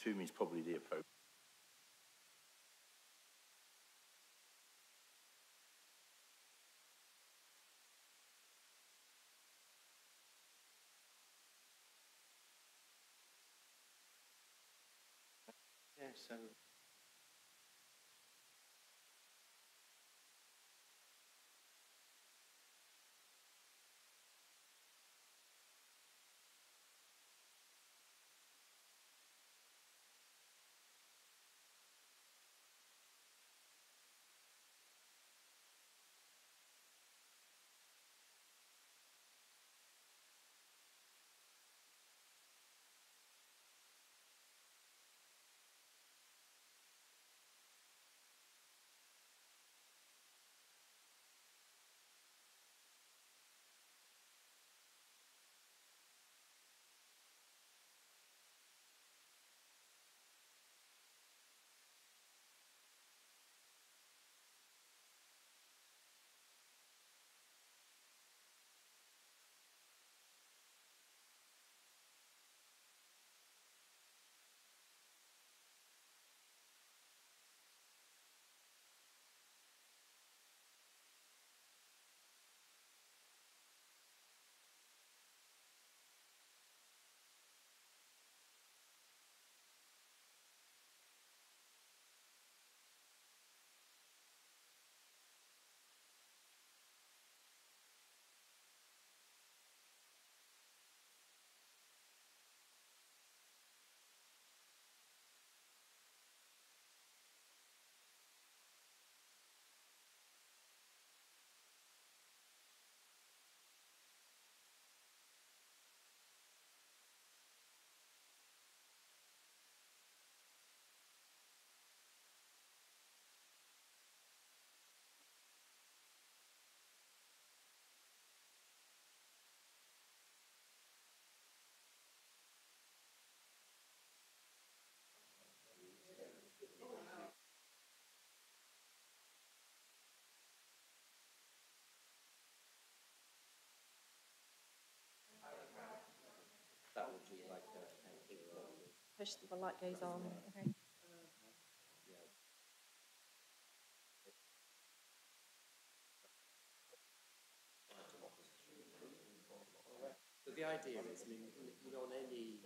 Fumi is probably the appropriate. Yeah, so that would be like a Push the light goes on. Okay. So the idea is, I mean, on any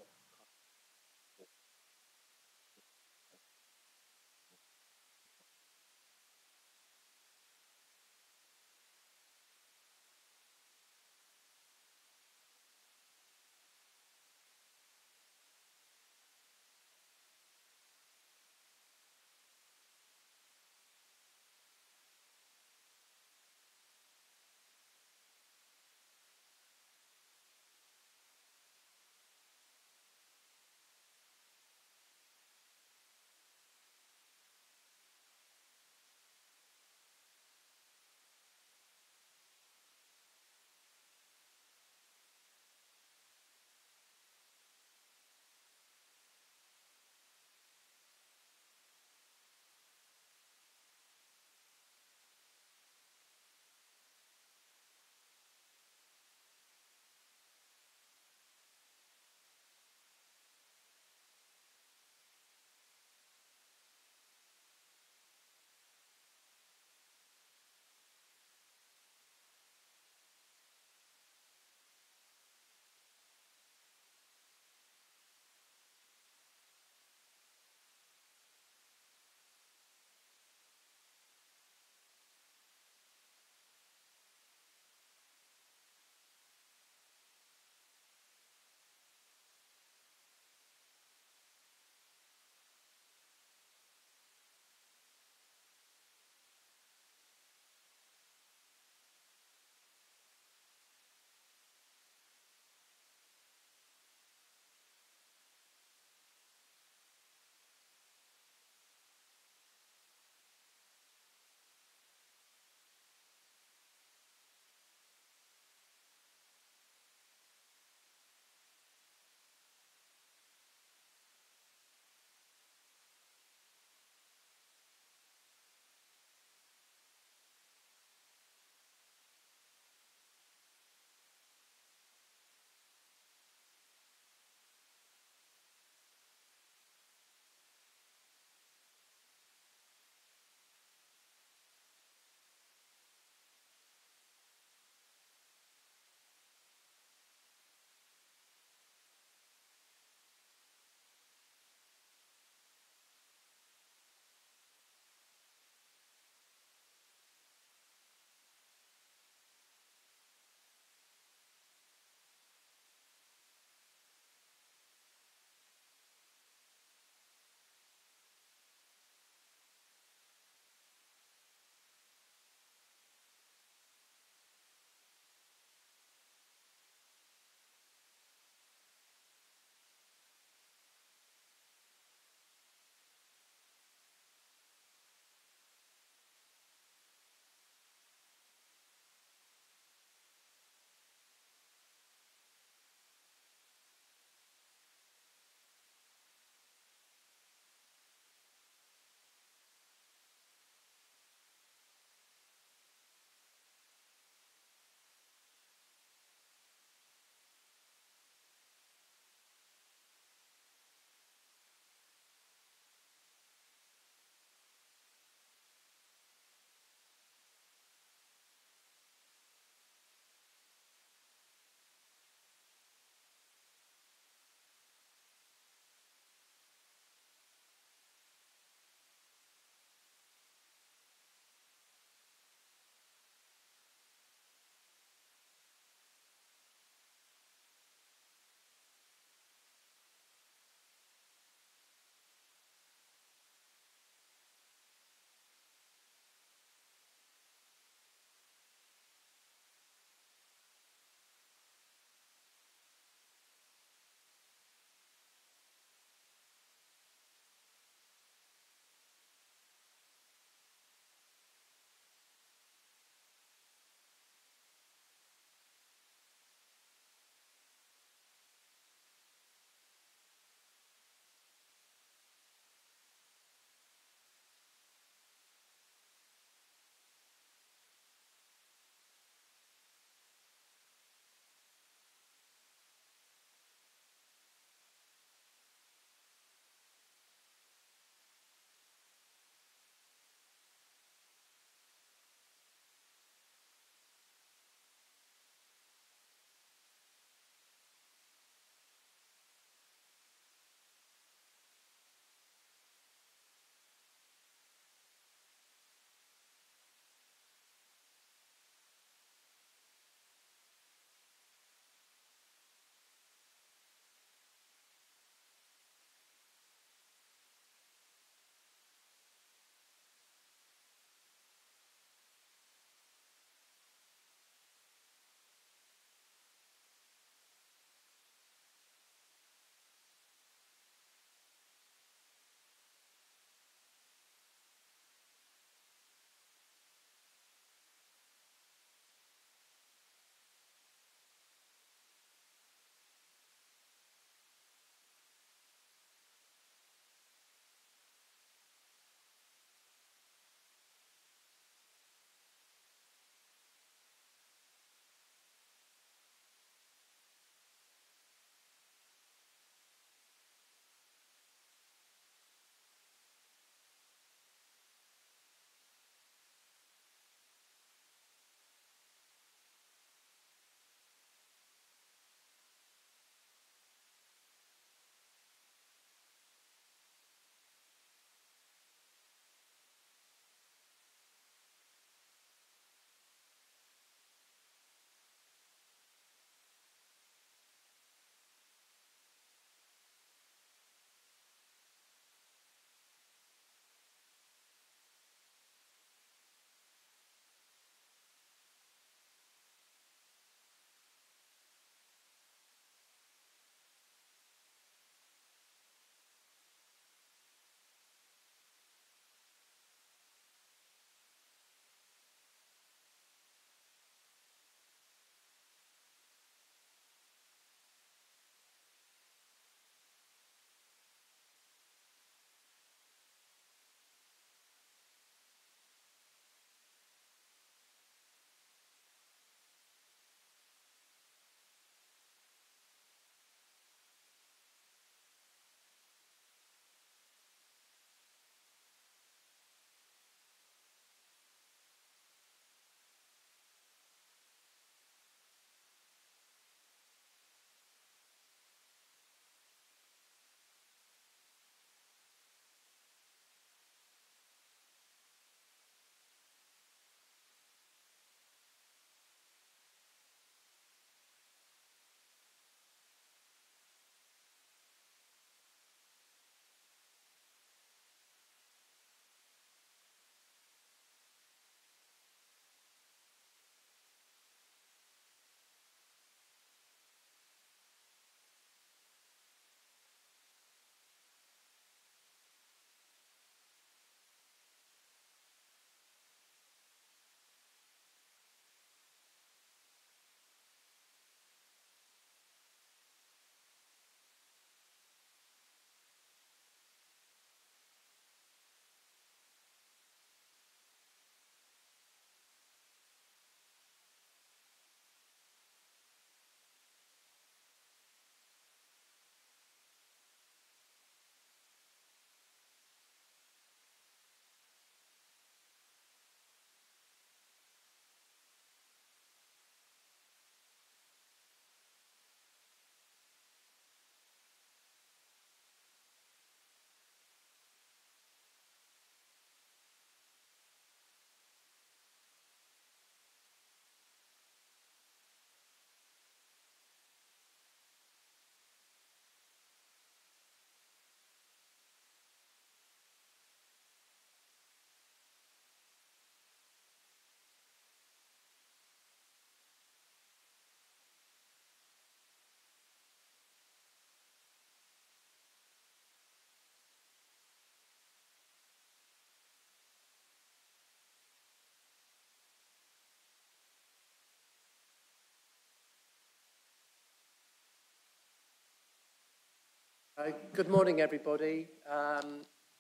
Good morning, everybody.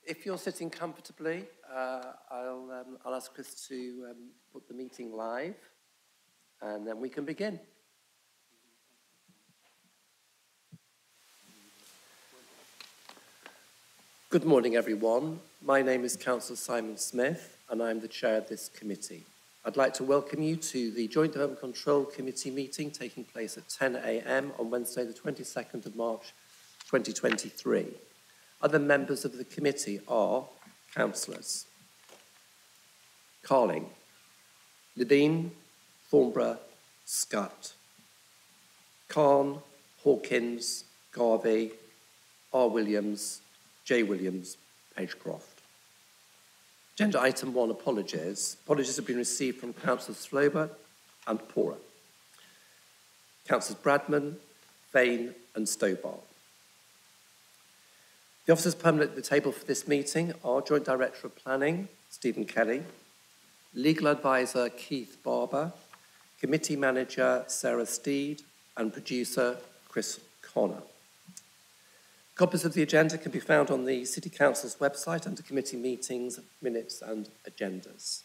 If you're sitting comfortably, I'll ask Chris to put the meeting live, and then we can begin. Good morning, everyone. My name is Councillor Simon Smith, and I'm the chair of this committee. I'd like to welcome you to the Joint Development Control Committee meeting taking place at 10 a.m. on Wednesday, the 22nd of March, 2023. Other members of the committee are councillors Carling, Levine, Thornborough, Scott, Khan, Hawkins, Garvey, R. Williams, J. Williams, Pagecroft. Agenda item 1, apologies. Apologies have been received from Councillors Slober and Pora. Councillors Bradman, Vane and Stobart. The officers permanent at the table for this meeting are Joint Director of Planning, Stephen Kelly, Legal Advisor, Keith Barber, Committee Manager, Sarah Steed, and Producer, Chris Connor. Copies of the agenda can be found on the City Council's website under Committee Meetings, Minutes and Agendas.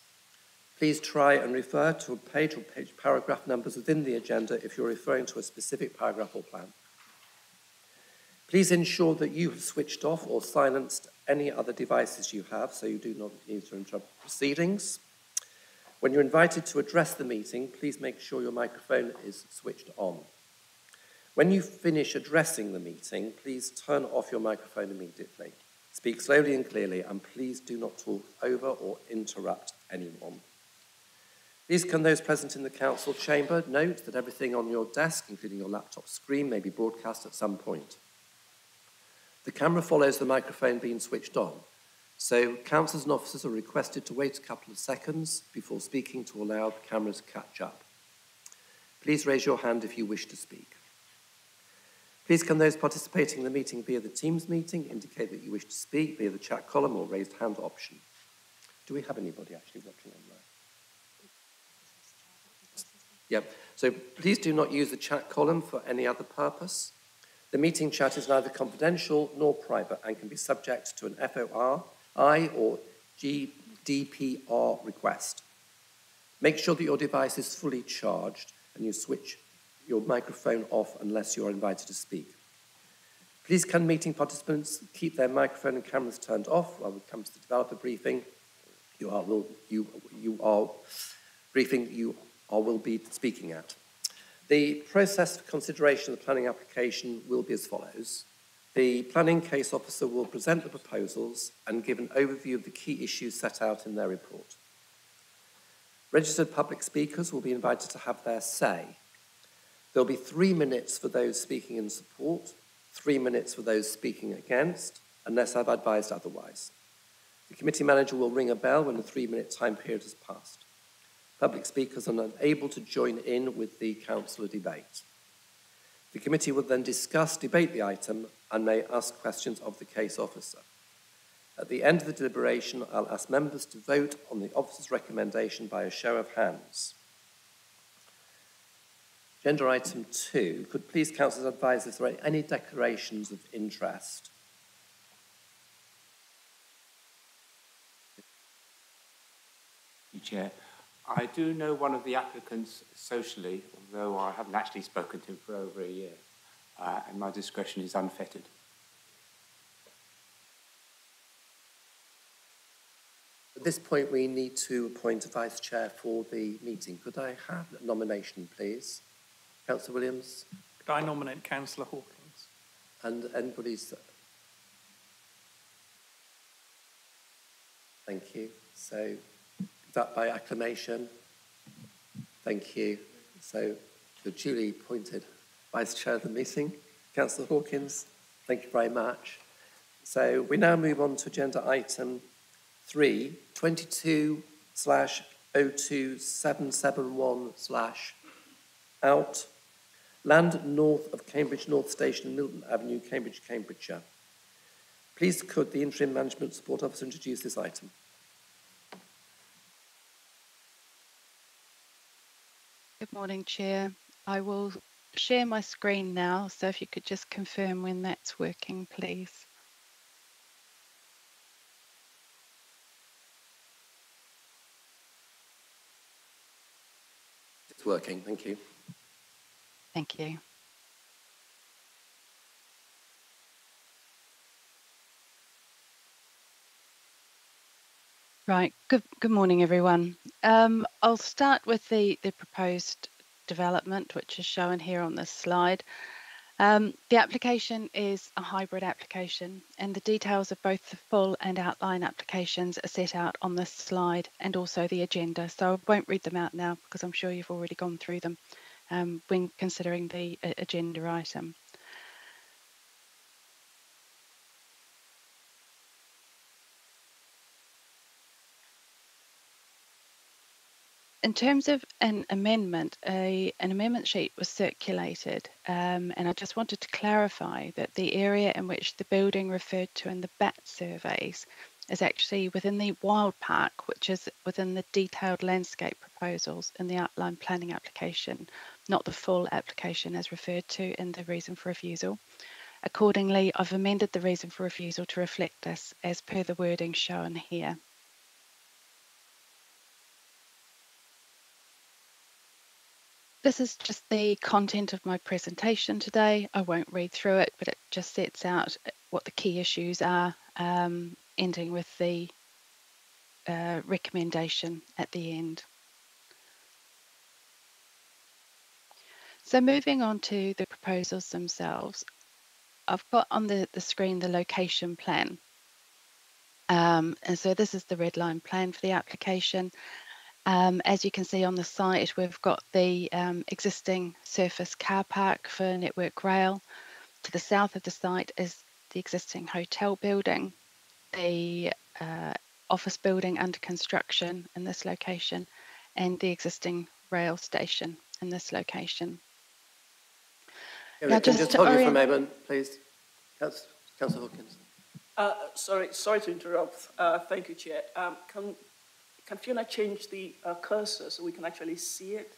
Please try and refer to a page or page paragraph numbers within the agenda if you're referring to a specific paragraph or plan. Please ensure that you have switched off or silenced any other devices you have so you do not need to interrupt proceedings. When you're invited to address the meeting, please make sure your microphone is switched on. When you finish addressing the meeting, please turn off your microphone immediately. Speak slowly and clearly, and please do not talk over or interrupt anyone. Please can those present in the council chamber note that everything on your desk, including your laptop screen, may be broadcast at some point. The camera follows the microphone being switched on, so councillors and officers are requested to wait a couple of seconds before speaking to allow the camera to catch up. Please raise your hand if you wish to speak. Please can those participating in the meeting via the Teams meeting indicate that you wish to speak via the chat column or raised hand option. Do we have anybody actually watching online? Yep. So please do not use the chat column for any other purpose. The meeting chat is neither confidential nor private and can be subject to an FOI or GDPR request. Make sure that your device is fully charged and you switch your microphone off unless you are invited to speak. Please can meeting participants keep their microphone and cameras turned off while it comes to developer briefing. You will be speaking at. The process for consideration of the planning application will be as follows. The planning case officer will present the proposals and give an overview of the key issues set out in their report. Registered public speakers will be invited to have their say. There'll be 3 minutes for those speaking in support, 3 minutes for those speaking against, unless I've advised otherwise. The committee manager will ring a bell when the 3-minute time period has passed. Public speakers are unable to join in with the councillor debate. The committee will then debate the item and may ask questions of the case officer. At the end of the deliberation, I'll ask members to vote on the officer's recommendation by a show of hands. Agenda item 2, could please councillors advise if there are any declarations of interest? Chair, I do know one of the applicants socially, although I haven't actually spoken to him for over a year, and my discretion is unfettered. At this point, we need to appoint a vice chair for the meeting. Could I have a nomination, please? Councillor Williams? Could I nominate Councillor Hawkins? And anybody's... Thank you. So, is that by acclamation? Thank you. So, the duly appointed vice chair of the meeting, Councillor Hawkins, thank you very much. So, we now move on to agenda item 3, 22/02771/out. Land north of Cambridge North Station, Milton Avenue, Cambridge, Cambridgeshire. Please could the Interim Management Support Officer introduce this item? Good morning, Chair. I will share my screen now, so if you could just confirm when that's working, please. It's working, thank you. Thank you. Right, good morning, everyone. I'll start with the proposed development, which is shown here on this slide. The application is a hybrid application, and the details of both the full and outline applications are set out on this slide and also the agenda. So I won't read them out now because I'm sure you've already gone through them when considering the agenda item. In terms of an amendment, an amendment sheet was circulated, and I just wanted to clarify that the area in which the building referred to in the BAT surveys is actually within the Wild Park, which is within the detailed landscape proposals in the outline planning application, not the full application as referred to in the reason for refusal. Accordingly, I've amended the reason for refusal to reflect this as per the wording shown here. This is just the content of my presentation today. I won't read through it, but it just sets out what the key issues are, ending with the recommendation at the end. So moving on to the proposals themselves, I've got on the screen the location plan. And so this is the red line plan for the application. As you can see on the site, we've got the existing surface car park for Network Rail. To the south of the site is the existing hotel building, the office building under construction in this location, and the existing rail station in this location. Yeah, Now, just hold you for a moment, please. Councillor Hawkins. Sorry to interrupt. Thank you, Chair. Can Fiona change the cursor so we can actually see it?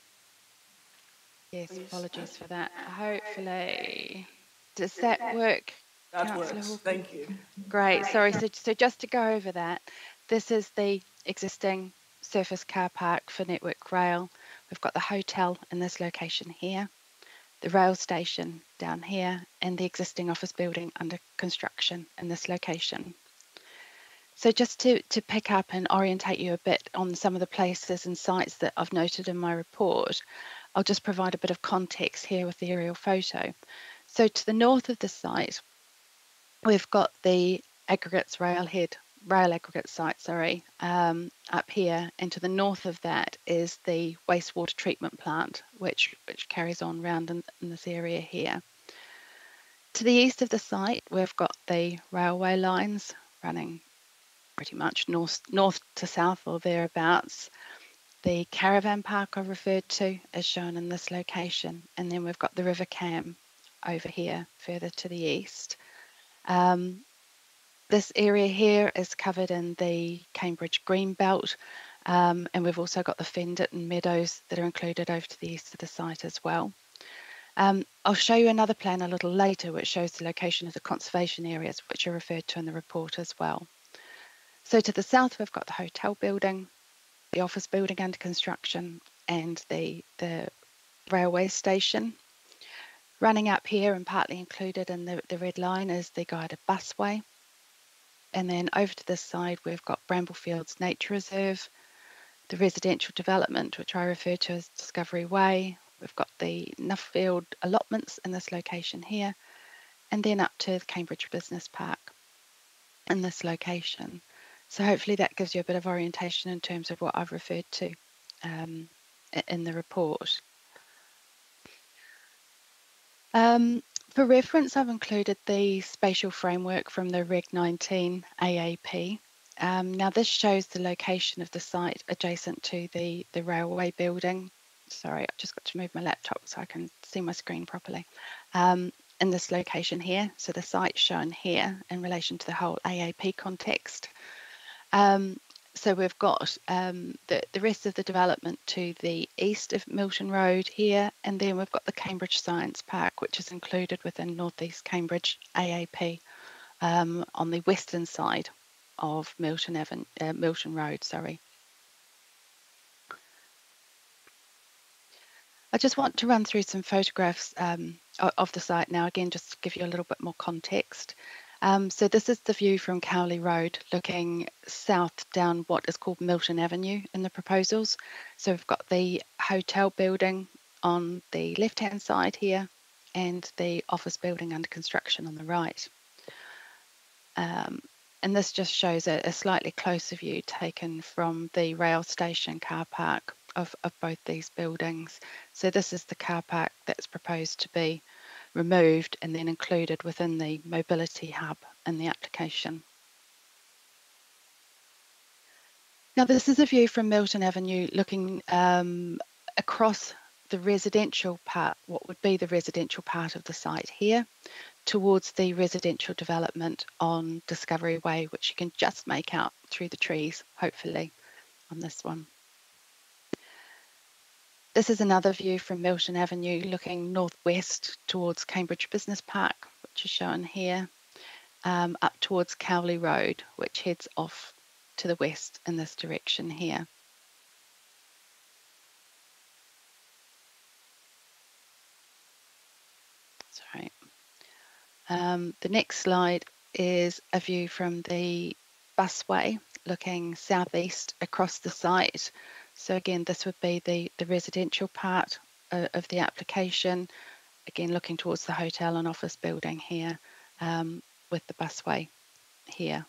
Yes, Please. Apologies for that. Hopefully, does that work? That Councillor works. Hawkins? Thank you. Great. Sorry. So just to go over that, this is the existing surface car park for Network Rail. We've got the hotel in this location here, the rail station down here, and the existing office building under construction in this location. So just to pick up and orientate you a bit on some of the places and sites that I've noted in my report, I'll just provide a bit of context here with the aerial photo. So to the north of the site, we've got the aggregates rail aggregate site, up here, and to the north of that is the wastewater treatment plant, which carries on round in this area here. To the east of the site, we've got the railway lines running pretty much north to south or thereabouts. The caravan park I referred to is shown in this location, and then we've got the River Cam over here further to the east. This area here is covered in the Cambridge Green Belt, and we've also got the Fenditton Meadows that are included over to the east of the site as well. I'll show you another plan a little later which shows the location of the conservation areas which are referred to in the report as well. So to the south we've got the hotel building, the office building under construction, and the railway station. Running up here and partly included in the red line is the guided busway. And then over to this side, we've got Bramblefields Nature Reserve, the residential development, which I refer to as Discovery Way. We've got the Nuffield allotments in this location here, and then up to the Cambridge Business Park in this location. So hopefully that gives you a bit of orientation in terms of what I've referred to in the report. For reference, I've included the spatial framework from the Reg 19 AAP. Now this shows the location of the site adjacent to the railway building. Sorry, I've just got to move my laptop so I can see my screen properly. In this location here, so the site's shown here in relation to the whole AAP context. So we've got the rest of the development to the east of Milton Road here, and then we've got the Cambridge Science Park, which is included within North East Cambridge AAP on the western side of Milton Road. Sorry. I just want to run through some photographs of the site now, again, just to give you a little bit more context. So this is the view from Cowley Road, looking south down what is called Milton Avenue in the proposals. So we've got the hotel building on the left-hand side here and the office building under construction on the right. And this just shows a slightly closer view taken from the rail station car park of both these buildings. So this is the car park that's proposed to be removed and then included within the mobility hub in the application. Now this is a view from Milton Avenue looking across the residential part, what would be the residential part of the site here, towards the residential development on Discovery Way, which you can just make out through the trees, hopefully, on this one. This is another view from Milton Avenue looking northwest towards Cambridge Business Park, which is shown here, up towards Cowley Road, which heads off to the west in this direction here. Sorry. The next slide is a view from the busway looking southeast across the site. So again, this would be the residential part of the application, again looking towards the hotel and office building here with the busway here.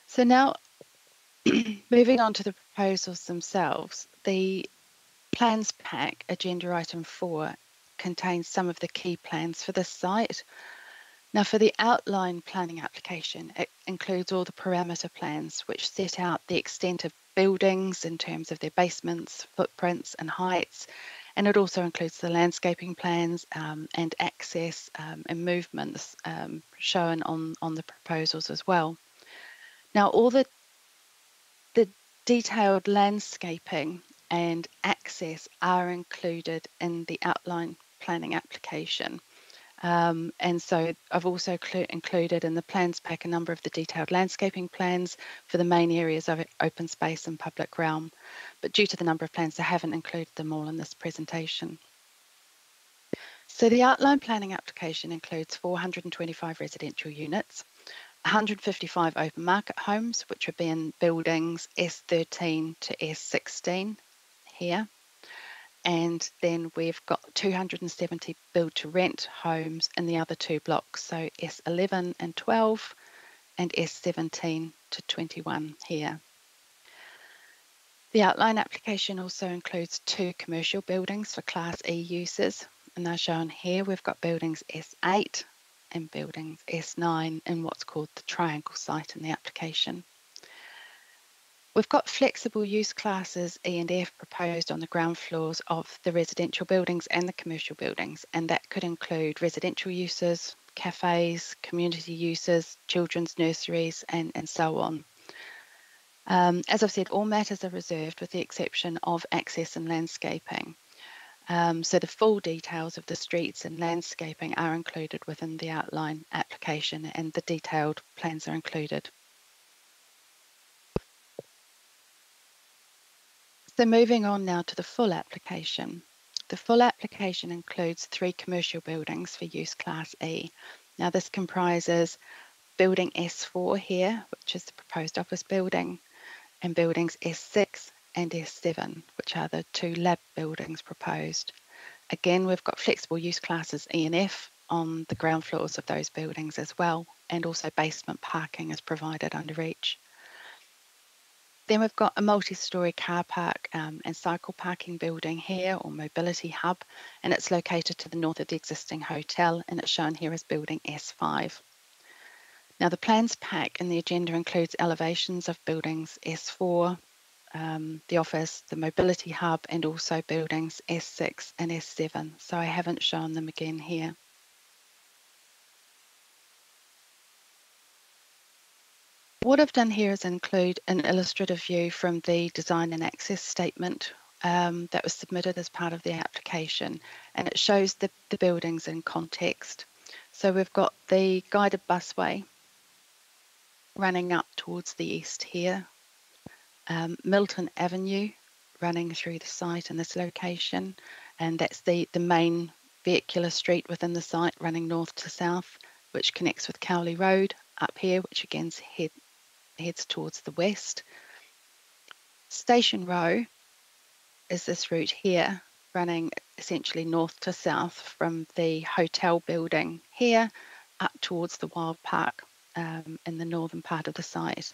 So now moving on to the proposals themselves, the plans pack, agenda item 4, contains some of the key plans for this site. Now for the outline planning application, it includes all the parameter plans which set out the extent of buildings in terms of their basements, footprints and heights, and it also includes the landscaping plans and access and movements shown on the proposals as well. Now all the detailed landscaping and access are included in the outline planning application. And so I've also included in the plans pack a number of the detailed landscaping plans for the main areas of open space and public realm. But due to the number of plans, I haven't included them all in this presentation. So the outline planning application includes 425 residential units, 155 open market homes, which would be in buildings S13 to S16 here. And then we've got 270 build to rent homes in the other two blocks, so S11 and 12 and S17 to 21 here. The outline application also includes 2 commercial buildings for Class E uses, and they're shown here. We've got buildings S8 and buildings S9 in what's called the triangle site in the application. We've got flexible use classes E and F proposed on the ground floors of the residential buildings and the commercial buildings, and that could include residential uses, cafes, community uses, children's nurseries, and so on. As I've said, all matters are reserved with the exception of access and landscaping. So the full details of the streets and landscaping are included within the outline application, and the detailed plans are included. So moving on now to the full application. The full application includes 3 commercial buildings for use Class E. Now this comprises building S4 here, which is the proposed office building, and buildings S6 and S7, which are the 2 lab buildings proposed. Again, we've got flexible use classes E and F on the ground floors of those buildings as well, and also basement parking is provided under each. Then we've got a multi-storey car park and cycle parking building here, or mobility hub, and it's located to the north of the existing hotel, and it's shown here as building S5. Now the plans pack in the agenda includes elevations of buildings S4, the office, the mobility hub, and also buildings S6 and S7, so I haven't shown them again here. What I've done here is include an illustrative view from the design and access statement that was submitted as part of the application, and it shows the buildings in context. So we've got the guided busway running up towards the east here, Milton Avenue running through the site in this location, and that's the main vehicular street within the site running north to south, which connects with Cowley Road up here, which again heads towards the west. Station Row is this route here, running essentially north to south from the hotel building here up towards the Wild Park in the northern part of the site.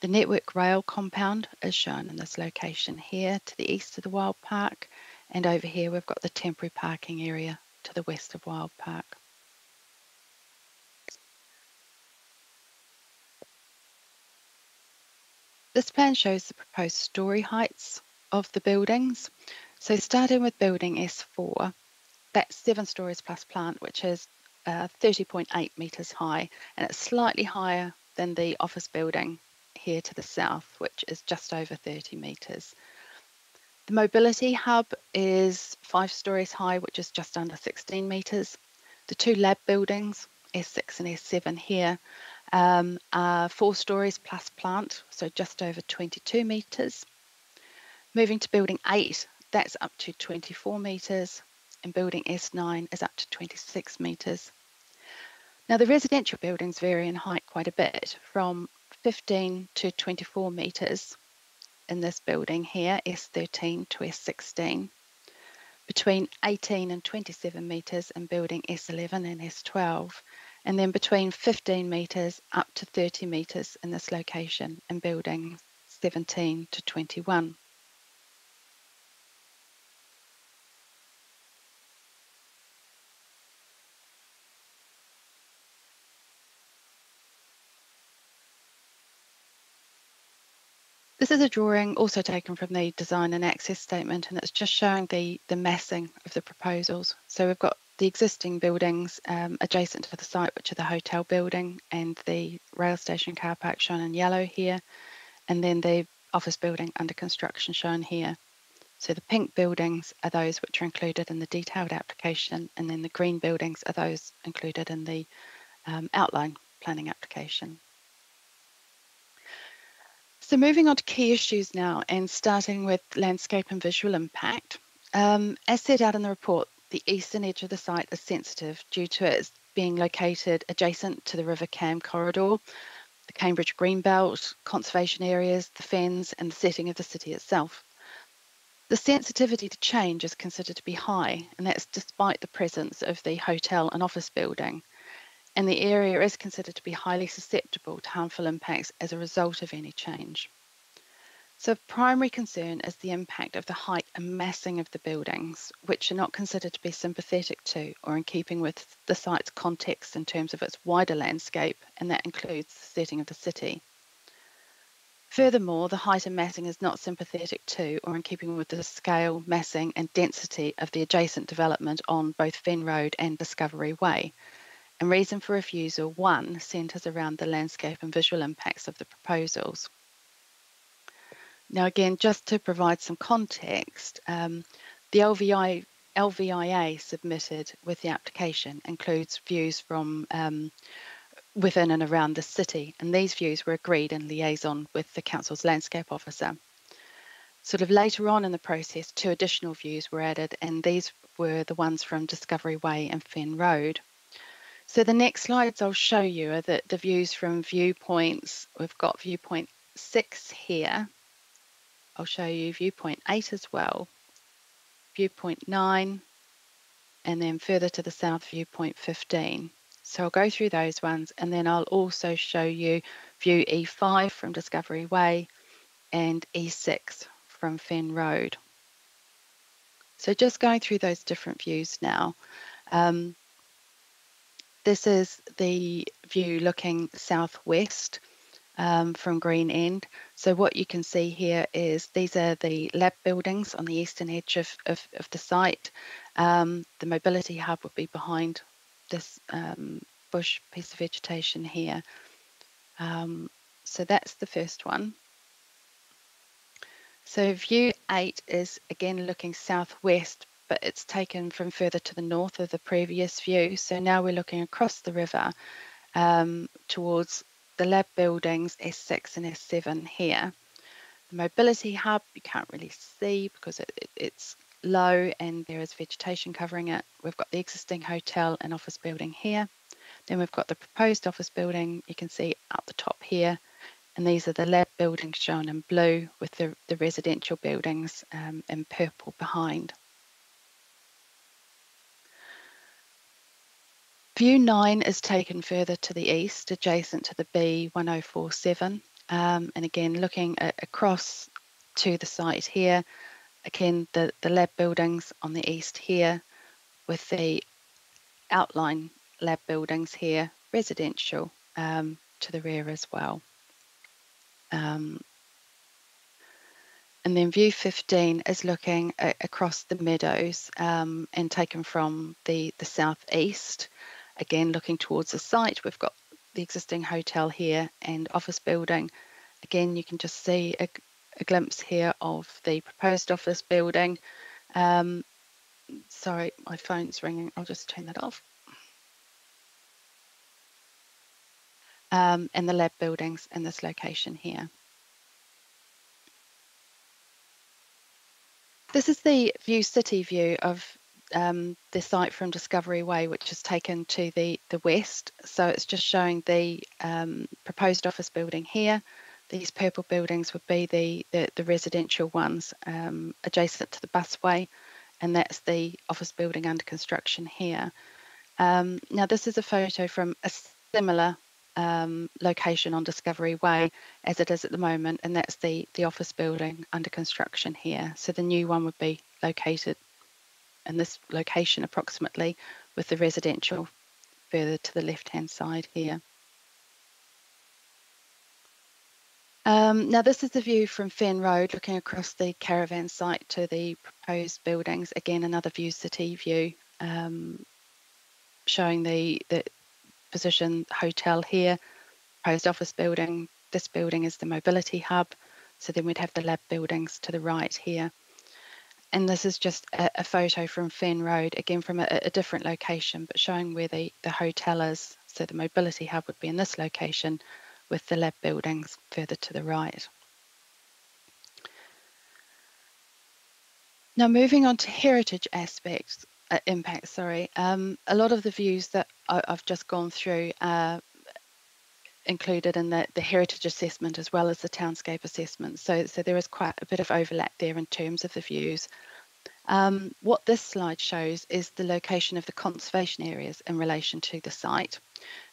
The Network Rail compound is shown in this location here to the east of the Wild Park, and over here we've got the temporary parking area to the west of Wild Park. This plan shows the proposed storey heights of the buildings. So starting with building S4, that's 7 stories plus plant, which is 30.8 metres high, and it's slightly higher than the office building here to the south, which is just over 30 metres. The mobility hub is 5 stories high, which is just under 16 metres. The 2 lab buildings, S6 and S7 here, are 4 stories plus plant, so just over 22 metres. Moving to building 8, that's up to 24 metres, and building S9 is up to 26 metres. Now the residential buildings vary in height quite a bit, from 15 to 24 metres in this building here, S13 to S16, between 18 and 27 metres in building S11 and S12, and then between 15 metres up to 30 metres in this location in building 17 to 21. This is a drawing also taken from the design and access statement, and it's just showing the massing of the proposals. So we've got the existing buildings adjacent to the site, which are the hotel building and the rail station car park shown in yellow here, and then the office building under construction shown here. So the pink buildings are those which are included in the detailed application, and then the green buildings are those included in the outline planning application. So moving on to key issues now, and starting with landscape and visual impact. As set out in the report, the eastern edge of the site is sensitive due to it being located adjacent to the River Cam corridor, the Cambridge Greenbelt, conservation areas, the fens, and the setting of the city itself. The sensitivity to change is considered to be high, and that's despite the presence of the hotel and office building. And the area is considered to be highly susceptible to harmful impacts as a result of any change. So of primary concern is the impact of the height and massing of the buildings, which are not considered to be sympathetic to or in keeping with the site's context in terms of its wider landscape, and that includes the setting of the city. Furthermore, the height and massing is not sympathetic to or in keeping with the scale, massing and density of the adjacent development on both Fen Road and Discovery Way. And reason for refusal 1 centres around the landscape and visual impacts of the proposals. Now again, just to provide some context, the LVIA submitted with the application includes views from within and around the city, and these views were agreed in liaison with the council's landscape officer. Sort of later on in the process, 2 additional views were added, and these were the ones from Discovery Way and Fen Road. So the next slides I'll show you are the views from viewpoints. We've got viewpoint 6 here. I'll show you viewpoint 8 as well, viewpoint 9, and then further to the south, viewpoint 15. So I'll go through those ones, and then I'll also show you view E5 from Discovery Way and E6 from Fen Road. So just going through those different views now. This is the view looking southwest from Green End. So what you can see here is these are the lab buildings on the eastern edge of the site. The mobility hub would be behind this bush piece of vegetation here. So that's the first one. So view 8 is again looking southwest, but it's taken from further to the north of the previous view. So now we're looking across the river towards the lab buildings S6 and S7 here. The mobility hub you can't really see because it's low and there is vegetation covering it. We've got the existing hotel and office building here. Then we've got the proposed office building you can see up the top here. And these are the lab buildings shown in blue with the residential buildings in purple behind. View 9 is taken further to the east, adjacent to the B1047. And again, looking across to the site here, again, the lab buildings on the east here with the outline lab buildings here, residential to the rear as well. And then view 15 is looking across the meadows and taken from the southeast. Again, looking towards the site, we've got the existing hotel here and office building. Again, you can just see a glimpse here of the proposed office building. Sorry, my phone's ringing. I'll just turn that off. And the lab buildings in this location here. This is the View City view of the site from Discovery Way, which is taken to the west. So it's just showing the proposed office building here. These purple buildings would be the residential ones adjacent to the busway, and that's the office building under construction here. Now this is a photo from a similar location on Discovery Way as it is at the moment, and that's the office building under construction here. So the new one would be located in this location approximately, with the residential further to the left hand side here. Now this is the view from Fen Road looking across the caravan site to the proposed buildings. Again, another View City view showing the position hotel here, proposed office building. This building is the mobility hub. So then we'd have the lab buildings to the right here. And this is just a photo from Fen Road, again from a different location, but showing where the hotel is. So the mobility hub would be in this location with the lab buildings further to the right. Now moving on to heritage aspects, impacts, sorry. A lot of the views that I've just gone through are included in the heritage assessment as well as the townscape assessment. So there is quite a bit of overlap there in terms of the views. What this slide shows is the location of the conservation areas in relation to the site.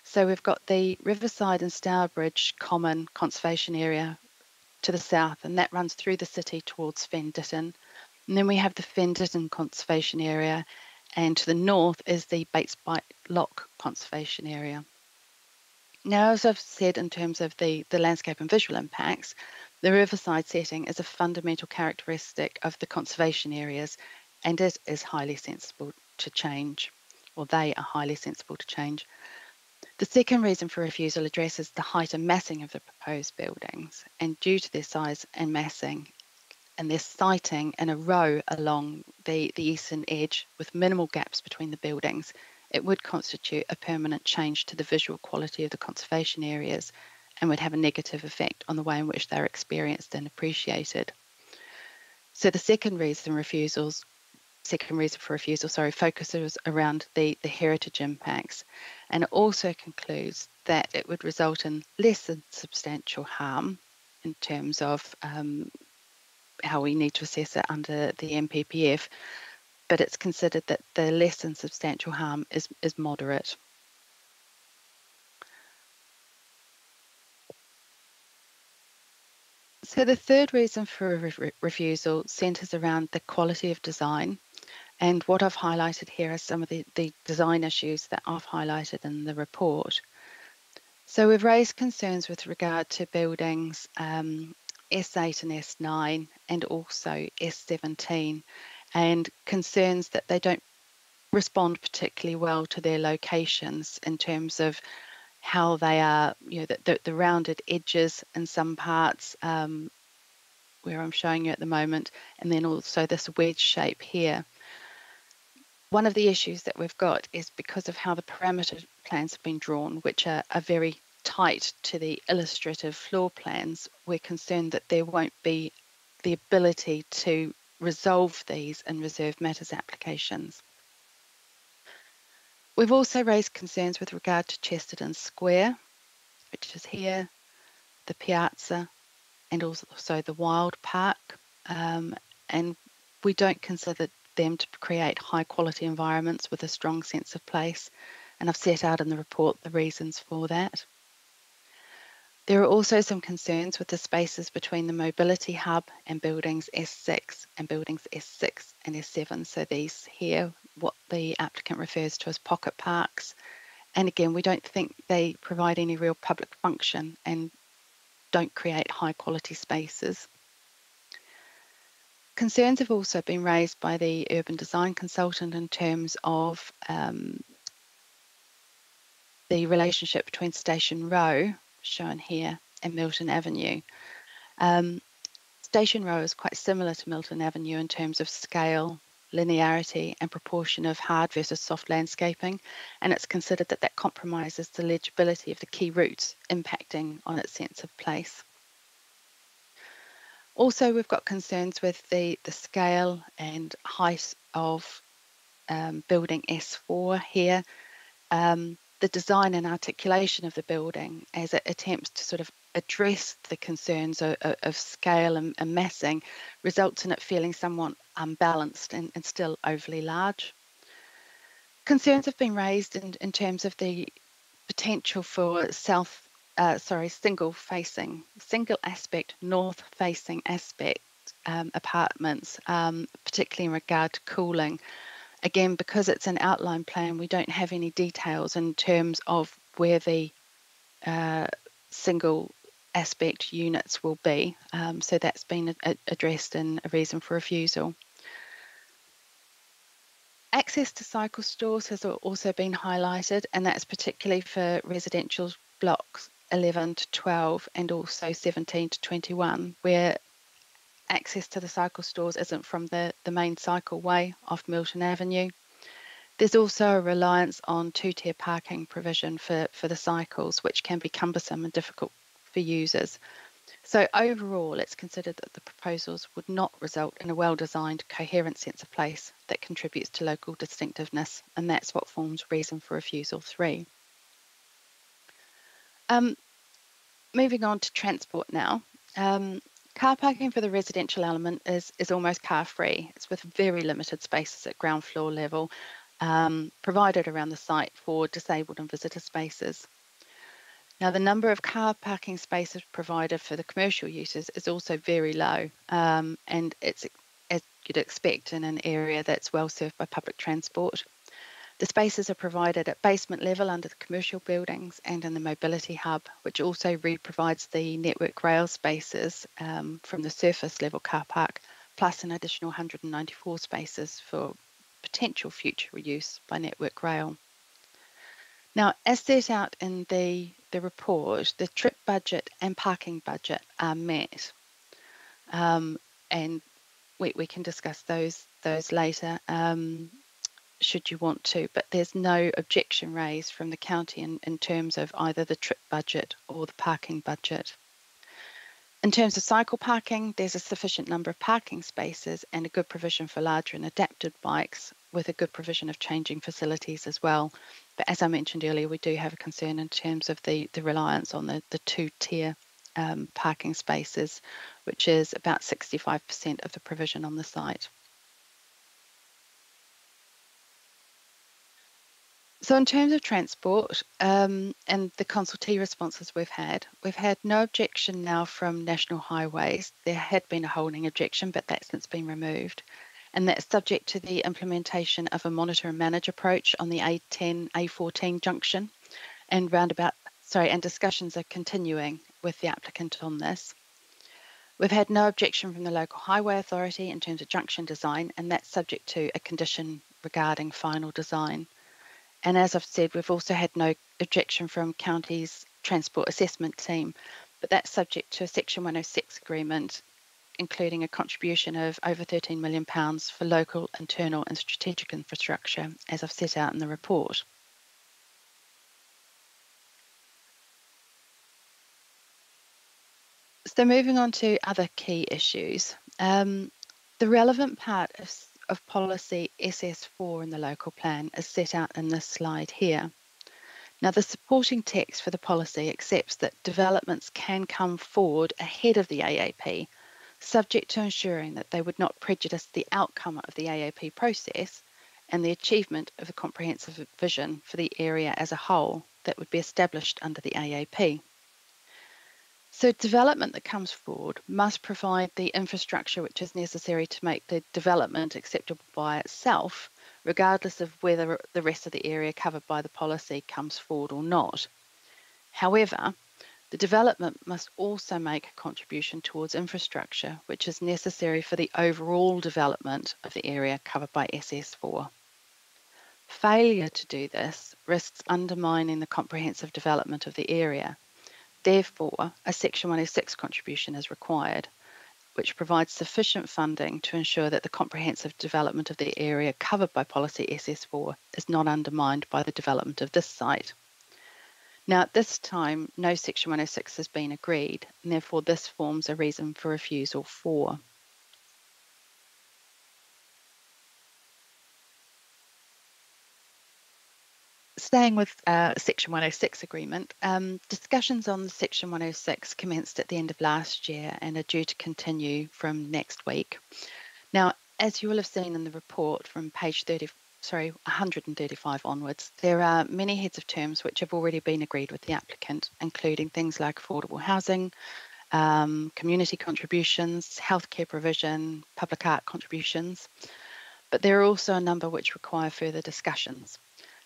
So we've got the Riverside and Stourbridge Common Conservation Area to the south, and that runs through the city towards Fen Ditton. And then we have the Fen Ditton Conservation Area, and to the north is the Bates Bight Lock Conservation Area. Now, as I've said in terms of the landscape and visual impacts, the riverside setting is a fundamental characteristic of the conservation areas, and it is highly sensible to change, or they are highly sensible to change. The second reason for refusal addresses the height and massing of the proposed buildings, and due to their size and massing and their siting in a row along the eastern edge with minimal gaps between the buildings, it would constitute a permanent change to the visual quality of the conservation areas and would have a negative effect on the way in which they're experienced and appreciated. So the second reason for refusal, focuses around the heritage impacts, and it also concludes that it would result in less than substantial harm in terms of how we need to assess it under the NPPF, but it's considered that the less than substantial harm is moderate. So the third reason for refusal centres around the quality of design, and what I've highlighted here are some of the design issues that I've highlighted in the report. So we've raised concerns with regard to buildings S8 and S9 and also S17, and concerns that they don't respond particularly well to their locations in terms of how they are, the rounded edges in some parts where I'm showing you at the moment, and then also this wedge shape here. One of the issues that we've got is because of how the parameter plans have been drawn, which are very tight to the illustrative floor plans, we're concerned that there won't be the ability to resolve these in reserved matters applications. We've also raised concerns with regard to Chesterton Square, which is here, the Piazza, and also the Wild Park. And we don't consider them to create high quality environments with a strong sense of place. And I've set out in the report the reasons for that. There are also some concerns with the spaces between the mobility hub and buildings S6 and buildings S6 and S7. So these here, what the applicant refers to as pocket parks. And again, we don't think they provide any real public function and don't create high quality spaces. Concerns have also been raised by the urban design consultant in terms of the relationship between Station Row, shown here, and Milton Avenue. Station Row is quite similar to Milton Avenue in terms of scale, linearity, and proportion of hard versus soft landscaping, and it's considered that that compromises the legibility of the key routes, impacting on its sense of place. Also, we've got concerns with the scale and height of building S4 here. The design and articulation of the building as it attempts to sort of address the concerns of scale and massing results in it feeling somewhat unbalanced and still overly large. Concerns have been raised in terms of the potential for single aspect, north facing aspect apartments, particularly in regard to cooling. Again, because it's an outline plan, we don't have any details in terms of where the single aspect units will be. So that's been addressed in a reason for refusal. Access to cycle stores has also been highlighted, and that's particularly for residential blocks 11 to 12 and also 17 to 21, where access to the cycle stores isn't from the main cycleway off Milton Avenue. There's also a reliance on two-tier parking provision for the cycles, which can be cumbersome and difficult for users. So overall, it's considered that the proposals would not result in a well-designed, coherent sense of place that contributes to local distinctiveness, and that's what forms reason for refusal 3. Moving on to transport now. Car parking for the residential element is almost car-free. It's with very limited spaces at ground floor level, provided around the site for disabled and visitor spaces. Now, the number of car parking spaces provided for the commercial uses is also very low, and it's as you'd expect in an area that's well served by public transport. The spaces are provided at basement level under the commercial buildings and in the mobility hub, which also provides the Network Rail spaces from the surface level car park, plus an additional 194 spaces for potential future use by Network Rail. Now, as set out in the report, the trip budget and parking budget are met, and we can discuss those later should you want to, but there's no objection raised from the county in terms of either the trip budget or the parking budget. In terms of cycle parking, there's a sufficient number of parking spaces and a good provision for larger and adapted bikes with a good provision of changing facilities as well. But as I mentioned earlier, we do have a concern in terms of the reliance on the two-tier parking spaces, which is about 65% of the provision on the site. So in terms of transport and the consultee responses we've had no objection now from National Highways. There had been a holding objection, but that's since been removed. And that's subject to the implementation of a monitor and manage approach on the A10, A14 junction and and discussions are continuing with the applicant on this. We've had no objection from the local highway authority in terms of junction design, and that's subject to a condition regarding final design. And as I've said, we've also had no objection from County's Transport Assessment Team, but that's subject to a Section 106 agreement, including a contribution of over £13 million for local, internal and strategic infrastructure, as I've set out in the report. So moving on to other key issues, the relevant part of policy SS4 in the local plan is set out in this slide here. Now, the supporting text for the policy accepts that developments can come forward ahead of the AAP, subject to ensuring that they would not prejudice the outcome of the AAP process and the achievement of a comprehensive vision for the area as a whole that would be established under the AAP. So development that comes forward must provide the infrastructure which is necessary to make the development acceptable by itself, regardless of whether the rest of the area covered by the policy comes forward or not. However, the development must also make a contribution towards infrastructure, which is necessary for the overall development of the area covered by SS4. Failure to do this risks undermining the comprehensive development of the area. Therefore, a Section 106 contribution is required, which provides sufficient funding to ensure that the comprehensive development of the area covered by policy SS4 is not undermined by the development of this site. Now, at this time, no Section 106 has been agreed, and therefore this forms a reason for refusal 4. Staying with Section 106 agreement, discussions on Section 106 commenced at the end of last year and are due to continue from next week. Now, as you will have seen in the report from page 135 onwards, there are many heads of terms which have already been agreed with the applicant, including things like affordable housing, community contributions, healthcare provision, public art contributions, but there are also a number which require further discussions.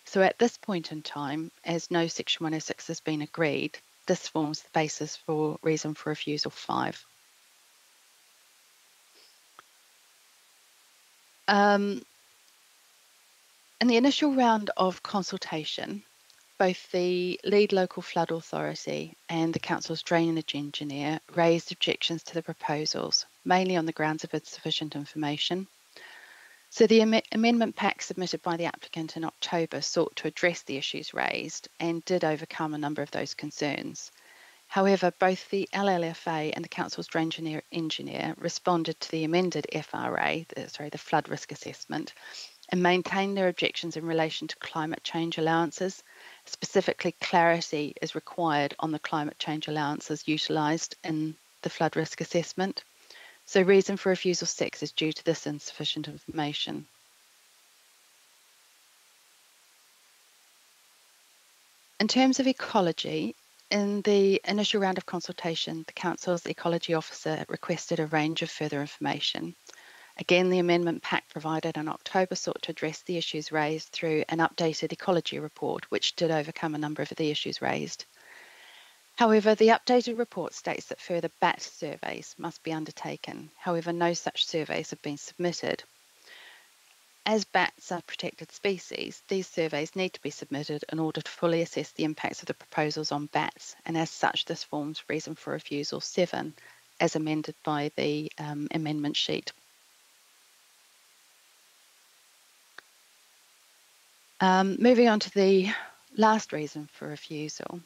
So at this point in time, as no Section 106 has been agreed, this forms the basis for reason for refusal 5. In the initial round of consultation, both the lead local flood authority and the council's drainage engineer raised objections to the proposals, mainly on the grounds of insufficient information. So the amendment pack submitted by the applicant in October sought to address the issues raised and did overcome a number of those concerns. However, both the LLFA and the council's drainage engineer responded to the amended FRA, the flood risk assessment, and maintained their objections in relation to climate change allowances. Specifically, clarity is required on the climate change allowances utilised in the flood risk assessment. So reason for refusal 6 is due to this insufficient information. In terms of ecology, in the initial round of consultation, the council's ecology officer requested a range of further information. Again, the amendment pack provided in October sought to address the issues raised through an updated ecology report, which did overcome a number of the issues raised. However, the updated report states that further bat surveys must be undertaken. However, no such surveys have been submitted. As bats are protected species, these surveys need to be submitted in order to fully assess the impacts of the proposals on bats, and as such, this forms reason for refusal 7, as amended by the amendment sheet. Moving on to the last reason for refusal.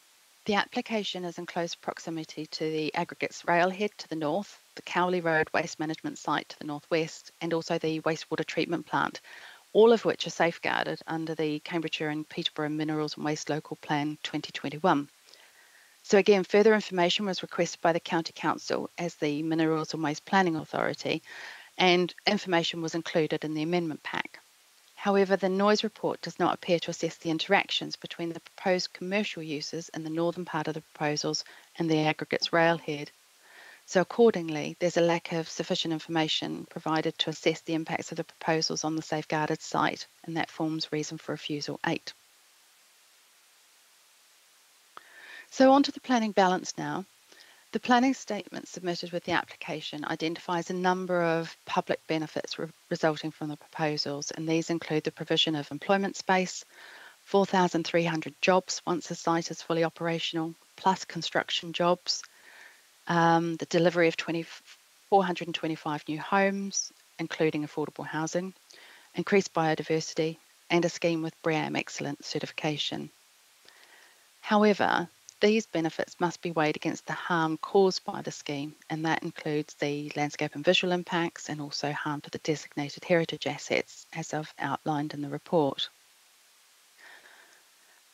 The application is in close proximity to the aggregates railhead to the north, the Cowley Road waste management site to the northwest, and also the wastewater treatment plant, all of which are safeguarded under the Cambridgeshire and Peterborough Minerals and Waste Local Plan 2021. So again, further information was requested by the County Council as the Minerals and Waste Planning Authority, and information was included in the amendment pack. However, the noise report does not appear to assess the interactions between the proposed commercial uses in the northern part of the proposals and the aggregates railhead. So accordingly, there's a lack of sufficient information provided to assess the impacts of the proposals on the safeguarded site, and that forms reason for refusal 8. So on to the planning balance now. The planning statement submitted with the application identifies a number of public benefits resulting from the proposals, and these include the provision of employment space, 4,300 jobs once the site is fully operational, plus construction jobs, the delivery of 425 new homes, including affordable housing, increased biodiversity, and a scheme with BREEAM Excellent certification. However, these benefits must be weighed against the harm caused by the scheme, and that includes the landscape and visual impacts and also harm to the designated heritage assets, as I've outlined in the report.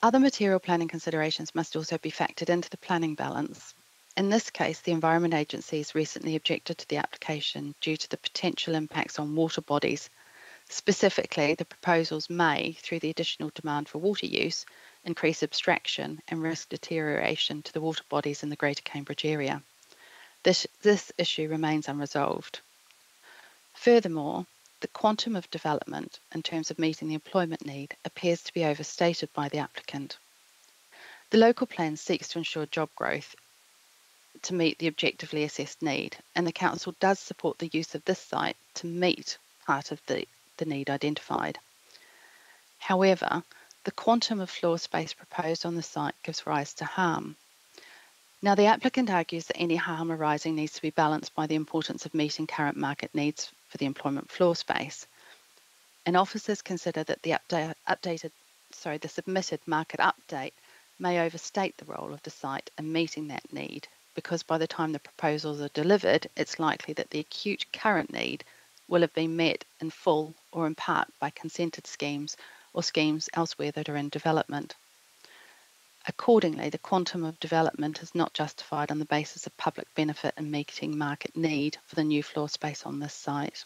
Other material planning considerations must also be factored into the planning balance. In this case, the Environment Agency has recently objected to the application due to the potential impacts on water bodies. Specifically, the proposals may, through the additional demand for water use, increase abstraction and risk deterioration to the water bodies in the Greater Cambridge area. This issue remains unresolved. Furthermore, the quantum of development in terms of meeting the employment need appears to be overstated by the applicant. The local plan seeks to ensure job growth to meet the objectively assessed need, and the council does support the use of this site to meet part of the need identified. However, the quantum of floor space proposed on the site gives rise to harm. Now, the applicant argues that any harm arising needs to be balanced by the importance of meeting current market needs for the employment floor space. And officers consider that the submitted market update may overstate the role of the site in meeting that need, because by the time the proposals are delivered, it's likely that the acute current need will have been met in full or in part by consented schemes or schemes elsewhere that are in development. Accordingly, the quantum of development is not justified on the basis of public benefit and meeting market need for the new floor space on this site.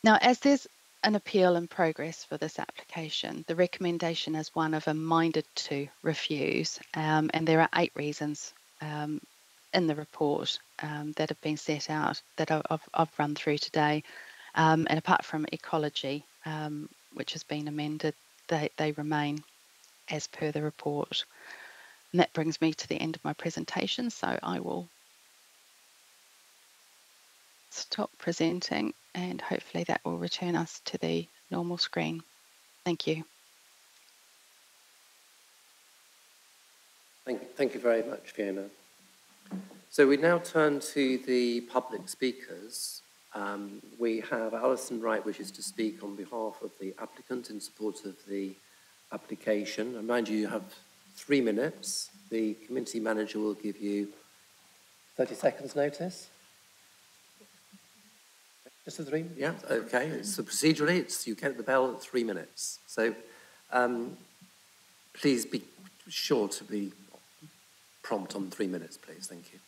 Now, as there's an appeal in progress for this application, the recommendation is one of a minded to refuse, and there are 8 reasons in the report that have been set out that I've run through today. And apart from ecology, which has been amended, they remain as per the report. And that brings me to the end of my presentation, so I will stop presenting and hopefully that will return us to the normal screen. Thank you. Thank you very much, Fiona. So we now turn to the public speakers. We have Alison Wright wishes to speak on behalf of the applicant in support of the application. I remind you, you have 3 minutes. The committee manager will give you 30 seconds notice. Just the 3? Yeah, okay. So procedurally, you get the bell at 3 minutes. So please be sure to be prompt on 3 minutes, please. Thank you.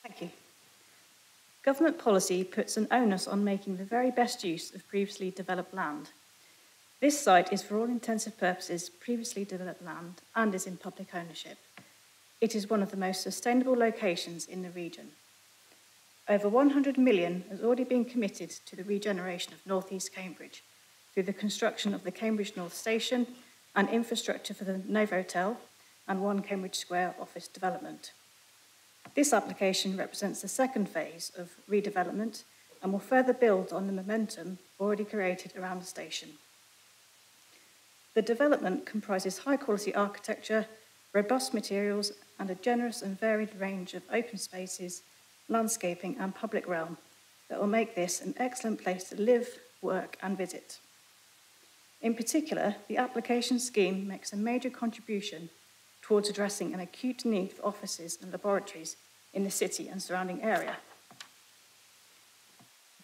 Thank you. Government policy puts an onus on making the very best use of previously developed land. This site is, for all intensive purposes, previously developed land and is in public ownership. It is one of the most sustainable locations in the region. Over 100 million has already been committed to the regeneration of North East Cambridge through the construction of the Cambridge North Station and infrastructure for the Novotel and One Cambridge Square office development. This application represents the second phase of redevelopment and will further build on the momentum already created around the station. The development comprises high-quality architecture, robust materials, and a generous and varied range of open spaces, landscaping, and public realm that will make this an excellent place to live, work, and visit. In particular, the application scheme makes a major contribution towards addressing an acute need for offices and laboratories in the city and surrounding area.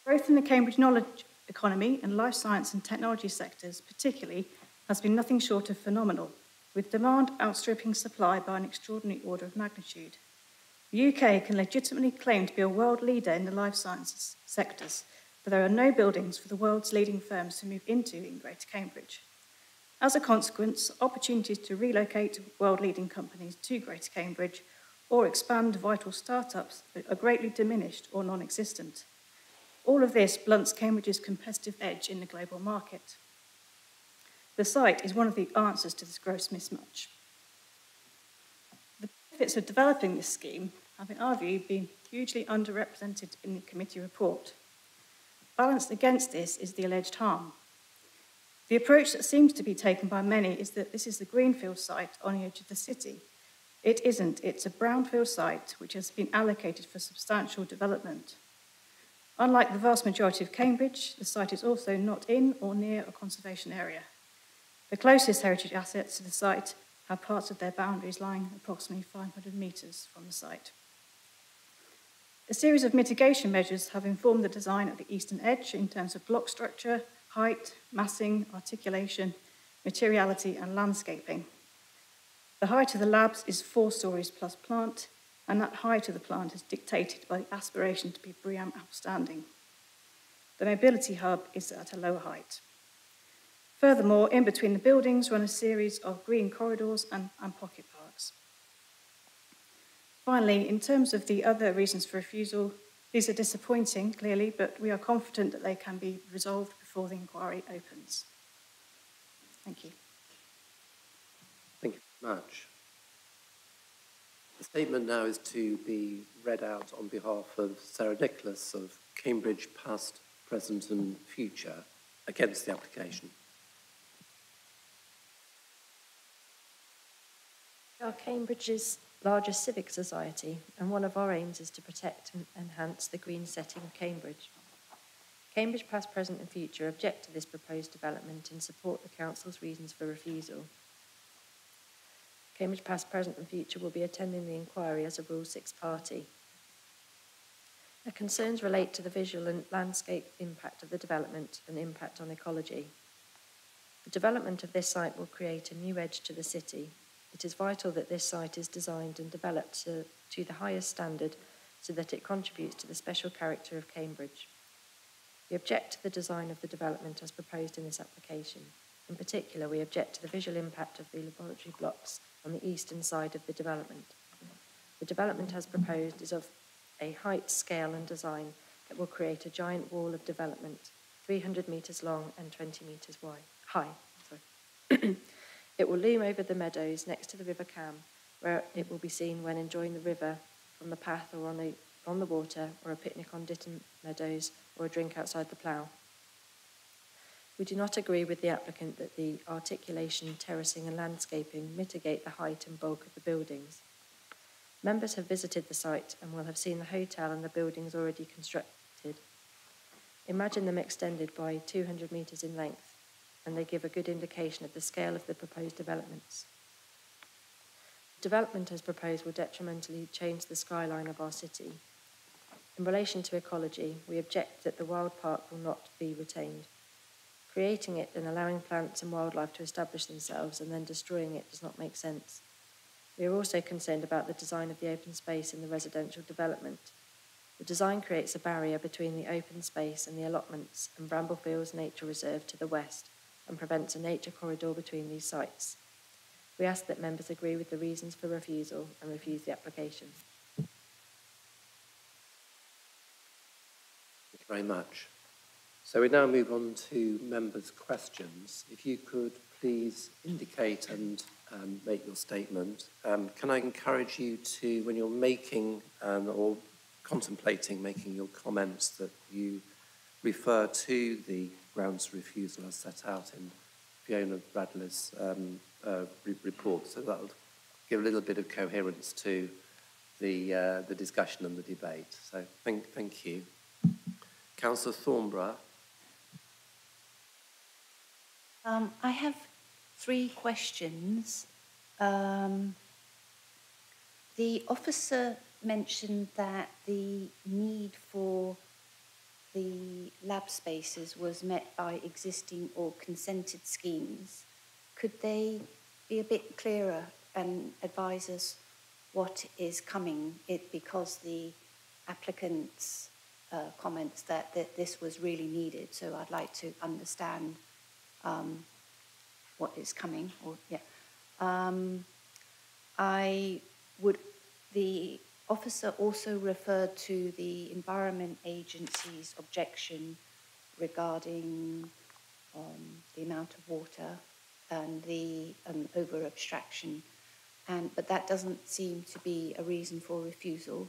Growth in the Cambridge knowledge economy and life science and technology sectors particularly has been nothing short of phenomenal, with demand outstripping supply by an extraordinary order of magnitude. The UK can legitimately claim to be a world leader in the life sciences sectors, but there are no buildings for the world's leading firms to move into in Greater Cambridge. As a consequence, opportunities to relocate world-leading companies to Greater Cambridge or expand vital startups are greatly diminished or non-existent. All of this blunts Cambridge's competitive edge in the global market. The site is one of the answers to this gross mismatch. benefits of developing this scheme have, in our view, been hugely underrepresented in the committee report. Balanced against this is the alleged harm. The approach that seems to be taken by many is that this is the greenfield site on the edge of the city. It isn't. It's a brownfield site which has been allocated for substantial development. Unlike the vast majority of Cambridge, the site is also not in or near a conservation area. The closest heritage assets to the site have parts of their boundaries lying approximately 500 metres from the site. A series of mitigation measures have informed the design of the eastern edge in terms of block structure, height, massing, articulation, materiality and landscaping. The height of the labs is 4 stories plus plant, and that height of the plant is dictated by the aspiration to be BREEAM outstanding. The mobility hub is at a lower height. Furthermore, in between the buildings run a series of green corridors and pocket parks. Finally, in terms of the other reasons for refusal, these are disappointing, clearly, but we are confident that they can be resolved before the inquiry opens. Thank you. Thank you very much. The statement now is to be read out on behalf of Sarah Nicholas of Cambridge Past, Present and Future against the application. We are Cambridge's largest civic society, and one of our aims is to protect and enhance the green setting of Cambridge. Cambridge Past, Present and Future object to this proposed development and support the Council's reasons for refusal. Cambridge Past, Present and Future will be attending the inquiry as a Rule 6 party. Their concerns relate to the visual and landscape impact of the development and impact on ecology. The development of this site will create a new edge to the city. It is vital that this site is designed and developed to the highest standard so that it contributes to the special character of Cambridge. We object to the design of the development as proposed in this application. In particular, we object to the visual impact of the laboratory blocks on the eastern side of the development. The development as proposed is of a height, scale and design that will create a giant wall of development, 300 metres long and 20 metres high. It will loom over the meadows next to the River Cam, where it will be seen when enjoying the river from the path or on the water, or a picnic on Ditton Meadows, or a drink outside the plough. We do not agree with the applicant that the articulation, terracing and landscaping mitigate the height and bulk of the buildings. Members have visited the site and will have seen the hotel and the buildings already constructed. Imagine them extended by 200 metres in length, and they give a good indication of the scale of the proposed developments. The development as proposed will detrimentally change the skyline of our city. In relation to ecology, we object that the wild park will not be retained. Creating it and allowing plants and wildlife to establish themselves and then destroying it does not make sense. We are also concerned about the design of the open space in the residential development. The design creates a barrier between the open space and the allotments and Bramblefields Nature Reserve to the west, and prevents a nature corridor between these sites. We ask that members agree with the reasons for refusal and refuse the application. Thank you very much. So we now move on to members' questions. If you could please indicate and make your statement. Can I encourage you to, when you're making or contemplating making your comments, that you refer to the grounds for refusal as set out in Fiona Bradley's report. So that will give a little bit of coherence to the discussion and the debate. So thank you. Councillor Thornborough. I have 3 questions. The officer mentioned that the need for the lab spaces was met by existing or consented schemes. Could they be a bit clearer and advise us what is coming? Because the applicant's comments that this was really needed, so I'd like to understand what is coming. The officer also referred to the Environment Agency's objection regarding the amount of water and the over-abstraction. but that doesn't seem to be a reason for refusal.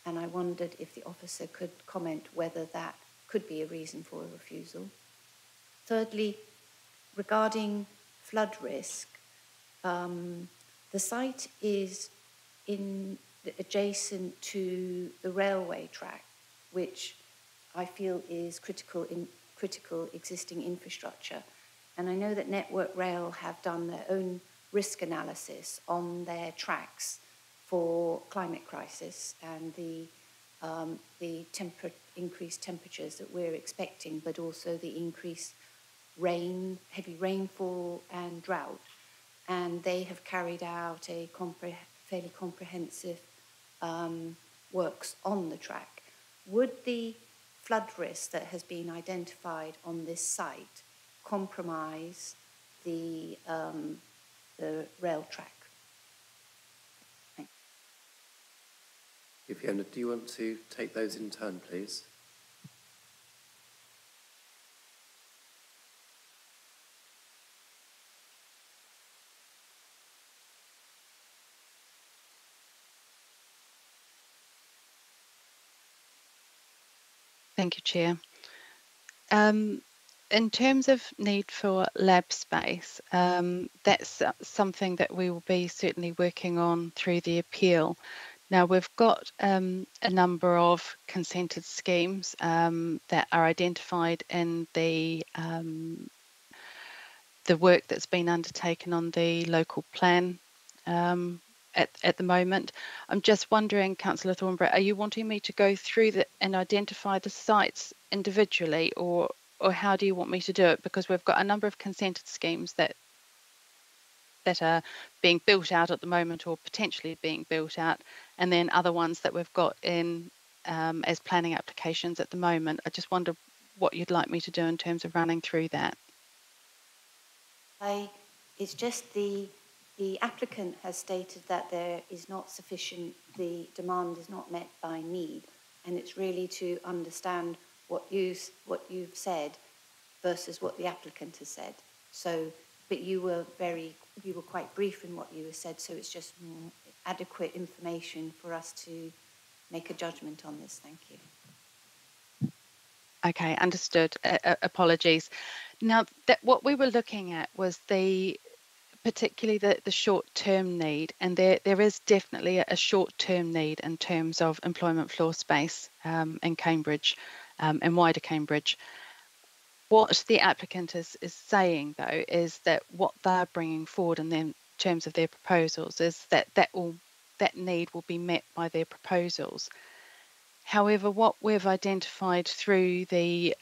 And I wondered if the officer could comment whether that could be a reason for a refusal. Thirdly, regarding flood risk, the site is adjacent to the railway track, which I feel is critical existing infrastructure. And I know that Network Rail have done their own risk analysis on their tracks for climate crisis and the increased temperatures that we're expecting, but also the increased rain, heavy rainfall and drought. And they have carried out a fairly comprehensive works on the track. Would the flood risk that has been identified on this site compromise the rail track? Thanks. Fiona, do you want to take those in turn, please? Thank you, Chair. In terms of need for lab space, that's something that we will be certainly working on through the appeal. Now, we've got a number of consented schemes that are identified in the work that's been undertaken on the local plan at the moment. I'm just wondering, Councillor Thornborough, are you wanting me to go through and identify the sites individually, or how do you want me to do it? Because we've got a number of consented schemes that are being built out at the moment or potentially being built out, and then other ones that we've got in as planning applications at the moment. I just wonder what you'd like me to do in terms of running through that. It's just the applicant has stated that there is not sufficient, the demand is not met by need, and it's really to understand what you've said versus what the applicant has said. So, but you were quite brief in what you said, so it's just adequate information for us to make a judgment on this. Thank you. Okay, understood. Apologies. Now, what we were looking at was particularly the short-term need, and there is definitely a short-term need in terms of employment floor space in Cambridge and wider Cambridge. What the applicant is saying, though, is that what they're bringing forward in terms of their proposals is that need will be met by their proposals. However, what we've identified through the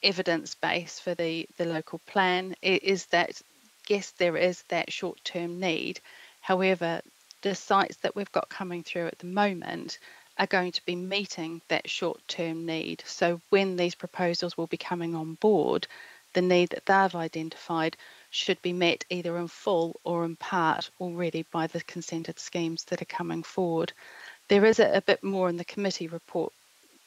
evidence base for the local plan is that, yes, there is that short-term need. However, the sites that we've got coming through at the moment are going to be meeting that short-term need. So when these proposals will be coming on board, the need that they've identified should be met either in full or in part already by the consented schemes that are coming forward. There is a bit more in the committee report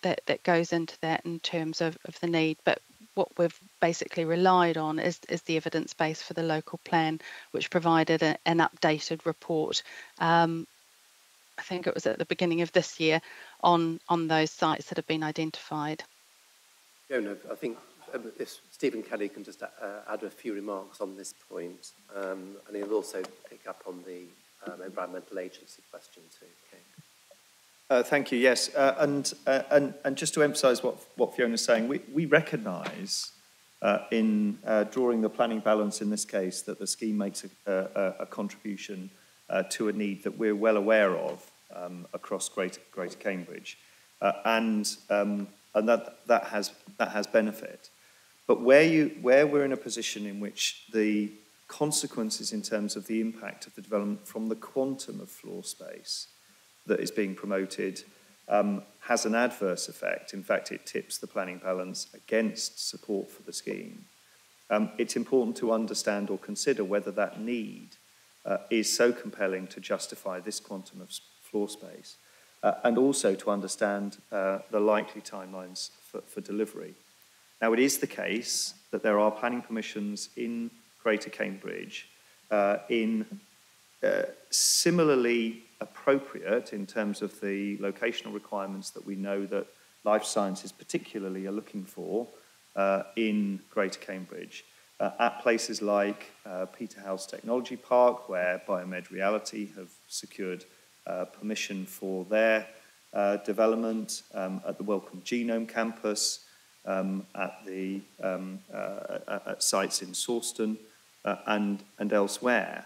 that goes into that in terms of the need, but what we've basically relied on is the evidence base for the local plan, which provided an updated report. I think it was at the beginning of this year on those sites that have been identified. Fiona, I think if Stephen Kelly can just add a few remarks on this point, and he'll also pick up on the environmental agency question too. Okay. Thank you. Yes, and just to emphasise what Fiona's saying, we recognise in drawing the planning balance in this case that the scheme makes a contribution to a need that we're well aware of across Greater Cambridge, and that has benefit. But where we're in a position in which the consequences in terms of the impact of the development from the quantum of floor space that is being promoted has an adverse effect. In fact, it tips the planning balance against support for the scheme. It's important to understand or consider whether that need is so compelling to justify this quantum of floor space, and also to understand the likely timelines for delivery. Now, it is the case that there are planning permissions in Greater Cambridge in similarly appropriate in terms of the locational requirements that we know that life sciences particularly are looking for in Greater Cambridge. At places like Peterhouse Technology Park, where Biomed Reality have secured permission for their development, at the Wellcome Genome Campus, at sites in Sawston and elsewhere,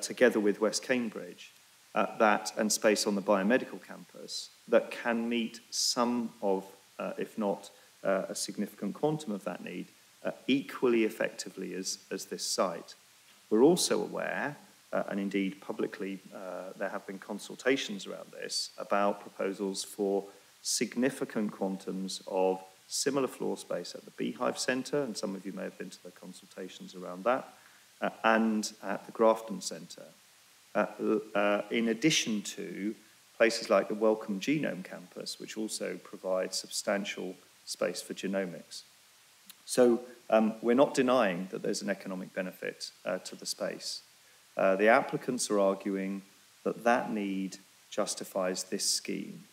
together with West Cambridge, and space on the biomedical campus that can meet some of, if not a significant quantum of that need, equally effectively as this site. We're also aware, and indeed publicly there have been consultations around this, about proposals for significant quantums of similar floor space at the Beehive Centre, and some of you may have been to the consultations around that, and at the Grafton Centre, in addition to places like the Wellcome Genome Campus, which also provide substantial space for genomics. So we're not denying that there's an economic benefit to the space. The applicants are arguing that that need justifies this scheme.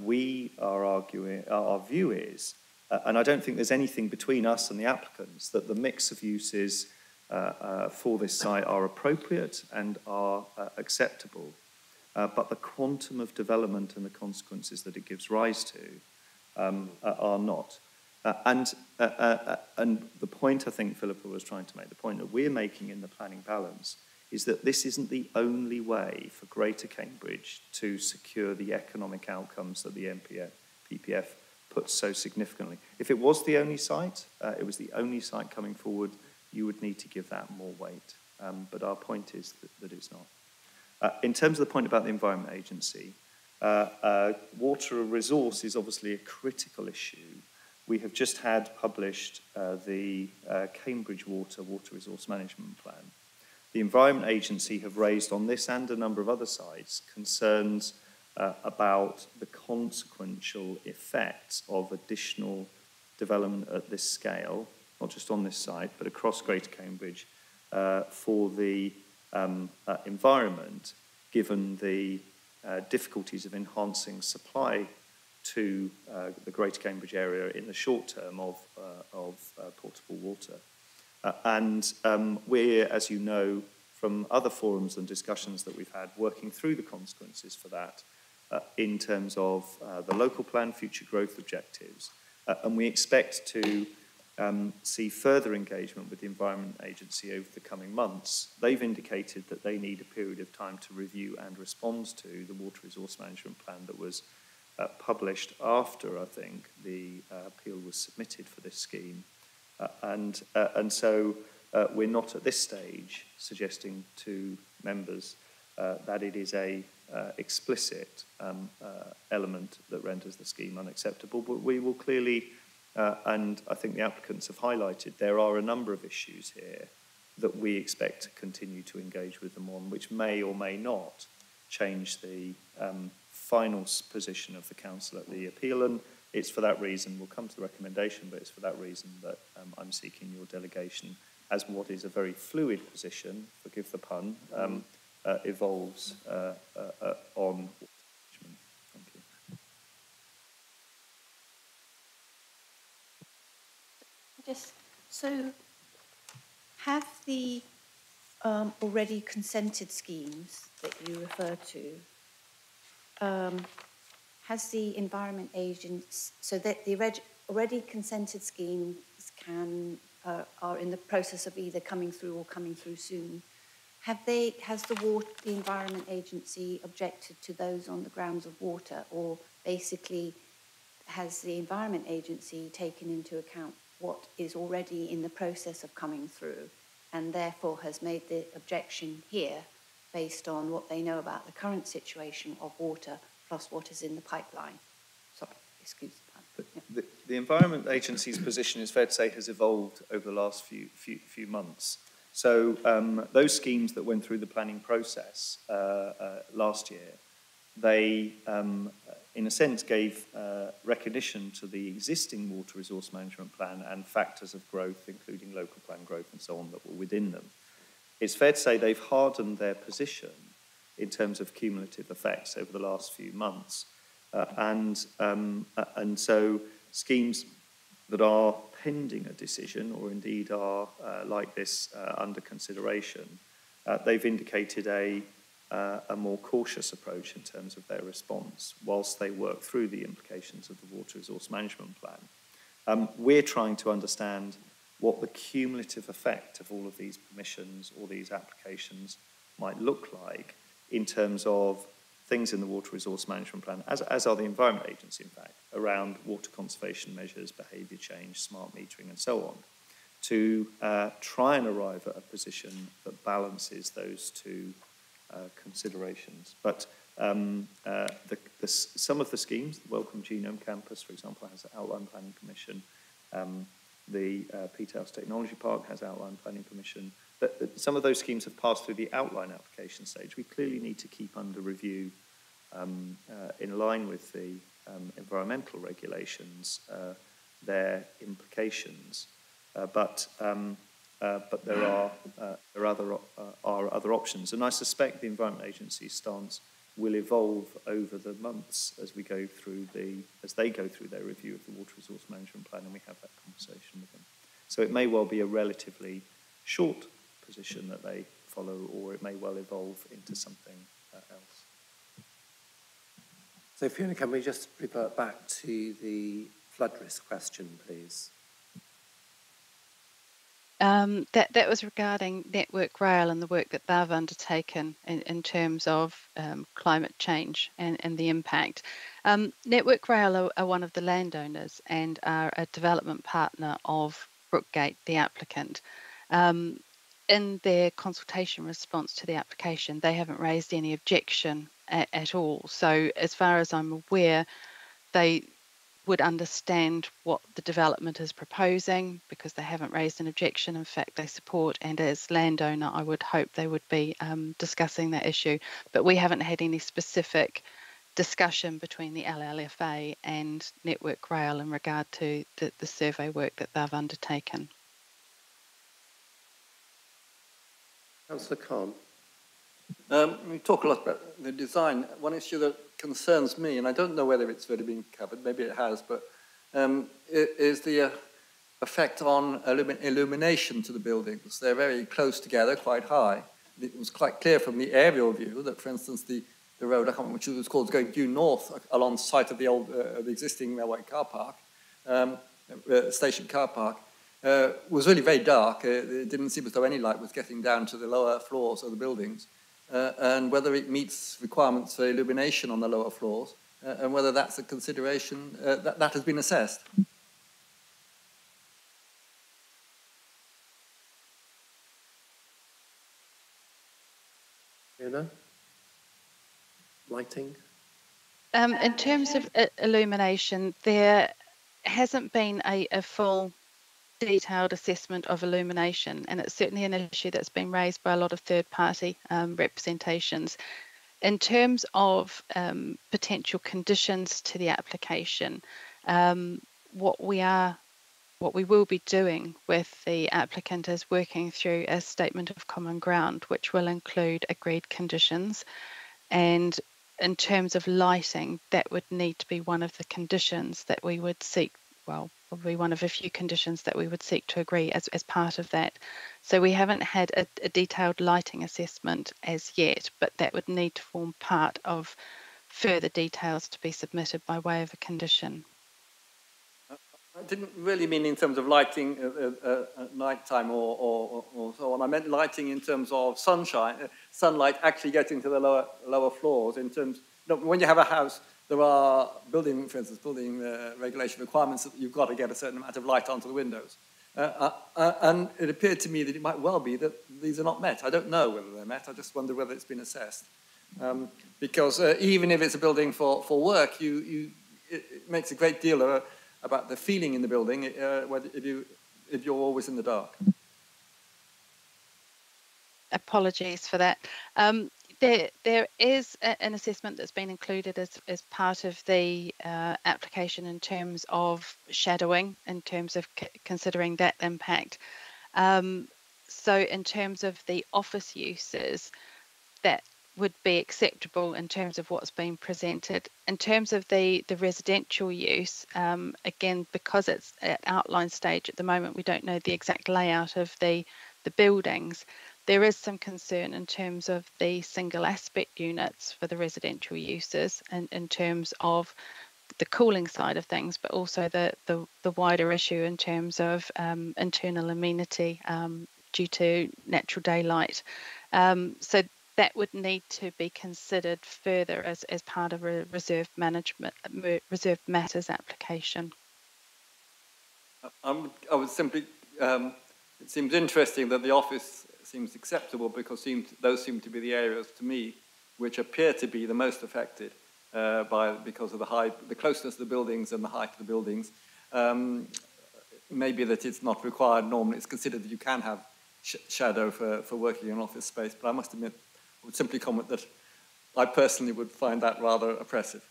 We are arguing, our view is, and I don't think there's anything between us and the applicants, that the mix of uses for this site are appropriate and are acceptable, but the quantum of development and the consequences that it gives rise to are not. And the point I think Philippa was trying to make, the point that we're making in the planning balance, is that this isn't the only way for Greater Cambridge to secure the economic outcomes that the PPF puts so significantly. If it was the only site, it was the only site coming forward, you would need to give that more weight. But our point is that it's not. In terms of the point about the Environment Agency, water resource is obviously a critical issue. We have just had published the Cambridge Water Resource Management Plan. The Environment Agency have raised on this and a number of other sites concerns about the consequential effects of additional development at this scale, not just on this site, but across Greater Cambridge, for the environment, given the difficulties of enhancing supply to the Greater Cambridge area in the short term of portable water. And we're, as you know, from other forums and discussions that we've had, working through the consequences for that in terms of the local plan future growth objectives. And we expect to see further engagement with the Environment Agency over the coming months. They've indicated that they need a period of time to review and respond to the Water Resource Management Plan that was published after, I think, the appeal was submitted for this scheme. And so we're not at this stage suggesting to members that it is a explicit element that renders the scheme unacceptable, but we will clearly, and I think the applicants have highlighted, there are a number of issues here that we expect to continue to engage with them on, which may or may not change the final position of the council at the appeal, and it's for that reason, we'll come to the recommendation, but it's for that reason that I'm seeking your delegation as what is a very fluid position, forgive the pun, evolves on management. Thank you. So have the already consented schemes that you refer to, has the Environment Agency, so that the already consented schemes are in the process of either coming through or coming through soon, has the Environment Agency objected to those on the grounds of water, or basically has the Environment Agency taken into account what is already in the process of coming through and therefore has made the objection here based on what they know about the current situation of water plus what is in the pipeline? Sorry, excuse the pun. Yeah. The Environment Agency's position, is fair to say, has evolved over the last few months. So those schemes that went through the planning process last year, they, in a sense, gave recognition to the existing water resource management plan and factors of growth, including local plan growth and so on, that were within them. it's fair to say they've hardened their position in terms of cumulative effects over the last few months. And so schemes that are pending a decision, or indeed are like this under consideration, they've indicated a more cautious approach in terms of their response whilst they work through the implications of the Water Resource Management Plan. We're trying to understand what the cumulative effect of all of these permissions or these applications might look like in terms of things in the Water Resource Management Plan, as are the Environment Agency, in fact, around water conservation measures, behaviour change, smart metering, and so on, to try and arrive at a position that balances those two considerations. But some of the schemes, the Wellcome Genome Campus, for example, has an outline planning permission. The Peterhouse Technology Park has outline planning permission. Some of those schemes have passed through the outline application stage. We clearly need to keep under review, in line with the environmental regulations, their implications. But there are other options, and I suspect the Environment Agency's stance will evolve over the months as they go through their review of the Water Resource Management Plan, and we have that conversation with them. So it may well be a relatively short position that they follow, or it may well evolve into something else. So Fiona, can we just revert back to the flood risk question, please? That was regarding Network Rail and the work that they've undertaken in terms of climate change and the impact. Network Rail are one of the landowners and are a development partner of Brookgate, the applicant. In their consultation response to the application, they haven't raised any objection at all. So as far as I'm aware, they would understand what the development is proposing because they haven't raised an objection. In fact, they support, and as landowner, I would hope they would be discussing that issue. But we haven't had any specific discussion between the LLFA and Network Rail in regard to the survey work that they've undertaken. Councillor Khan. We talk a lot about the design. One issue that concerns me, and I don't know whether it's really been covered, maybe it has, but is the effect on illumination to the buildings. They're very close together, quite high. It was quite clear from the aerial view that, for instance, the road, I can't remember which it was called, going due north along the site of the old, the existing railway car park, station car park, was really very dark. It didn't seem as though any light was getting down to the lower floors of the buildings. And whether it meets requirements for illumination on the lower floors, and whether that's a consideration that has been assessed. Fiona? Lighting? In terms of illumination, there hasn't been a full detailed assessment of illumination, and it's certainly an issue that's been raised by a lot of third-party representations. In terms of potential conditions to the application, what we will be doing with the applicant is working through a statement of common ground, which will include agreed conditions. And in terms of lighting, that would need to be one of the conditions that we would seek, well, probably one of a few conditions that we would seek to agree as part of that. So we haven't had a detailed lighting assessment as yet, but that would need to form part of further details to be submitted by way of a condition. I didn't really mean in terms of lighting at night time or so on. I meant lighting in terms of sunlight actually getting to the lower floors. In terms, when you have a house, there are building, for instance, building regulation requirements that you've got to get a certain amount of light onto the windows. And it appeared to me that it might well be that these are not met. I don't know whether they're met. I just wonder whether it's been assessed. Because even if it's a building for work, it makes a great deal about the feeling in the building if you're always in the dark. Apologies for that. There is an assessment that's been included as part of the application in terms of shadowing, in terms of considering that impact. So in terms of the office uses, that would be acceptable in terms of what's being presented. In terms of the residential use, again, because it's at outline stage at the moment, we don't know the exact layout of the buildings. There is some concern in terms of the single aspect units for the residential uses and in terms of the cooling side of things, but also the wider issue in terms of internal amenity due to natural daylight. So that would need to be considered further as part of a reserve matters application. I would simply, it seems interesting that the office seems acceptable because those seem to be the areas to me which appear to be the most affected because of the closeness of the buildings and the height of the buildings. Maybe that it's not required normally. It's considered that you can have shadow for working in office space, but I must admit, I would simply comment that I personally would find that rather oppressive.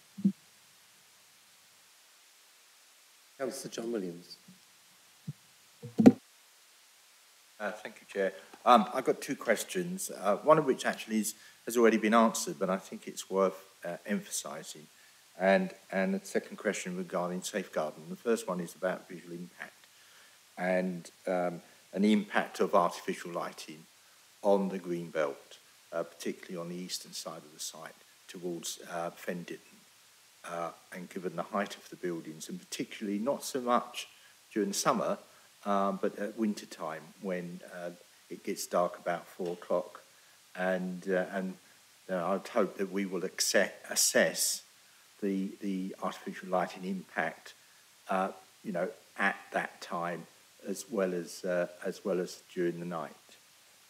Councillor John Williams. Thank you, Chair. I've got two questions, one of which actually has already been answered, but I think it's worth emphasising. And the second question regarding safeguarding. The first one is about visual impact and the impact of artificial lighting on the green belt, particularly on the eastern side of the site towards Fen Ditton. And given the height of the buildings, and particularly not so much during the summer, but at winter time when it gets dark about 4 o'clock, and I'd hope that we will assess the artificial lighting impact, at that time as well as during the night.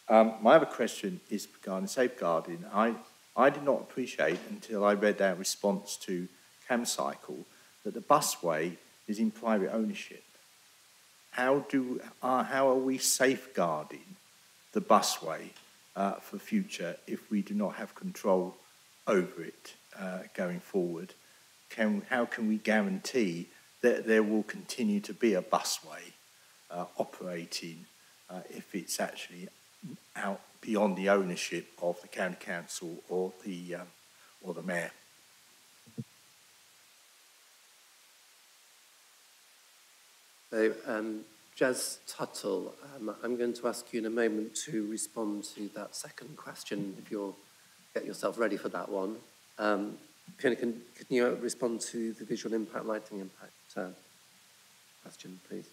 My other question is regarding safeguarding. I did not appreciate until I read our response to CamCycle that the busway is in private ownership. How are we safeguarding the busway for future if we do not have control over it going forward? How can we guarantee that there will continue to be a busway operating if it's actually out beyond the ownership of the county council or the mayor? So, Jazz Tuttle, I'm going to ask you in a moment to respond to that second question, if you'll get yourself ready for that one. Can you respond to the visual impact, lighting impact question, please?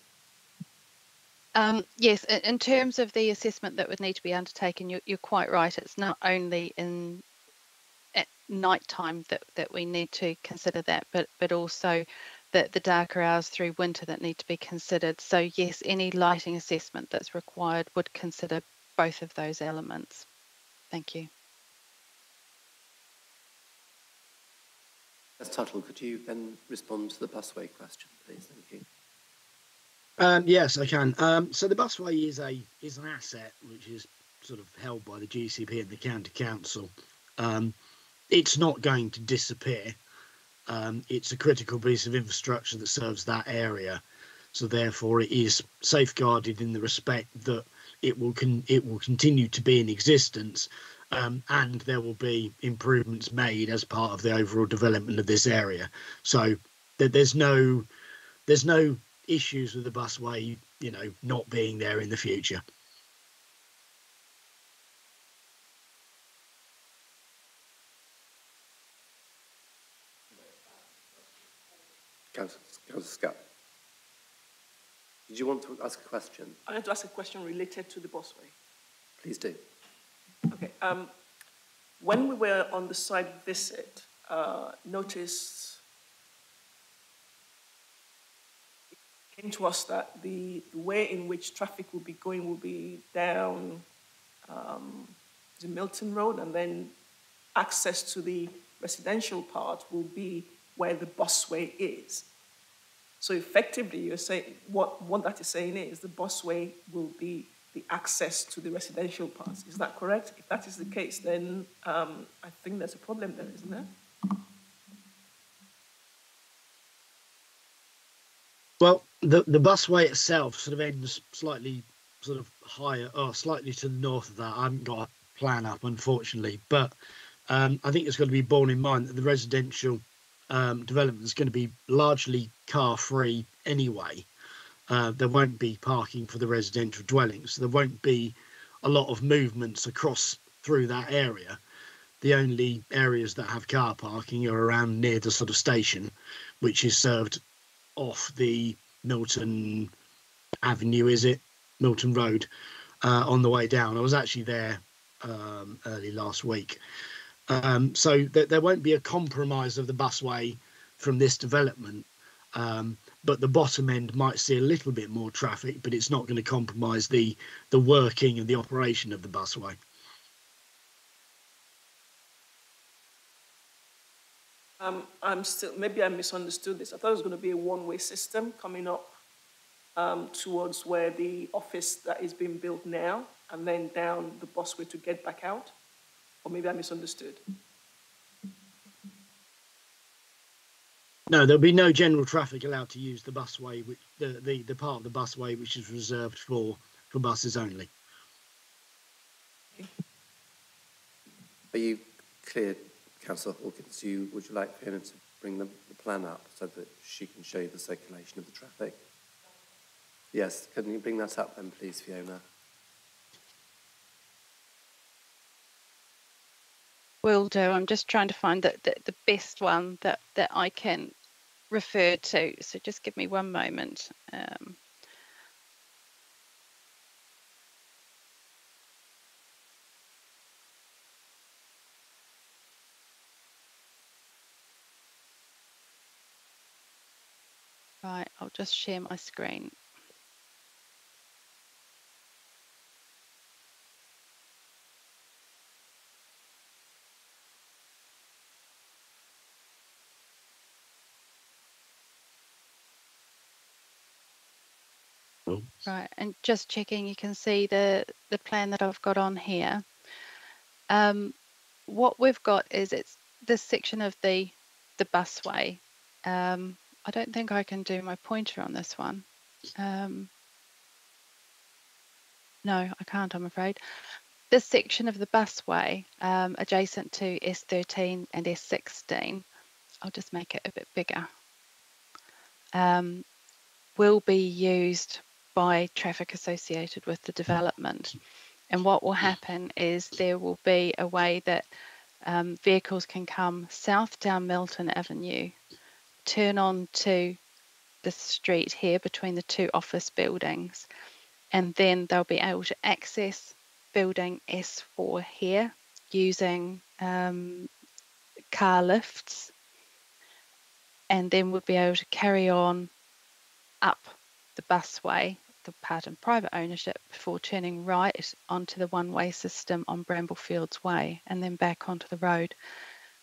Yes, in terms of the assessment that would need to be undertaken, you're quite right. It's not only at night time that we need to consider that, but also the darker hours through winter that need to be considered. So yes, any lighting assessment that's required would consider both of those elements. Thank you. Ms. Tuttle, could you then respond to the busway question, please? Thank you. Yes, I can. So the busway is an asset which is sort of held by the GCP and the county council. It's not going to disappear. It's a critical piece of infrastructure that serves that area, so therefore it is safeguarded in the respect that it will continue to be in existence, and there will be improvements made as part of the overall development of this area. So there's no issues with the busway, not being there in the future. Councillor Scott, did you want to ask a question? I want to ask a question related to the busway. Please do. Okay. When we were on the site visit, noticed it came to us that the way in which traffic will be going will be down the Milton Road, and then access to the residential part will be where the busway is. So effectively, you're saying what that is saying is the busway will be the access to the residential parts. Is that correct? If that is the case, then I think there's a problem there, isn't there? Well, the busway itself sort of ends slightly sort of higher or slightly to the north of that. I haven't got a plan up, unfortunately, but I think it's got to be borne in mind that the residential development is going to be largely car free anyway. There won't be parking for the residential dwellings, so there won't be a lot of movements across through that area. The only areas that have car parking are around near the sort of station, which is served off the Milton Avenue, is it? Milton Road, on the way down. I was actually there early last week. So there won't be a compromise of the busway from this development, but the bottom end might see a little bit more traffic, but it's not going to compromise the working and the operation of the busway. I'm still, maybe I misunderstood this. I thought it was going to be a one-way system coming up towards where the office that is being built now, and then down the busway to get back out. Or maybe I misunderstood. No, there'll be no general traffic allowed to use the busway, which the part of the busway which is reserved for buses only. Are you clear, Councillor Hawkins? Would you like Fiona to bring the plan up so that she can show you the circulation of the traffic? Yes, can you bring that up then, please, Fiona? Will do. I'm just trying to find the best one that I can refer to. So just give me one moment. Right, I'll just share my screen. Right, and just checking, you can see the plan that I've got on here. What we've got is it's this section of the busway. I don't think I can do my pointer on this one. No, I can't, I'm afraid. This section of the busway, adjacent to S13 and S16, I'll just make it a bit bigger, will be used by traffic associated with the development. And what will happen is there will be a way that vehicles can come south down Milton Avenue, turn on to the street here between the two office buildings, and then they'll be able to access building S4 here using car lifts, and then we'll be able to carry on up the busway, the part in private ownership, before turning right onto the one-way system on Bramblefields Way and then back onto the road.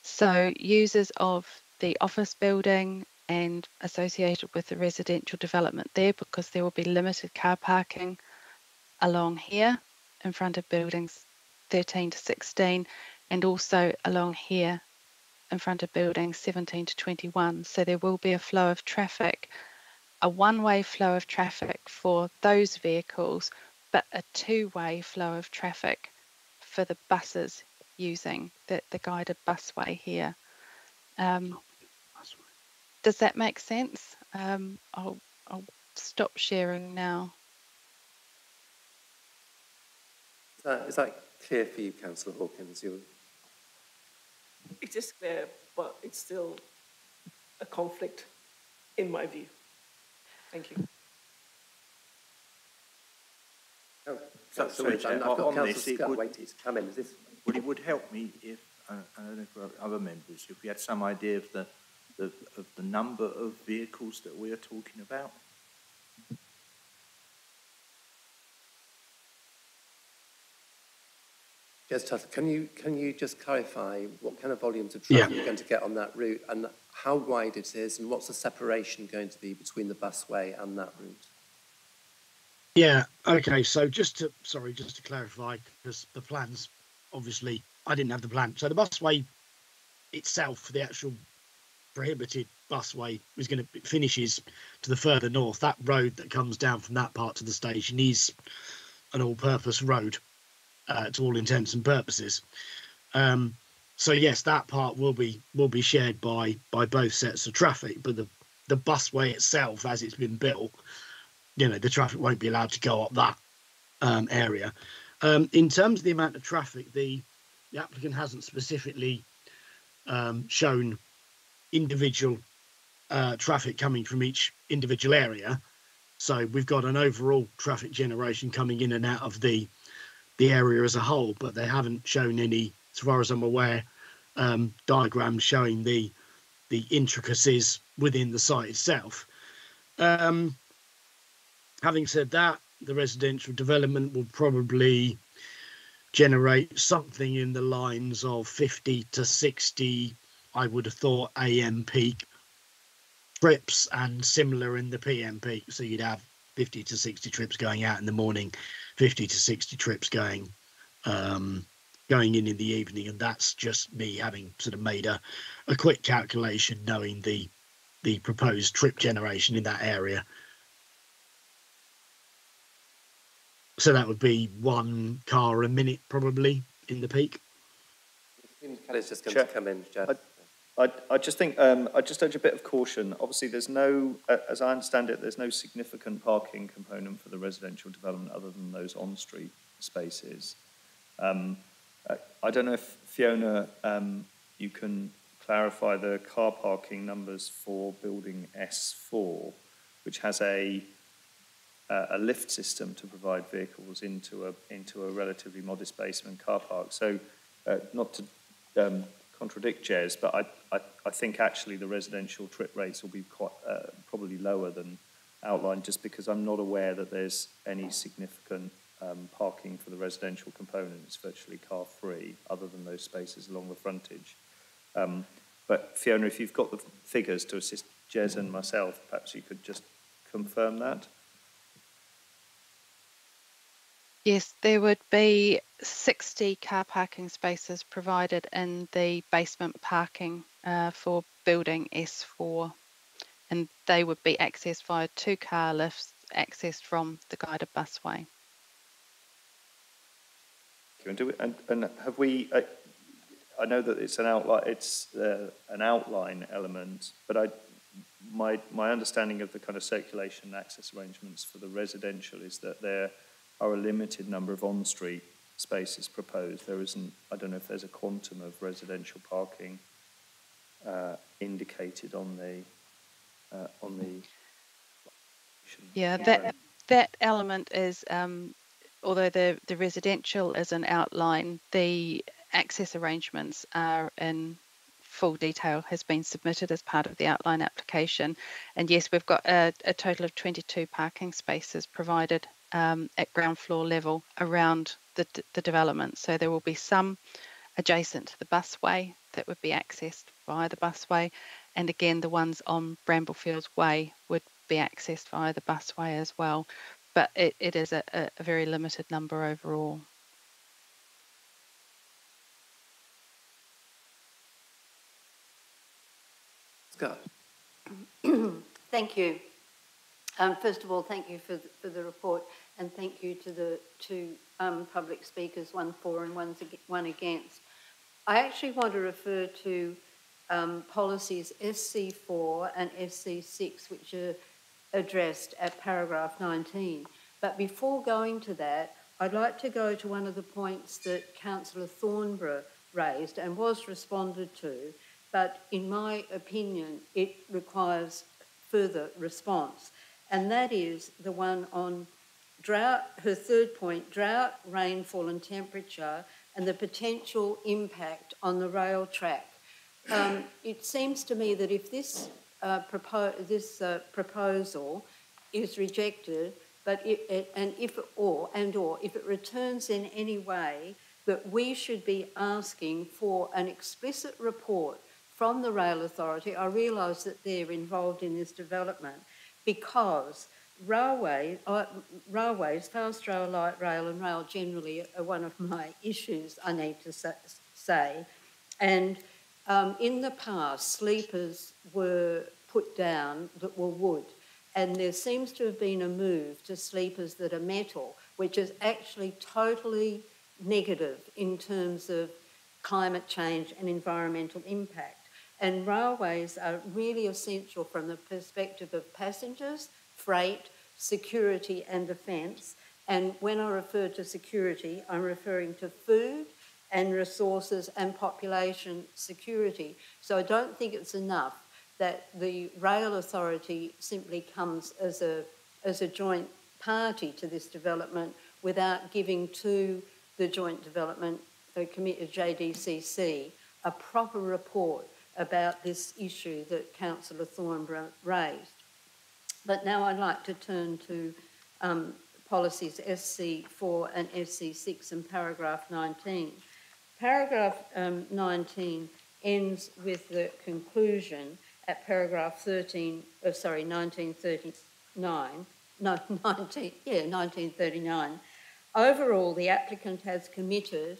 So users of the office building and associated with the residential development there, because there will be limited car parking along here in front of buildings 13 to 16 and also along here in front of buildings 17 to 21. So there will be a flow of traffic, a one-way flow of traffic for those vehicles, but a two-way flow of traffic for the buses using the guided busway here. Does that make sense? I'll stop sharing now. Is that clear for you, Councillor Hawkins? It is clear, but it's still a conflict in my view. Thank you. Sorry, Chair, I've got on Councillor this, it Scott would, waiting to come in. Is this? Well, it would help me if, I don't know for other members, if we had some idea of the number of vehicles that we are talking about. Yes, Tucker, can you just clarify what kind of volumes of traffic you're going to get on that route, and how wide it is, and what's the separation going to be between the busway and that route? Yeah, okay, so just to clarify, because the plans, obviously, I didn't have the plan. So the busway itself, the actual prohibited busway, is going to finishes to the further north. That road that comes down from that part to the station is an all-purpose road to all intents and purposes. So yes, that part will be shared by both sets of traffic, but the busway itself, as it's been built, the traffic won't be allowed to go up that area. In terms of the amount of traffic, the applicant hasn't specifically shown individual traffic coming from each individual area. So we've got an overall traffic generation coming in and out of the area as a whole, but they haven't shown any, as far as I'm aware, diagrams showing the intricacies within the site itself. Having said that, the residential development will probably generate something in the lines of 50 to 60, I would have thought, AM peak trips, and similar in the PM peak. So you'd have 50 to 60 trips going out in the morning, 50 to 60 trips going in the evening. And that's just me having sort of made a quick calculation, knowing the proposed trip generation in that area. So that would be 1 car a minute probably in the peak. Kelly's just going to come in, Jeff. I just think, I just urge a bit of caution. Obviously, there's no, as I understand it, there's no significant parking component for the residential development other than those on-street spaces. I don't know if, Fiona, you can clarify the car parking numbers for building S4, which has a lift system to provide vehicles into a relatively modest basement car park. So, not to contradict Jez, but I think actually the residential trip rates will be quite probably lower than outlined, just because I'm not aware that there's any significant parking for the residential component. It's virtually car free, other than those spaces along the frontage. But Fiona, if you've got the figures to assist Jez and myself, perhaps you could just confirm that. Yes, there would be 60 car parking spaces provided in the basement parking for building S4, and they would be accessed via 2 car lifts accessed from the guided busway. And have we? I know that it's an outline. It's an outline element, but my understanding of the kind of circulation and access arrangements for the residential is that there are a limited number of on-street spaces proposed. There isn't. I don't know if there's a quantum of residential parking indicated on the. Yeah, that element is. Although the residential is an outline, the access arrangements are in full detail, has been submitted as part of the outline application. And yes, we've got a total of 22 parking spaces provided at ground floor level around the development. So there will be some adjacent to the busway that would be accessed via the busway. And again, the ones on Bramblefields Way would be accessed via the busway as well. But it is a very limited number overall. Scott. Thank you. First of all, thank you for the report, and thank you to the two public speakers, one for and one against. I actually want to refer to policies SC4 and SC6, which are addressed at paragraph 19. But before going to that, I'd like to go to one of the points that Councillor Thornborough raised and was responded to, but in my opinion, it requires further response. And that is the one on drought, her third point, drought, rainfall and temperature, and the potential impact on the rail track. It seems to me that if this proposal is rejected, but if it returns in any way, that we should be asking for an explicit report from the Rail Authority. I realise that they're involved in this development because railways, fast rail, light rail and rail generally are one of my issues, I need to say. And in the past, sleepers were put down that were wood, and there seems to have been a move to sleepers that are metal. which is actually totally negative in terms of climate change and environmental impact. And railways are really essential from the perspective of passengers, freight, security and defence. And when I refer to security, I'm referring to food and resources and population security. So I don't think it's enough that the Rail Authority simply comes as a joint party to this development without giving to the Joint Development Committee, JDCC, a proper report about this issue that Councillor Thornborough raised. But now I'd like to turn to policies SC4 and SC6 and paragraph 19. Paragraph 19 ends with the conclusion at paragraph 1939. Overall, the applicant has committed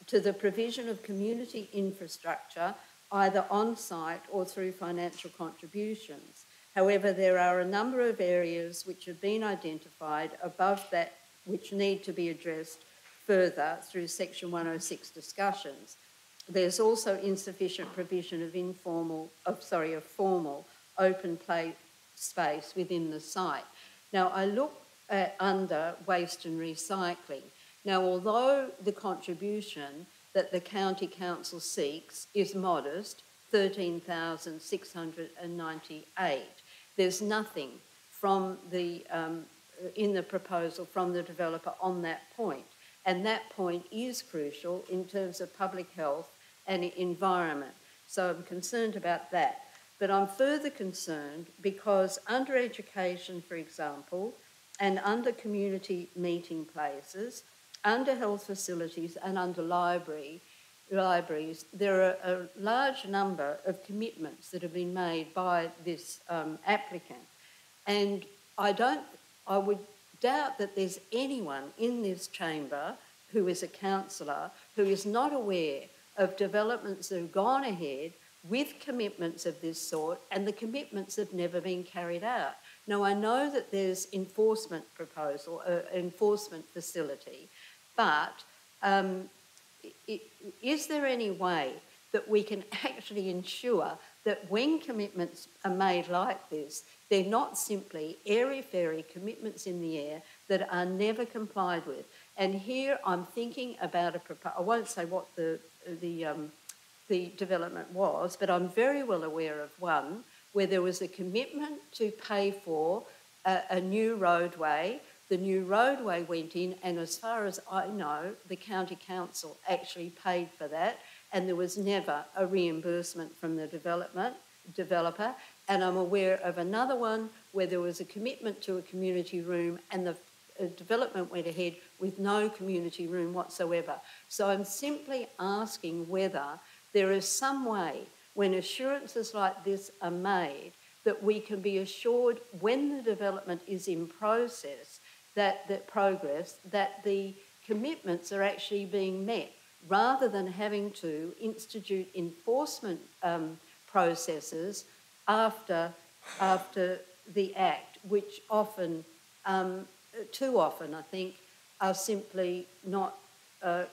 to the provision of community infrastructure either on-site or through financial contributions. However, there are a number of areas which have been identified above that which need to be addressed further through Section 106 discussions. There's also insufficient provision of formal open play space within the site. Now, I look at under waste and recycling. Now, although the contribution that the County Council seeks is modest, $13,698. There's nothing from the in the proposal from the developer on that point, and that point is crucial in terms of public health and environment. So I'm concerned about that. But I'm further concerned because under education, for example, and under community meeting places, under health facilities and under libraries, there are a large number of commitments that have been made by this applicant. And I would doubt that there's anyone in this chamber who is a councillor who is not aware of developments that have gone ahead with commitments of this sort, and the commitments have never been carried out. Now, I know that there's enforcement facility, but is there any way that we can actually ensure that when commitments are made like this, they're not simply airy-fairy commitments in the air that are never complied with? And here I'm thinking about I won't say what the development was, but I'm very well aware of one where there was a commitment to pay for a new roadway. The new roadway went in, and as far as I know, the County Council actually paid for that, and there was never a reimbursement from the developer. And I'm aware of another one where there was a commitment to a community room, and the development went ahead with no community room whatsoever. So I'm simply asking whether there is some way, when assurances like this are made, that we can be assured when the development is in process, that the commitments are actually being met, rather than having to institute enforcement processes after the act, which often, too often, I think, are simply not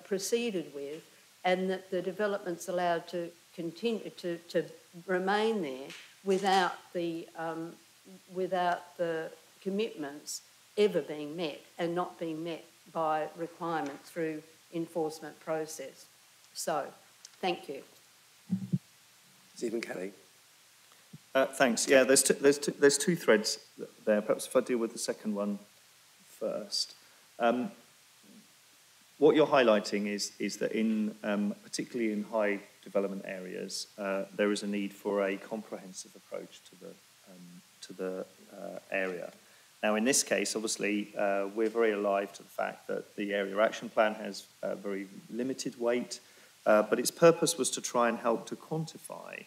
proceeded with, and that the development's allowed to continue to remain there without the commitments ever being met, and not being met by requirement through enforcement process. So, thank you. Stephen Kelly. Thanks. Yeah, there's two threads there. Perhaps if I deal with the second one first. What you're highlighting is that particularly in high development areas, there is a need for a comprehensive approach to the area. Now, in this case, obviously, we're very alive to the fact that the Area Action Plan has very limited weight, but its purpose was to try and help to quantify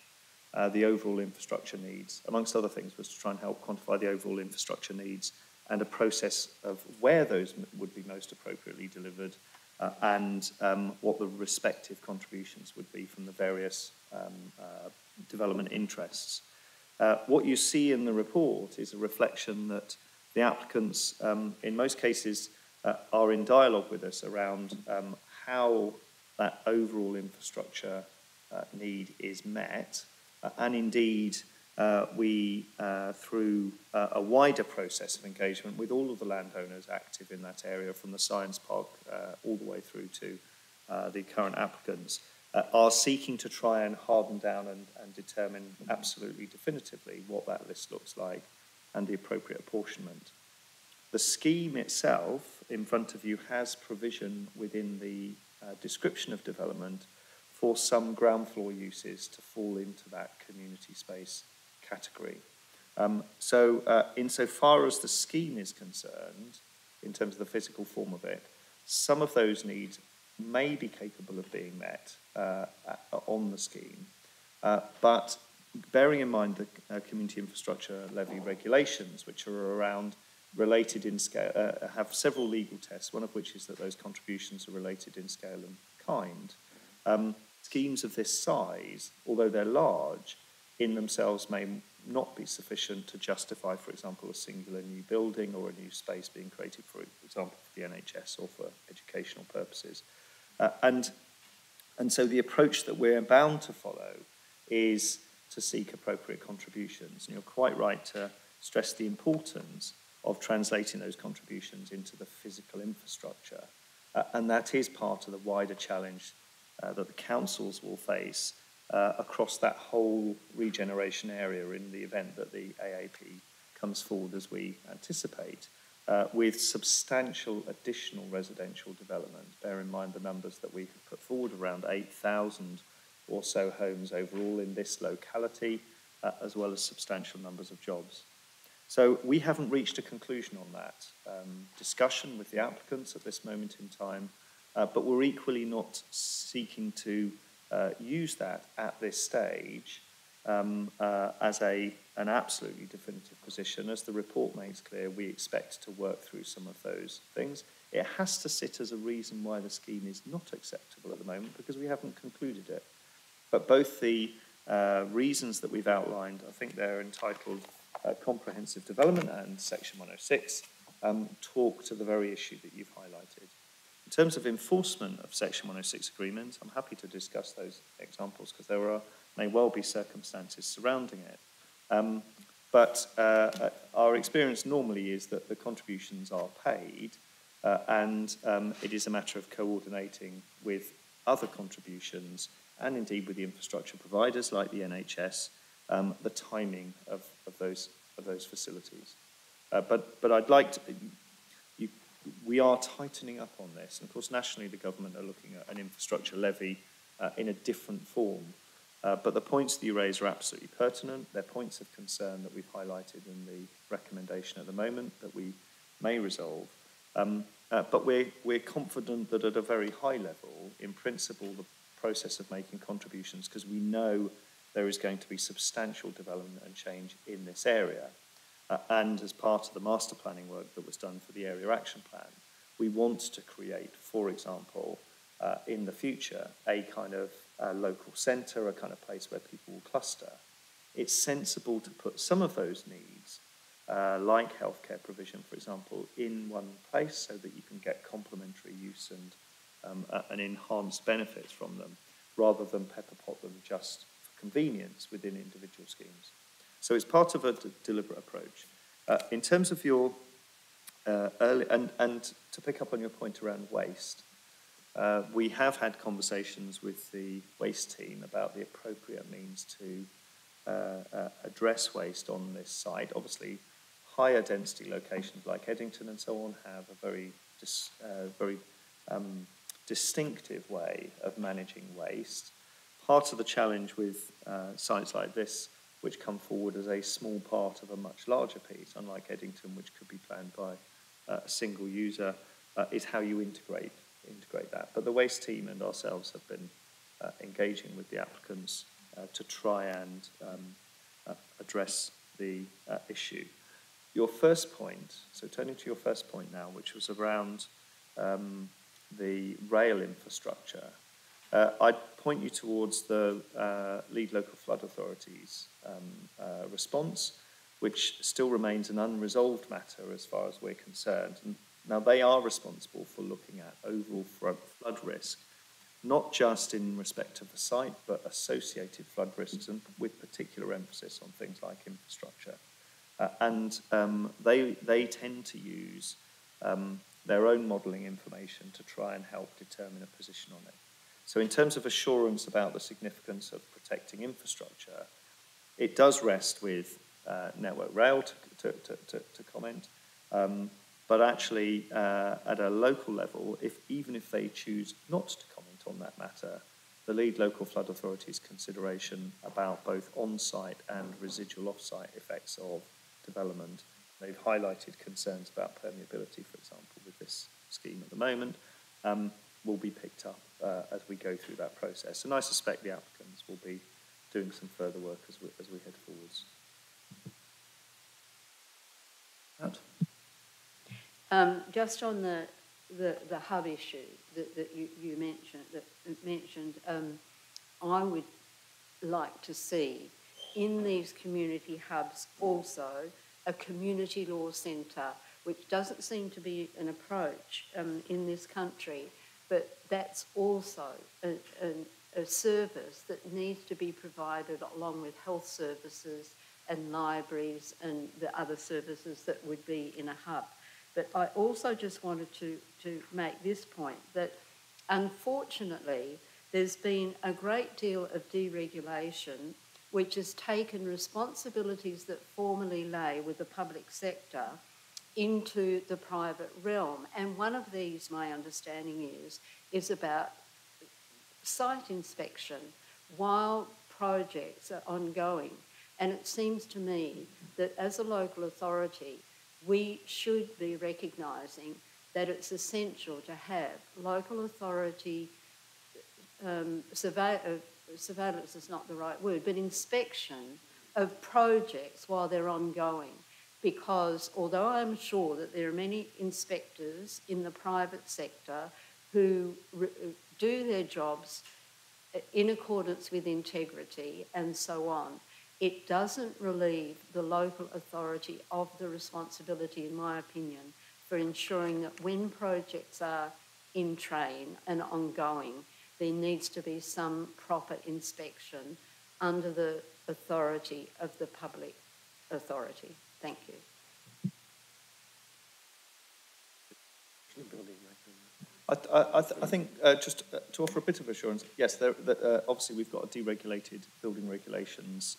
the overall infrastructure needs. Amongst other things, was to try and help quantify the overall infrastructure needs and a process of where those would be most appropriately delivered, and what the respective contributions would be from the various development interests. What you see in the report is a reflection that the applicants, in most cases, are in dialogue with us around how that overall infrastructure need is met, and indeed we, through a wider process of engagement with all of the landowners active in that area, from the science park all the way through to the current applicants, are seeking to try and harden down and determine absolutely definitively what that list looks like and the appropriate apportionment. The scheme itself in front of you has provision within the description of development for some ground floor uses to fall into that community space category. So insofar as the scheme is concerned, in terms of the physical form of it, some of those needs may be capable of being met on the scheme, but bearing in mind the community infrastructure levy regulations, which are around related in scale, have several legal tests, one of which is that those contributions are related in scale and kind. Schemes of this size, although they're large, in themselves may not be sufficient to justify, for example, a singular new building or a new space being created, for example, for the NHS or for educational purposes. And so the approach that we're bound to follow is to seek appropriate contributions. And you're quite right to stress the importance of translating those contributions into the physical infrastructure. And that is part of the wider challenge that the councils will face across that whole regeneration area in the event that the AAP comes forward as we anticipate, with substantial additional residential development. Bear in mind the numbers that we have put forward, around 8,000 or so homes overall in this locality, as well as substantial numbers of jobs. So we haven't reached a conclusion on that discussion with the applicants at this moment in time, but we're equally not seeking to use that at this stage as an absolutely definitive position. As the report makes clear, we expect to work through some of those things. It has to sit as a reason why the scheme is not acceptable at the moment, because we haven't concluded it. But both the reasons that we've outlined, I think they're entitled Comprehensive Development and Section 106, talk to the very issue that you've highlighted. In terms of enforcement of Section 106 agreements, I'm happy to discuss those examples because there may well be circumstances surrounding it. But our experience normally is that the contributions are paid and it is a matter of coordinating with other contributions and indeed with the infrastructure providers like the NHS, the timing of those facilities. But I'd like to, we are tightening up on this, and of course nationally the government are looking at an infrastructure levy in a different form. But the points that you raise are absolutely pertinent. They're points of concern that we've highlighted in the recommendation at the moment that we may resolve. But we're confident that at a very high level, in principle, the process of making contributions, because we know there is going to be substantial development and change in this area. And as part of the master planning work that was done for the area action plan, we want to create, for example, in the future, a kind of local centre, a kind of place where people will cluster. It's sensible to put some of those needs, like healthcare provision, for example, in one place so that you can get complementary use and enhanced benefits from them, rather than pepper pot them just for convenience within individual schemes. So it's part of a deliberate approach. In terms of your early, and to pick up on your point around waste, we have had conversations with the waste team about the appropriate means to address waste on this site. Obviously, higher density locations like Eddington and so on have a very distinctive way of managing waste. Part of the challenge with sites like this, which come forward as a small part of a much larger piece, unlike Eddington, which could be planned by a single user, is how you integrate that. But the waste team and ourselves have been engaging with the applicants to try and address the issue. Your first point, so turning to your first point now, which was around the rail infrastructure, I'd point you towards the Lead Local Flood Authority's response, which still remains an unresolved matter as far as we're concerned. And Now, they are responsible for looking at overall flood risk, not just in respect of the site, but associated flood risks, and with particular emphasis on things like infrastructure. They tend to use their own modelling information to try and help determine a position on it. So in terms of assurance about the significance of protecting infrastructure, it does rest with Network Rail to comment, but actually at a local level, even if they choose not to comment on that matter, the lead local flood authority's consideration about both on-site and residual off-site effects of development. They've highlighted concerns about permeability, for example, with this scheme at the moment, will be picked up as we go through that process. And I suspect the applicants will be doing some further work as we head forwards. Just on the hub issue that you mentioned, I would like to see in these community hubs also a community law centre, which doesn't seem to be an approach in this country, but that's also a service that needs to be provided along with health services and libraries and the other services that would be in a hub. But I also just wanted to make this point, that unfortunately there's been a great deal of deregulation which has taken responsibilities that formerly lay with the public sector into the private realm. And one of these, my understanding is about site inspection while projects are ongoing. And it seems to me that as a local authority, we should be recognising that it's essential to have local authority surveillance is not the right word, but inspection of projects while they're ongoing. Because although I'm sure that there are many inspectors in the private sector who do their jobs in accordance with integrity and so on, it doesn't relieve the local authority of the responsibility, in my opinion, for ensuring that when projects are in train and ongoing, there needs to be some proper inspection under the authority of the public authority. Thank you. I think just to offer a bit of assurance, yes, obviously we've got a deregulated building regulations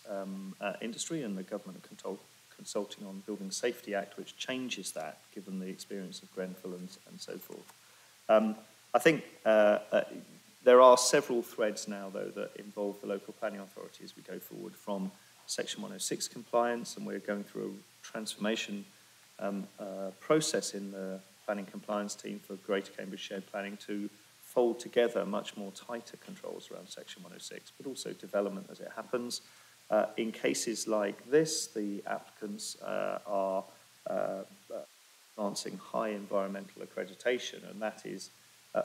industry, and the government are consulting on Building Safety Act, which changes that, given the experience of Grenfell and so forth. I think there are several threads now, though, that involve the local planning authority as we go forward from Section 106 compliance, and we're going through a transformation process in the planning compliance team for Greater Cambridge Shared Planning to fold together much more tighter controls around Section 106, but also development as it happens. In cases like this, the applicants are advancing high environmental accreditation, and that is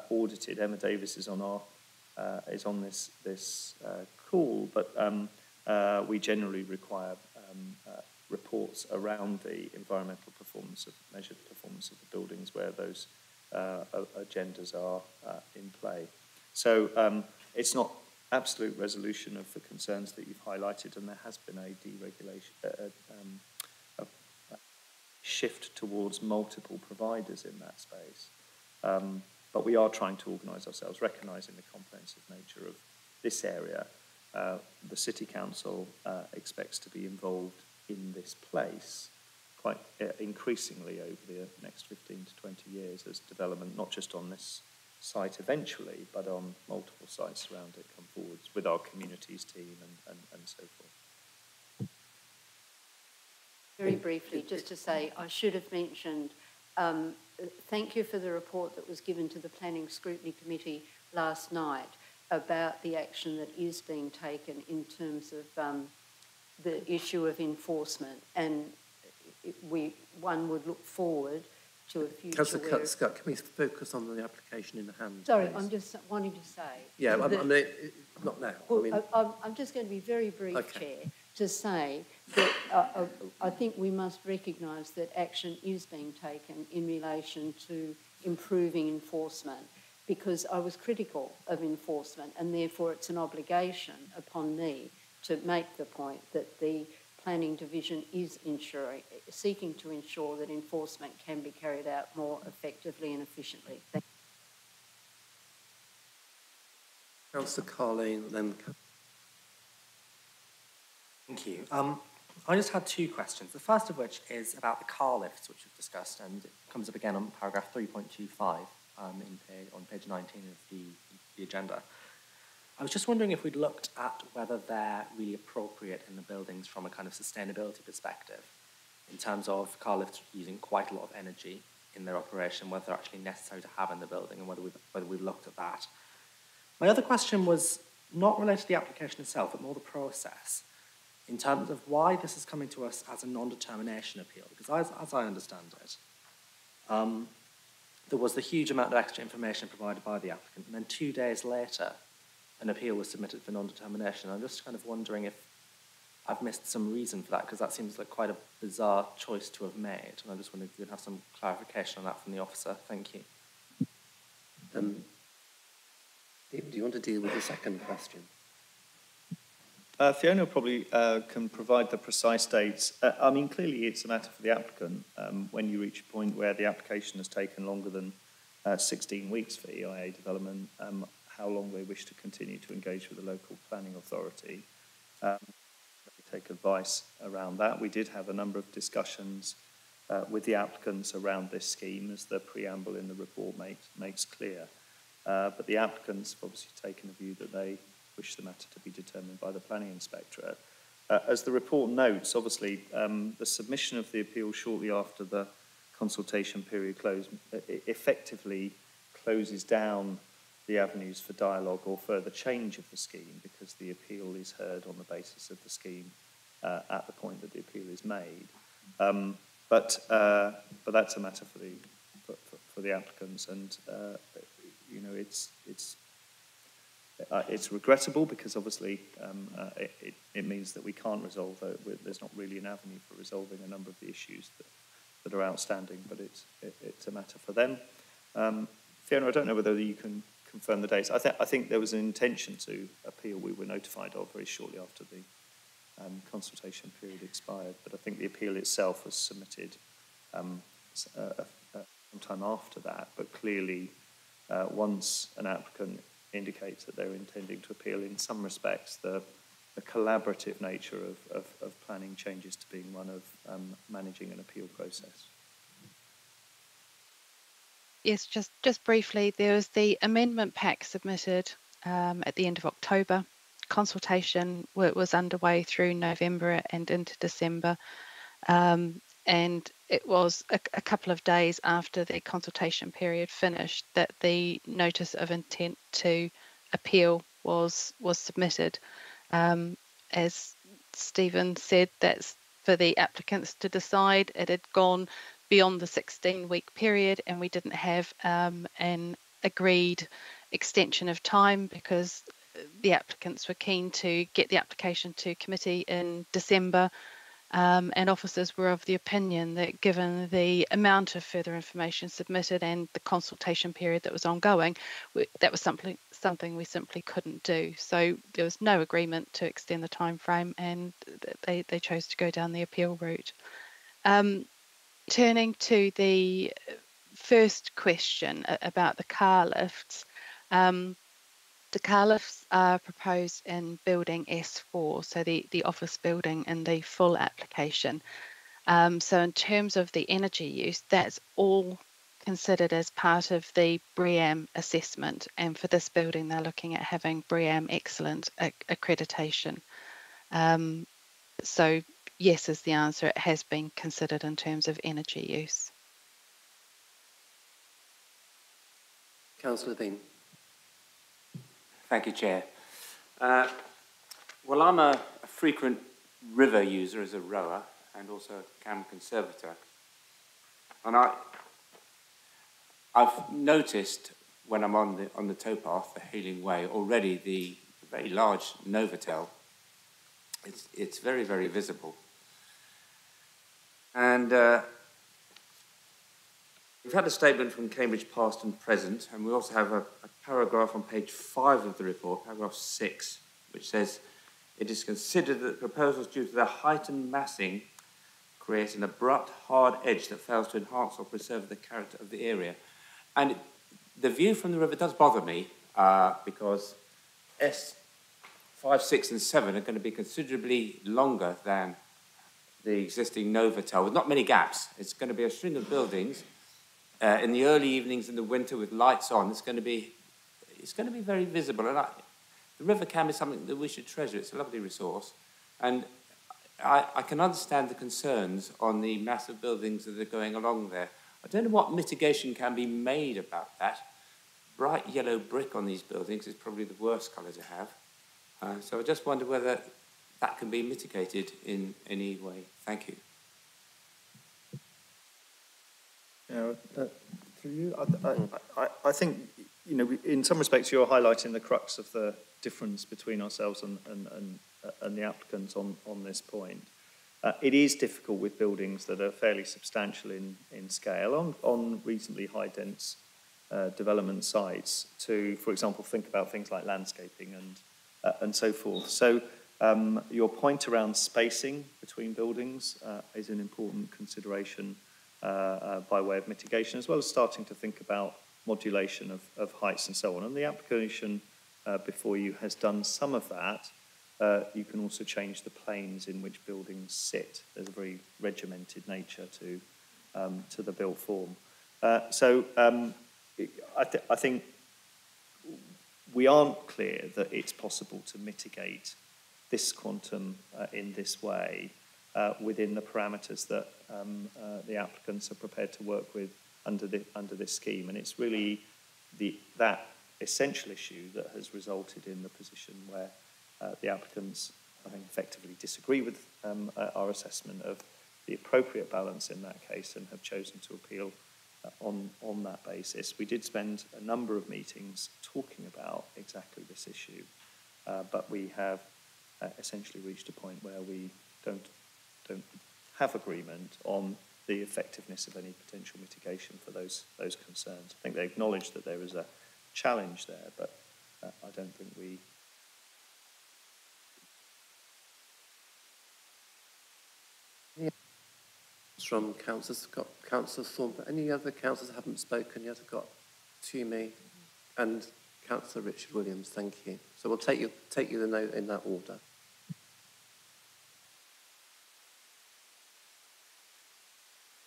audited. Emma Davis is on this call, but we generally require reports around the environmental measured performance of the buildings where those agendas are in play. So it's not absolute resolution of the concerns that you've highlighted, and there has been a deregulation, a shift towards multiple providers in that space. But we are trying to organise ourselves, recognising the comprehensive nature of this area. The City Council expects to be involved in this place quite increasingly over the next 15 to 20 years as development, not just on this site eventually, but on multiple sites around it come forwards with our communities team and so forth. Very briefly, just to say, I should have mentioned, thank you for the report that was given to the Planning Scrutiny Committee last night about the action that is being taken in terms of the issue of enforcement, and one would look forward to a future. Councillor Scott, can we focus on the application in hand? Sorry, please? I'm just wanting to say. Yeah, I mean, not now. Well, I'm just going to be very brief, okay. Chair, to say that I think we must recognise that action is being taken in relation to improving enforcement, because I was critical of enforcement, and therefore it's an obligation upon me to make the point that the Planning Division is seeking to ensure that enforcement can be carried out more effectively and efficiently. Councillor Carling, then. Thank you. I just had two questions. The first of which is about the car lifts, which we've discussed, and it comes up again on paragraph 3.25 on page 19 of the agenda. I was just wondering if we'd looked at whether they're really appropriate in the buildings from a kind of sustainability perspective, in terms of car lifts using quite a lot of energy in their operation, whether they're actually necessary to have in the building, and whether we've looked at that. My other question was not related to the application itself, but more the process, in terms of why this is coming to us as a non-determination appeal. Because as I understand it, there was the huge amount of extra information provided by the applicant, and then 2 days later, an appeal was submitted for non-determination. I'm just kind of wondering if I've missed some reason for that, because that seems like quite a bizarre choice to have made. And I just wondered if we could have some clarification on that from the officer. Thank you. Stephen, do you want to deal with the second question? Fiona probably can provide the precise dates. I mean, clearly it's a matter for the applicant. When you reach a point where the application has taken longer than 16 weeks for EIA development, how long they wish to continue to engage with the local planning authority. Take advice around that. We did have a number of discussions with the applicants around this scheme, as the preamble in the report makes clear. But the applicants have obviously taken a view that they wish the matter to be determined by the planning inspectorate. As the report notes, obviously, the submission of the appeal shortly after the consultation period closed effectively closes down the avenues for dialogue or further change of the scheme, because the appeal is heard on the basis of the scheme at the point that the appeal is made. But that's a matter for the applicants, and you know, it's regrettable, because obviously it means that we can't resolve. There's not really an avenue for resolving a number of the issues that are outstanding, but it's a matter for them. Fiona, I don't know whether you can confirm the dates. I think there was an intention to appeal. We were notified of very shortly after the consultation period expired, but I think the appeal itself was submitted sometime after that. But clearly, once an applicant indicates that they're intending to appeal, in some respects, the collaborative nature of planning changes to being one of managing an appeal process. Yes, just briefly, there was the amendment pack submitted at the end of October. Consultation was underway through November and into December, and it was a couple of days after the consultation period finished that the notice of intent to appeal was submitted. As Stephen said, that's for the applicants to decide. It had gone beyond the 16-week period, and we didn't have an agreed extension of time, because the applicants were keen to get the application to committee in December, and officers were of the opinion that, given the amount of further information submitted and the consultation period that was ongoing, that was something we simply couldn't do. So there was no agreement to extend the time frame, and they chose to go down the appeal route. Turning to the first question about the car lifts, the car lifts are proposed in building S4, so the office building in the full application. So in terms of the energy use, that's all considered as part of the BREEAM assessment, and for this building they're looking at having BREEAM Excellent accreditation. So yes is the answer. It has been considered in terms of energy use. Councillor Bean. Thank you, Chair. Well, I'm a frequent river user as a rower and also a CAM conservator. And I've noticed when I'm on the towpath, the Hayling Way, already the very large Novotel It's very, very visible. And we've had a statement from Cambridge Past and Present, and we also have a paragraph on page 5 of the report, paragraph 6, which says, it is considered that proposals due to their height and massing create an abrupt, hard edge that fails to enhance or preserve the character of the area. And the view from the river does bother me, because S5, 6 and 7 are going to be considerably longer than the existing Novotel, with not many gaps. It's going to be a string of buildings in the early evenings in the winter with lights on. It's going to be very visible. And the River Cam is something that we should treasure. It's a lovely resource. And I can understand the concerns on the massive buildings that are going along there. I don't know what mitigation can be made about that. Bright yellow brick on these buildings is probably the worst colour to have. So I just wonder whether that can be mitigated in any way. Thank you. Yeah, through you, I think, you know, in some respects you're highlighting the crux of the difference between ourselves and the applicants on this point. It is difficult with buildings that are fairly substantial in scale on reasonably high dense development sites to, for example, think about things like landscaping and so forth. So your point around spacing between buildings is an important consideration by way of mitigation, as well as starting to think about modulation of heights and so on. And the application before you has done some of that. You can also change the planes in which buildings sit. There's a very regimented nature to the built form. I think we aren't clear that it's possible to mitigate this quantum in this way within the parameters that the applicants are prepared to work with under this scheme. And it's really that essential issue that has resulted in the position where the applicants, I think, effectively disagree with our assessment of the appropriate balance in that case and have chosen to appeal on that basis. We did spend a number of meetings talking about exactly this issue, but we have essentially reached a point where we don't have agreement on the effectiveness of any potential mitigation for those concerns. I think they acknowledge that there is a challenge there, but I don't think we... From councillors, got Councillor Thornton. Any other councillors haven't spoken yet? I've got Toomey and Councillor Richard Williams. Thank you. So we'll take you the note in that order.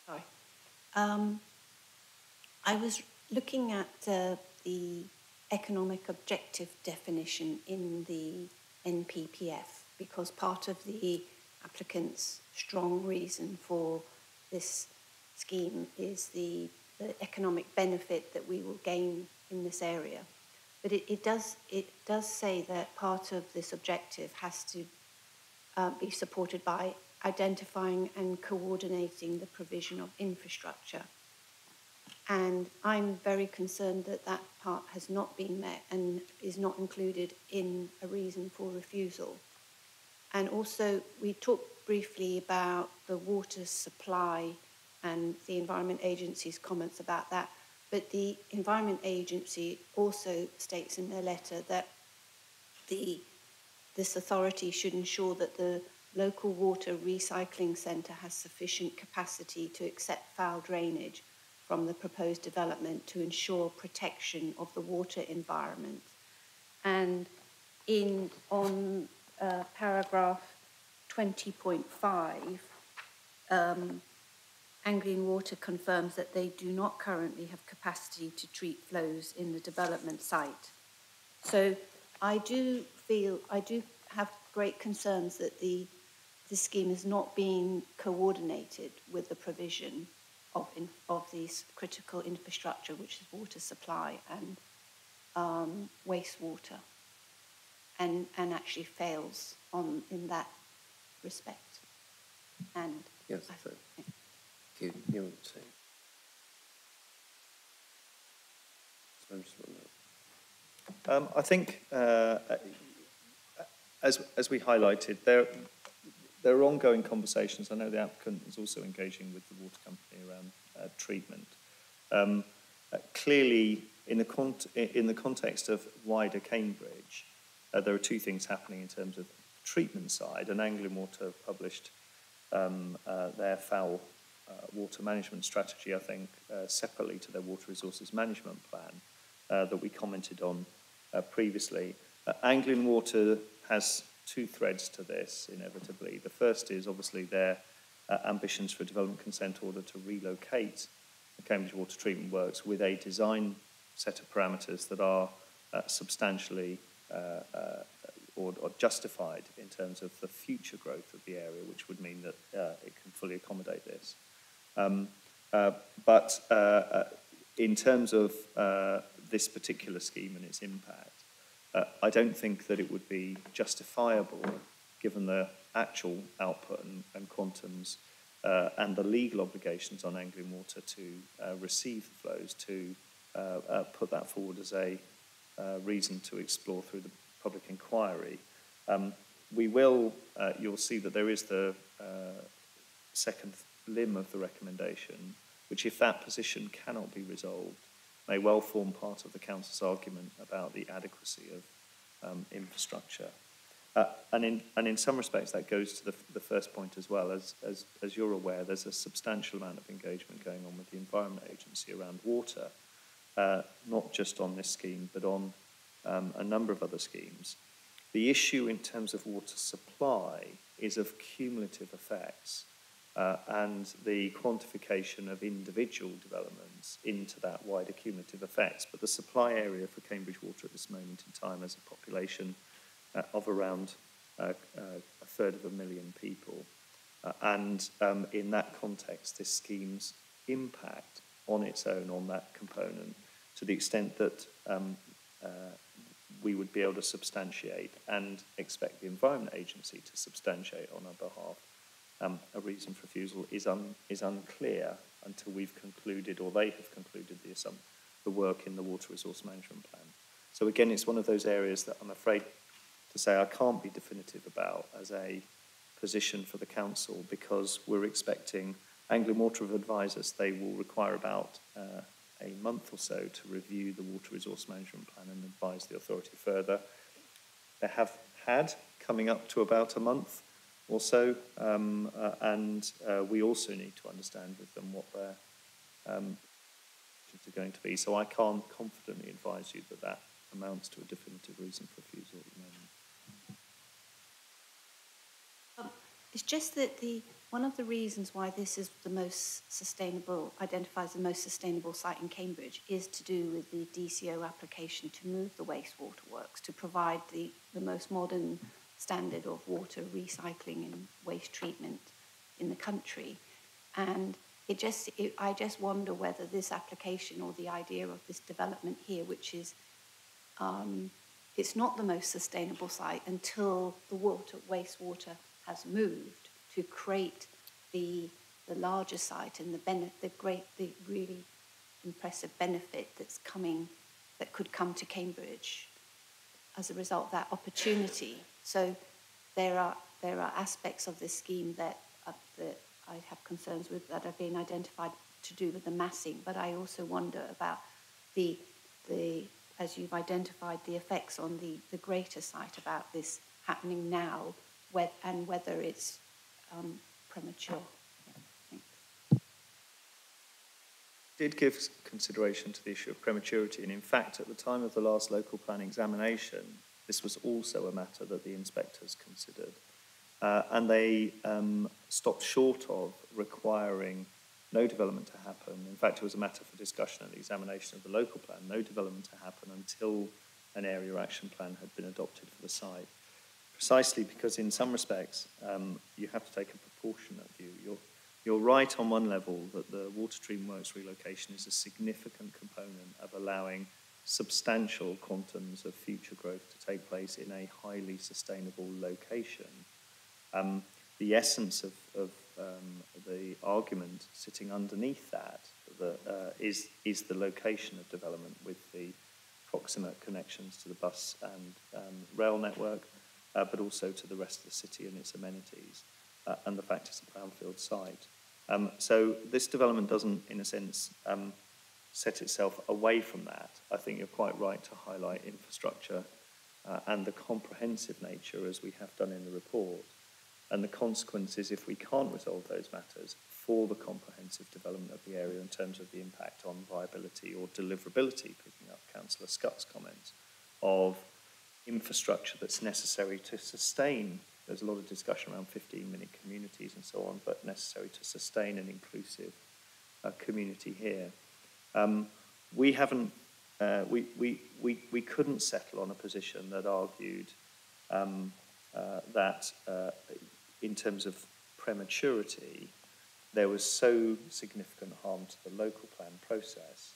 Hi. I was looking at the economic objective definition in the NPPF because part of the applicant's strong reason for this scheme is the economic benefit that we will gain in this area. But it does say that part of this objective has to be supported by identifying and coordinating the provision of infrastructure. And I'm very concerned that that part has not been met and is not included in a reason for refusal. And also, we talked briefly about the water supply and the Environment Agency's comments about that. But the Environment Agency also states in their letter that this authority should ensure that the local water recycling centre has sufficient capacity to accept foul drainage from the proposed development to ensure protection of the water environment. And on paragraph 20.5, Anglian Water confirms that they do not currently have capacity to treat flows in the development site. So I do have great concerns that the scheme is not being coordinated with the provision of these critical infrastructure, which is water supply and wastewater, and actually fails in that respect. And yes, thank you. You want to say? I think as we highlighted, there are ongoing conversations. I know the applicant is also engaging with the water company around treatment. Clearly, in the context of wider Cambridge, there are two things happening in terms of treatment side. And Anglian Water published their foul water management strategy, I think, separately to their water resources management plan that we commented on previously. Anglian Water has two threads to this, inevitably. The first is obviously their ambitions for a development consent order to relocate the Cambridge Water Treatment Works with a design set of parameters that are substantially or justified in terms of the future growth of the area, which would mean that it can fully accommodate this. But in terms of this particular scheme and its impact, I don't think that it would be justifiable, given the actual output and quantums and the legal obligations on Anglian Water to receive the flows, to put that forward as a reason to explore through the public inquiry. We will, you'll see that there is the second limb of the recommendation, which, if that position cannot be resolved, may well form part of the Council's argument about the adequacy of infrastructure. And in some respects, that goes to the first point as well. As you're aware, there's a substantial amount of engagement going on with the Environment Agency around water, not just on this scheme, but on a number of other schemes. The issue in terms of water supply is of cumulative effects, and the quantification of individual developments into that wider cumulative effects. But the supply area for Cambridge Water at this moment in time has a population of around a third of a million people. And in that context, this scheme's impact on its own on that component, to the extent that we would be able to substantiate and expect the Environment Agency to substantiate on our behalf a reason for refusal is unclear until we've concluded, or they have concluded, the work in the Water Resource Management Plan. So again, it's one of those areas that I'm afraid to say I can't be definitive about as a position for the Council, because we're expecting, Anglian Water have advised us they will require about a month or so to review the Water Resource Management Plan and advise the authority further. They have had coming up to about a month or so, and we also need to understand with them what their are going to be. So I can't confidently advise you that that amounts to a definitive reason for refusal at the moment. It's just that one of the reasons why this is the most sustainable, identifies the most sustainable site in Cambridge, is to do with the DCO application to move the wastewater works, to provide the most modern standard of water recycling and waste treatment in the country. And I just wonder whether this application or the idea of this development here, which is, it's not the most sustainable site until the wastewater has moved, to create the larger site and the really impressive benefit that could come to Cambridge as a result of that opportunity. So there are aspects of this scheme that I have concerns with, that have been identified to do with the massing, but I also wonder about the as you've identified, the effects on the greater site about this happening now, and whether it's premature. Did give consideration to the issue of prematurity, and in fact, at the time of the last local plan examination, this was also a matter that the inspectors considered, and they stopped short of requiring no development to happen. In fact, it was a matter for discussion at the examination of the local plan, no development to happen until an area action plan had been adopted for the site. Precisely because in some respects, you have to take a proportionate view. You're right on one level that the water treatment works relocation is a significant component of allowing substantial quantums of future growth to take place in a highly sustainable location. The essence of the argument sitting underneath that is the location of development with the proximate connections to the bus and rail network, but also to the rest of the city and its amenities, and the fact it's a brownfield site. So this development doesn't, in a sense, set itself away from that. I think you're quite right to highlight infrastructure and the comprehensive nature, as we have done in the report, and the consequences if we can't resolve those matters for the comprehensive development of the area in terms of the impact on viability or deliverability, picking up Councillor Scott's comments, of infrastructure that's necessary to sustain. There's a lot of discussion around 15-minute communities and so on, but necessary to sustain an inclusive community here. We haven't, we couldn't settle on a position that argued that in terms of prematurity, there was so significant harm to the local plan process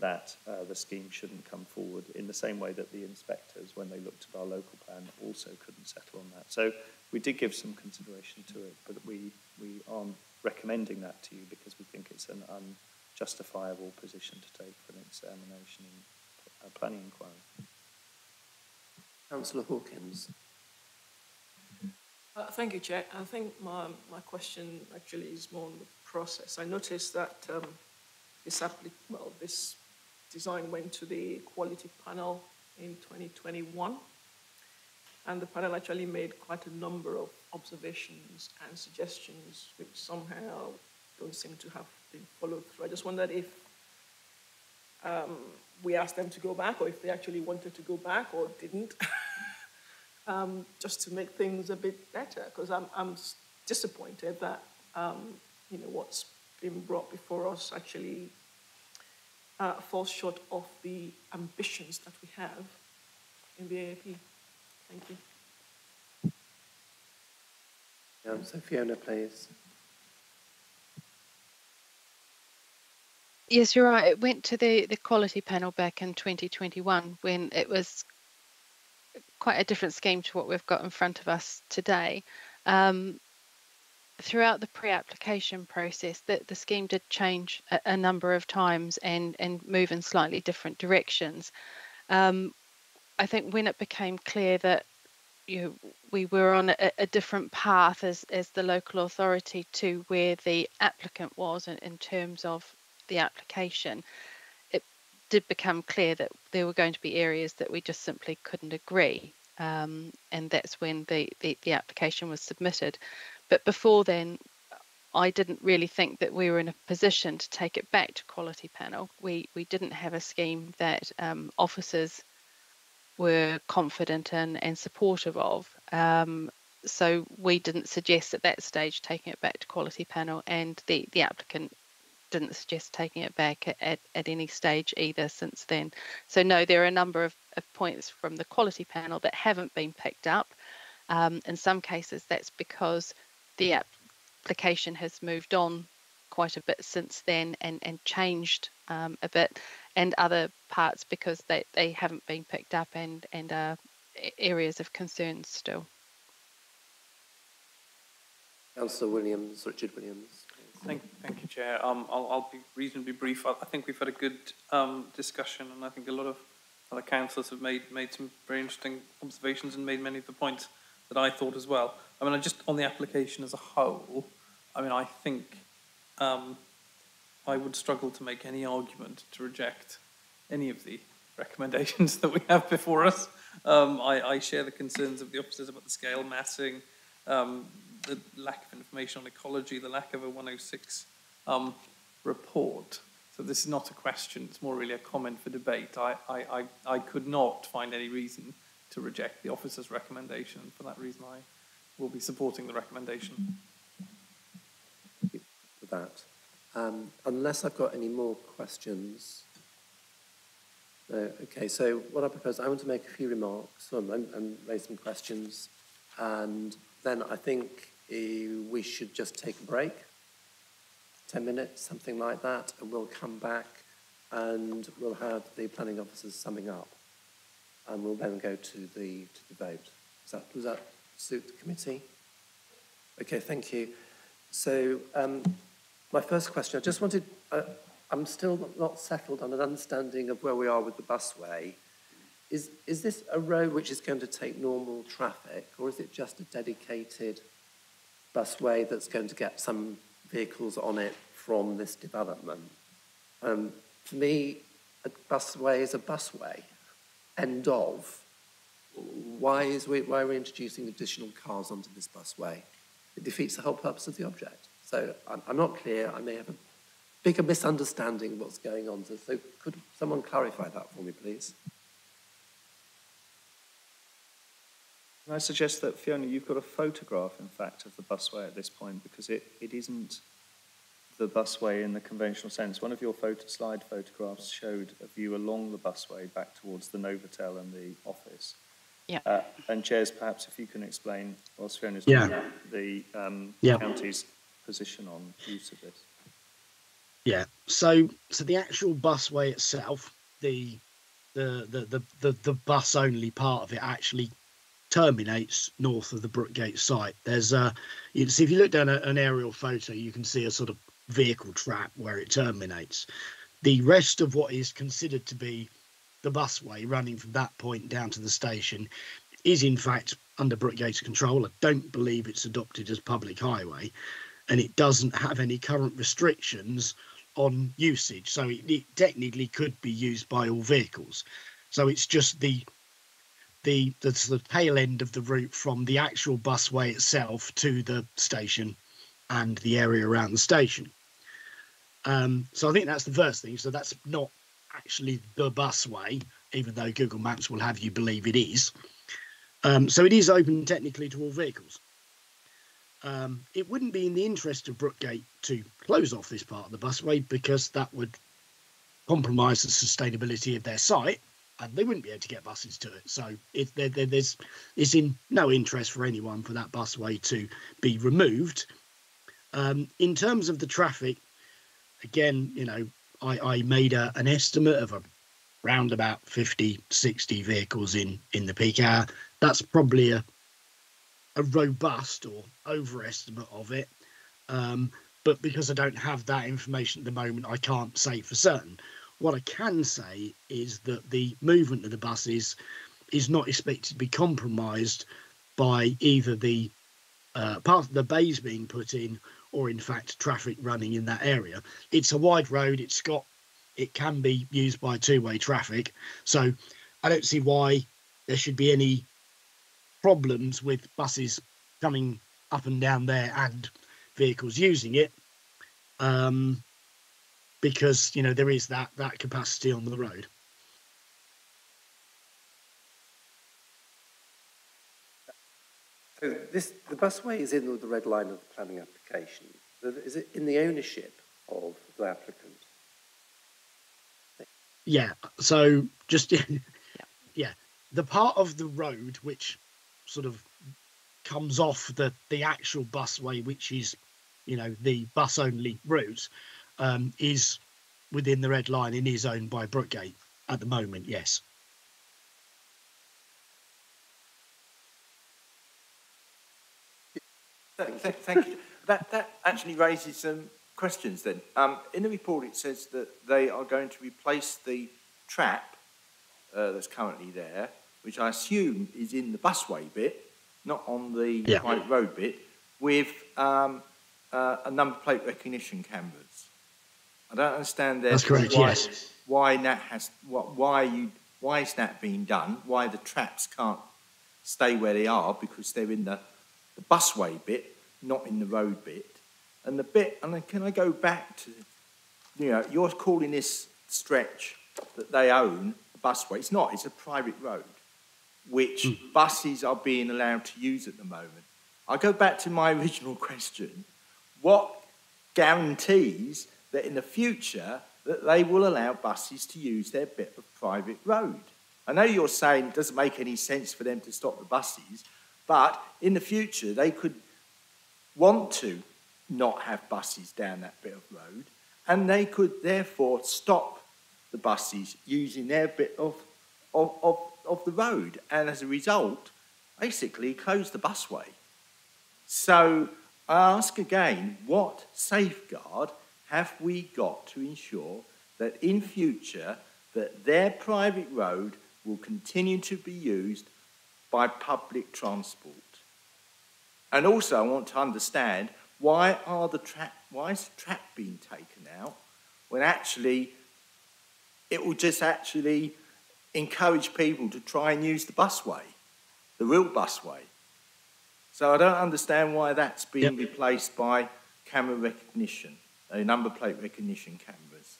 that the scheme shouldn't come forward, in the same way that the inspectors, when they looked at our local plan, also couldn't settle on that. So we did give some consideration to it, but we aren't recommending that to you because we think it's an unjustifiable position to take for an examination in a planning inquiry. Councillor Hawkins. Thank you, Chair. I think my question actually is more on the process. I noticed that this design went to the quality panel in 2021, and the panel actually made quite a number of observations and suggestions which somehow don't seem to have been followed through. I just wondered if we asked them to go back, or if they actually wanted to go back or didn't. Just to make things a bit better, because I'm disappointed that what's been brought before us actually falls short of the ambitions that we have in the AAP. Thank you. So Fiona, please. Yes, you're right. It went to the quality panel back in 2021 when it was quite a different scheme to what we've got in front of us today. Throughout the pre-application process, the scheme did change a number of times and move in slightly different directions. I think when it became clear that we were on a different path as the local authority to where the applicant was in terms of the application, it did become clear that there were going to be areas that we just simply couldn't agree. And that's when the application was submitted. But before then, I didn't really think that we were in a position to take it back to quality panel. We didn't have a scheme that officers were confident in and supportive of. So we didn't suggest at that stage taking it back to quality panel, and the applicant didn't suggest taking it back at any stage either since then. So no, there are a number of points from the quality panel that haven't been picked up. In some cases, that's because the application has moved on quite a bit since then and changed a bit, and other parts because they haven't been picked up and are areas of concern still. Councillor Williams, Richard Williams. Thank you, Chair. I'll be reasonably brief. I think we've had a good discussion, and I think a lot of other councillors have made some very interesting observations and made many of the points that I thought as well. I mean, just on the application as a whole, I mean, I think I would struggle to make any argument to reject any of the recommendations that we have before us. I share the concerns of the officers about the scale massing, the lack of information on ecology, the lack of a 106 report. So this is not a question, it's more really a comment for debate. I could not find any reason to reject the officer's recommendation, and for that reason I will be supporting the recommendation. Thank you for that. Unless I've got any more questions. No, okay, so what I propose, I want to make a few remarks and raise some questions, and then I think we should just take a break, 10 minutes, something like that, and we'll come back and we'll have the planning officers summing up, and we'll then go to the vote. Does that suit the committee? Okay, thank you. So my first question, I just wanted, I'm still not settled on an understanding of where we are with the busway. is this a road which is going to take normal traffic, or is it just a dedicated busway that's going to get some vehicles on it from this development? For me, a busway is a busway. End of. Why are we introducing additional cars onto this busway? It defeats the whole purpose of the object. So I'm not clear. I may have a bigger misunderstanding of what's going on. So could someone clarify that for me, please? Can I suggest that, Fiona, you've got a photograph, in fact, of the busway at this point, because it isn't the busway in the conventional sense. One of your slide photographs showed a view along the busway back towards the Novotel and the office. Yeah. And Chairs, perhaps if you can explain, whilst Fiona's doing that, the county's position on use of this. Yeah. So the actual busway itself, the bus only part of it actually terminates north of the Brookgate site. There's you see, if you look down at an aerial photo, you can see a sort of vehicle trap where it terminates. The rest of what is considered to be the busway running from that point down to the station is in fact under Brookgate's control. I don't believe it's adopted as public highway, and it doesn't have any current restrictions on usage, so it technically could be used by all vehicles. So it's just the tail end of the route from the actual busway itself to the station and the area around the station. So I think that's the first thing. So that's not actually the busway, even though Google Maps will have you believe it is. So it is open technically to all vehicles. It wouldn't be in the interest of Brookgate to close off this part of the busway, because that would compromise the sustainability of their site, and they wouldn't be able to get buses to it. So it's in no interest for anyone for that busway to be removed. In terms of the traffic, again, you know, I made an estimate of around about 50, 60 vehicles in the peak hour. That's probably a robust or overestimate of it. But because I don't have that information at the moment, I can't say for certain. What I can say is that the movement of the buses is not expected to be compromised by either the part of the bays being put in, or in fact traffic running in that area. It's a wide road. It can be used by two-way traffic. So I don't see why there should be any problems with buses coming up and down there and vehicles using it, because, you know, there is that capacity on the road. So the busway is in the red line of the planning application. Is it in the ownership of the applicant? Yeah. So just the part of the road which sort of comes off the actual busway, which is, you know, the bus only route, is within the red line and is owned by Brookgate at the moment. Yes. Thank you. That actually raises some questions then. In the report it says that they are going to replace the trap that's currently there, which I assume is in the busway bit, not on the private road bit, with a number plate recognition cameras. I don't understand That's correct, yes. Why is that being done? Why the traps can't stay where they are, because they're in the busway bit, not in the road bit. And the bit, and can I go back to, you know, you're calling this stretch that they own a busway. It's not, it's a private road, which buses are being allowed to use at the moment. I go back to my original question. What guarantees that in the future that they will allow buses to use their bit of private road? I know you're saying it doesn't make any sense for them to stop the buses, but in the future they could want to not have buses down that bit of road, and they could therefore stop the buses using their bit of the road, and as a result basically close the busway. So I ask again, what safeguard have we got to ensure that in future that their private road will continue to be used by public transport. And also, I want to understand why is the track being taken out when actually it will just actually encourage people to try and use the busway, the real busway. So I don't understand why that's being replaced by camera recognition, number plate recognition cameras.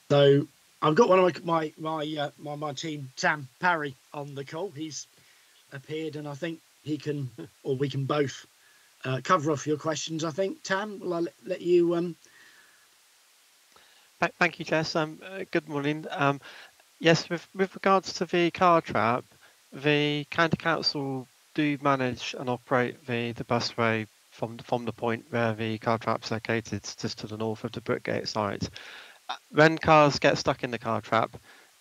So I've got one of my team, Tam Parry, on the call. He's appeared, and I think he can, or we can both cover off your questions. I think, Tam, will I let you? Thank you, Jess. Good morning. Yes, with regards to the car trap, the County Council do manage and operate the busway from the point where the car trap's located, just to the north of the Brookgate site. When cars get stuck in the car trap,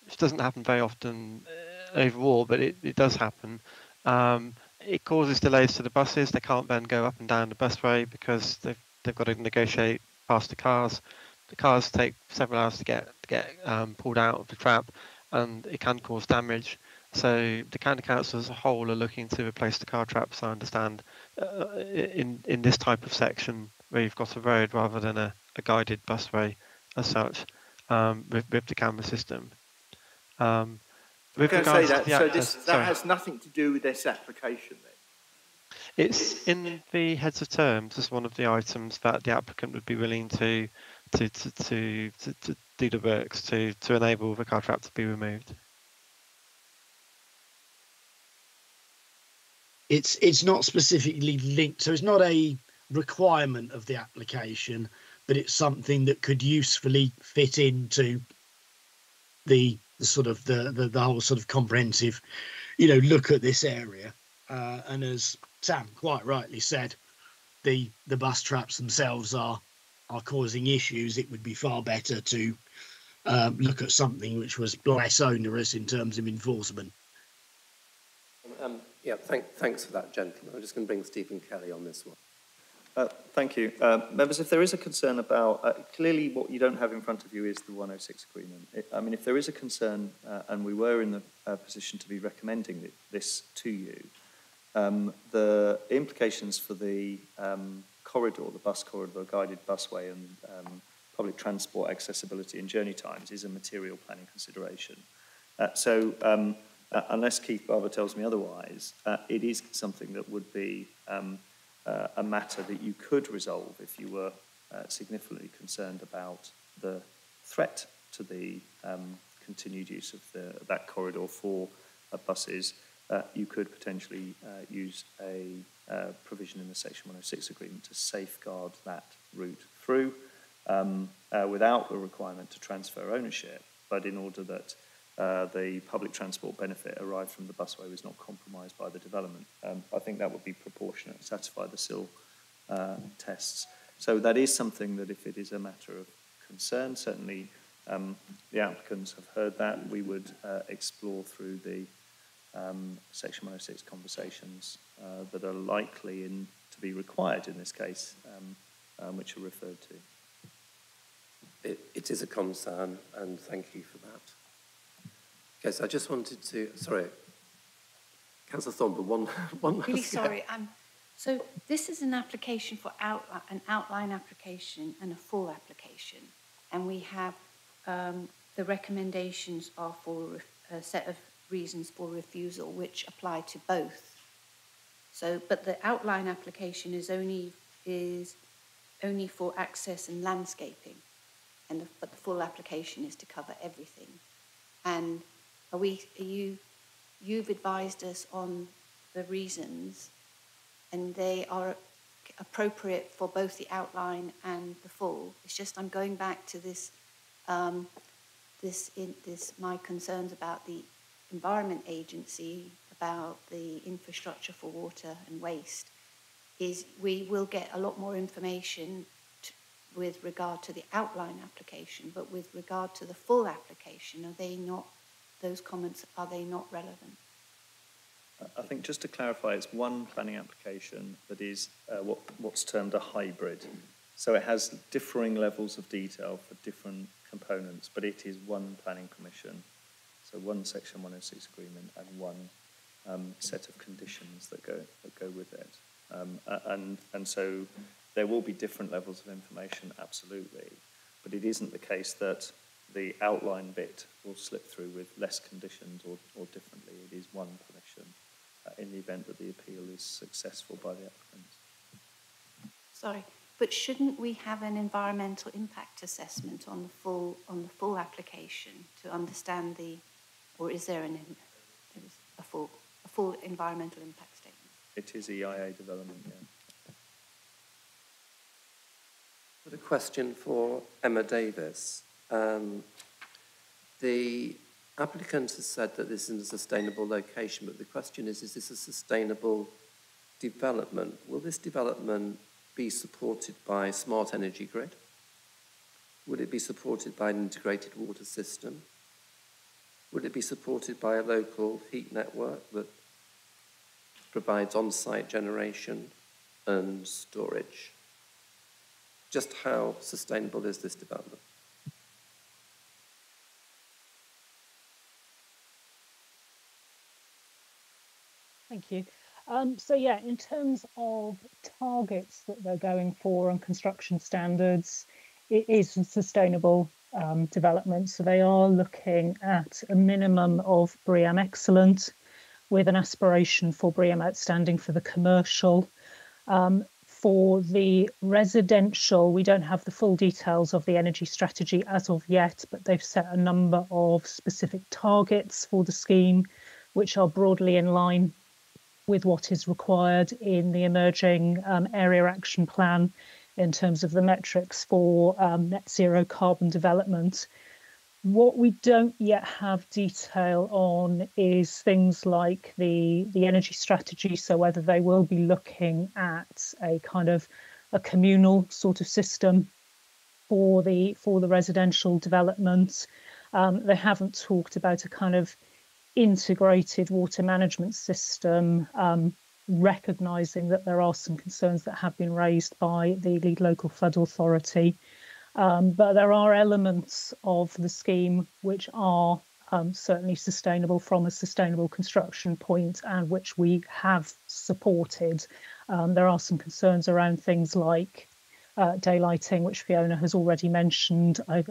which doesn't happen very often overall, but it does happen, it causes delays to the buses. They can't then go up and down the busway because they've got to negotiate past the cars. The cars take several hours to get pulled out of the trap, and it can cause damage. So the County Council as a whole are looking to replace the car traps, I understand, in this type of section where you've got a road rather than a guided busway as such, with the camera system. With regards to the access, that has nothing to do with this application then? It's in the heads of terms as one of the items that the applicant would be willing to do the works to enable the car trap to be removed. It's not specifically linked, so it's not a requirement of the application, but it's something that could usefully fit into the sort of the whole sort of comprehensive, look at this area. And as Sam quite rightly said, the bus traps themselves are causing issues. It would be far better to look at something which was less onerous in terms of enforcement. Thanks for that, gentlemen. I'm just going to bring Stephen Kelly on this one. Thank you. Members, if there is a concern about, clearly what you don't have in front of you is the 106 agreement. If there is a concern, and we were in the position to be recommending this to you, the implications for the corridor, the bus corridor, guided busway and public transport accessibility and journey times is a material planning consideration. Unless Keith Barber tells me otherwise, it is something that would be a matter that you could resolve if you were significantly concerned about the threat to the continued use of that corridor for buses. You could potentially use a provision in the Section 106 agreement to safeguard that route through without a requirement to transfer ownership, but in order that the public transport benefit arrived from the busway was not compromised by the development. I think that would be proportionate and satisfy the SIL tests. So that is something that if it is a matter of concern, certainly the applicants have heard that. We would explore through the Section 106 conversations that are likely to be required in this case, which are referred to. It is a concern, and thank you for that. Yes, I just wanted to, sorry, Councillor Thornton, one Really sorry. So this is an application for an outline application and a full application, and we have the recommendations are for a set of reasons for refusal, which apply to both. So, but the outline application is only for access and landscaping, but the full application is to cover everything. And you've advised us on the reasons, and they are appropriate for both the outline and the full. It's just I'm going back to this, my concerns about the Environment Agency, about the infrastructure for water and waste, is we will get a lot more information with regard to the outline application, but with regard to the full application, those comments, are they not relevant? I think just to clarify, it's one planning application that is what's termed a hybrid. So it has differing levels of detail for different components, but it is one planning permission. So one Section 106 agreement and one set of conditions that go with it. And so there will be different levels of information, absolutely, but it isn't the case that the outline bit will slip through with less conditions or differently. It is one permission in the event that the appeal is successful by the applicants. Sorry, but shouldn't we have an environmental impact assessment on the full application to understand or is there a full environmental impact statement? It is EIA development, yeah. Got a question for Emma Davis. The applicant has said that this is a sustainable location, but the question is this a sustainable development? Will this development be supported by a smart energy grid? Would it be supported by an integrated water system? Would it be supported by a local heat network that provides on-site generation and storage? Just how sustainable is this development? Thank you. So yeah, in terms of targets that they're going for and construction standards, it is a sustainable development. So they are looking at a minimum of BREEAM Excellent with an aspiration for BREEAM Outstanding for the commercial. For the residential, we don't have the full details of the energy strategy as of yet, but they've set a number of specific targets for the scheme, which are broadly in line with what is required in the emerging area action plan in terms of the metrics for net zero carbon development. What we don't yet have detail on is things like the energy strategy, so whether they will be looking at a kind of a communal sort of system for the residential development. They haven't talked about a kind of integrated water management system, recognising that there are some concerns that have been raised by the Lead Local Flood Authority. But there are elements of the scheme which are certainly sustainable from a sustainable construction point and which we have supported. There are some concerns around things like daylighting, which Fiona has already mentioned. I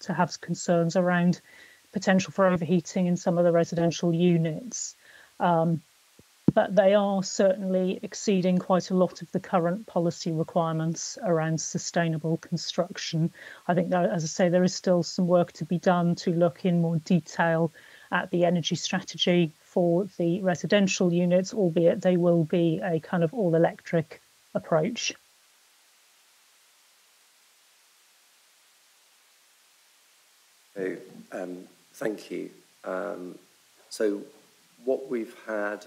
have concerns around potential for overheating in some of the residential units. But they are certainly exceeding quite a lot of the current policy requirements around sustainable construction. I think, that, as I say, there is still some work to be done to look in more detail at the energy strategy for the residential units, albeit they will be a kind of all-electric approach. So, thank you. So what we've had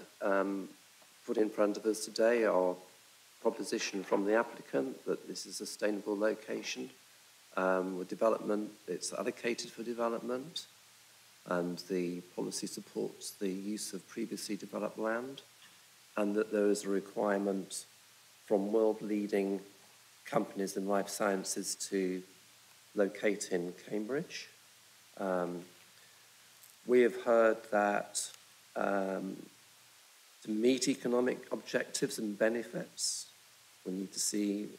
put in front of us today are proposition from the applicant that this is a sustainable location with development. It's allocated for development and the policy supports the use of previously developed land, and that there is a requirement from world-leading companies in life sciences to locate in Cambridge. We have heard that to meet economic objectives and benefits, we need to see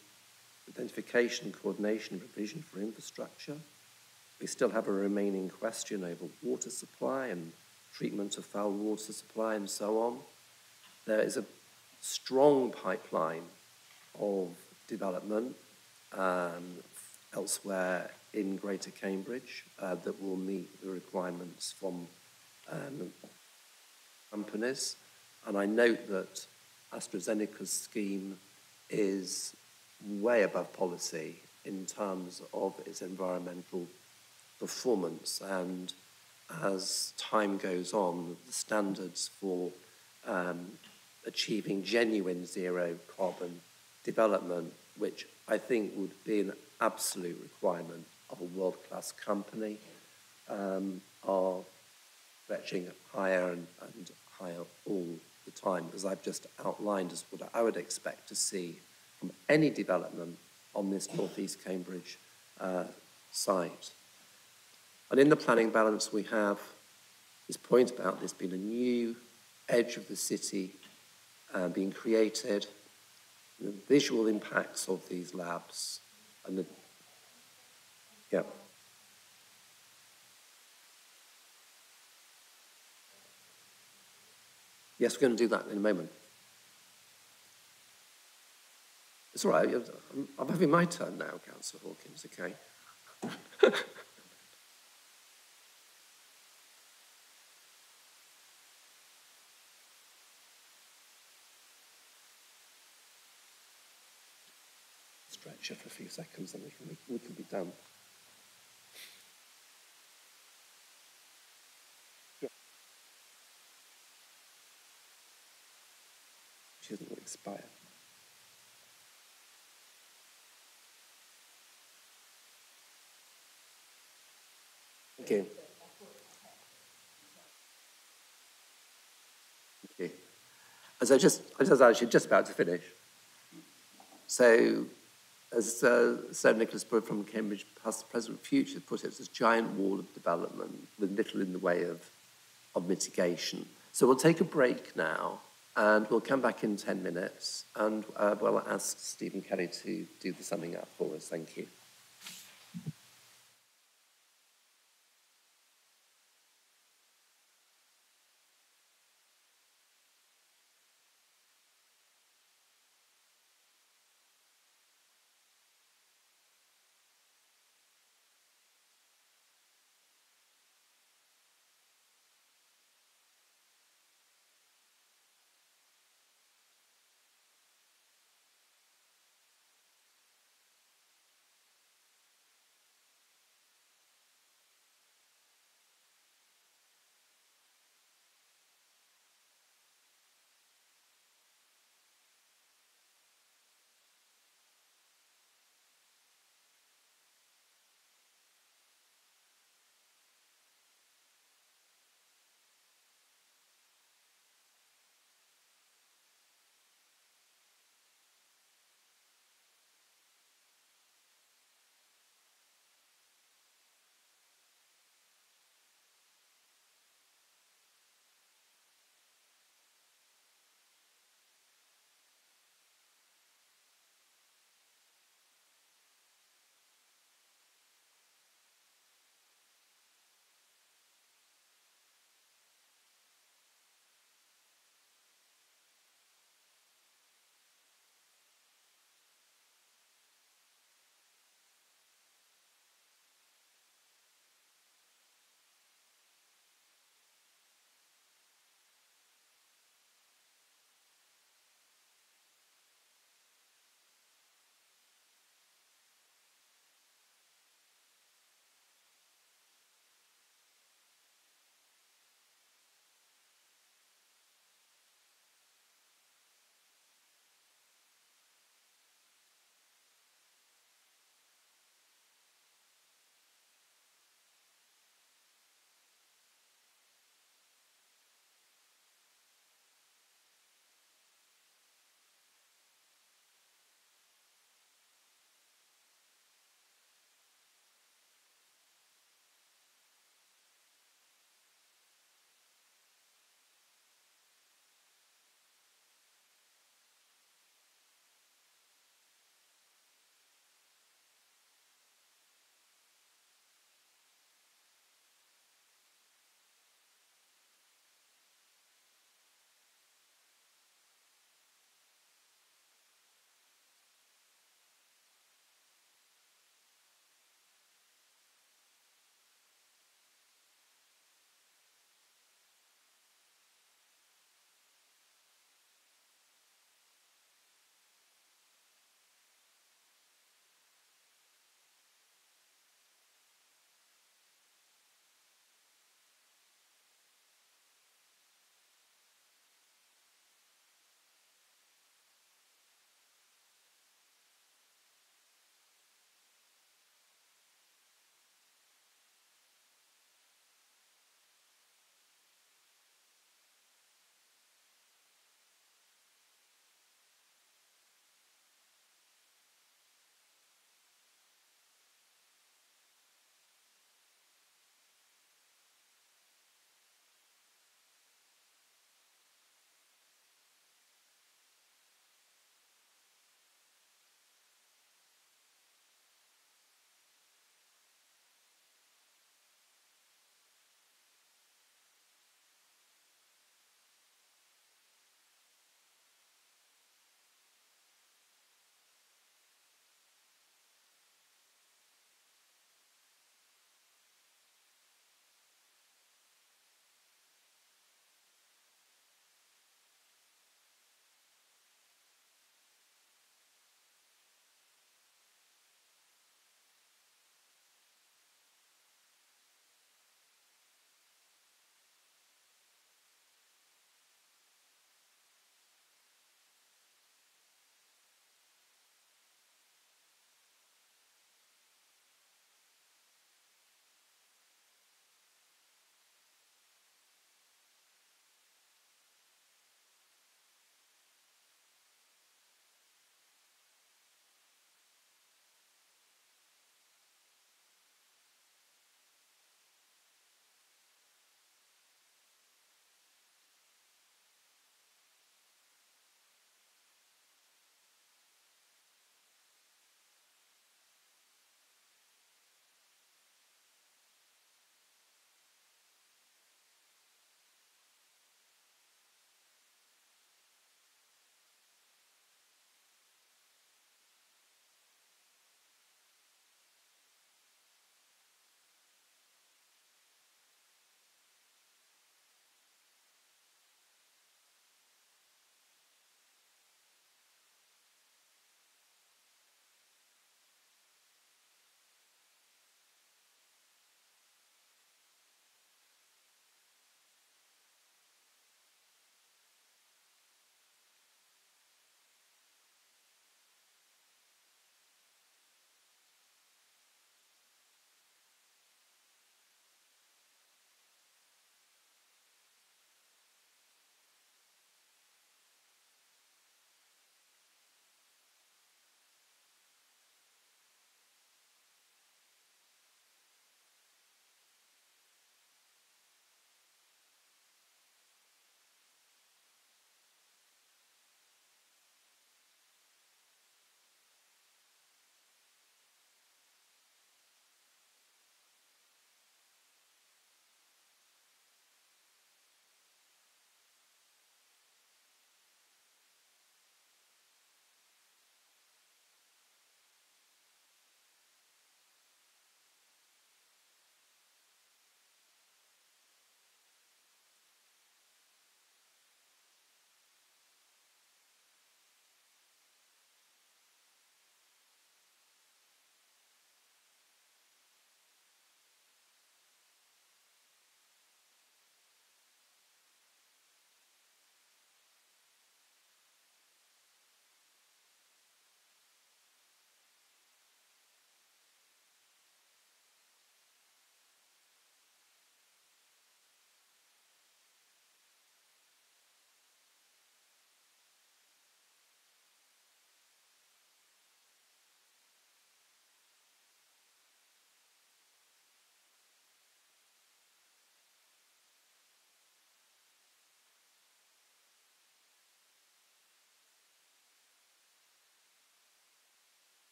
identification, coordination, and provision for infrastructure. We still have a remaining question over water supply and treatment of foul water supply and so on. There is a strong pipeline of development elsewhere in Greater Cambridge that will meet the requirements from companies. And I note that AstraZeneca's scheme is way above policy in terms of its environmental performance. And as time goes on, the standards for achieving genuine zero carbon development, which I think would be an absolute requirement of a world-class company, are fetching higher and higher all the time, as I've just outlined as what I would expect to see from any development on this North East Cambridge site. And in the planning balance, we have his point about this being a new edge of the city being created, the visual impacts of these labs, and the, yeah. Yes, we're going to do that in a moment. It's all right. I'm having my turn now, Councillor Hawkins, okay? Stretch it for a few seconds and we can be done. She doesn't expire. Okay. Okay. As I was actually just about to finish. So, as Sir Nicholas Broad from Cambridge Past, Present, Future put it, it's this giant wall of development with little in the way of mitigation. So we'll take a break now, and we'll come back in 10 minutes, and we'll ask Stephen Kelly to do the summing up for us. Thank you.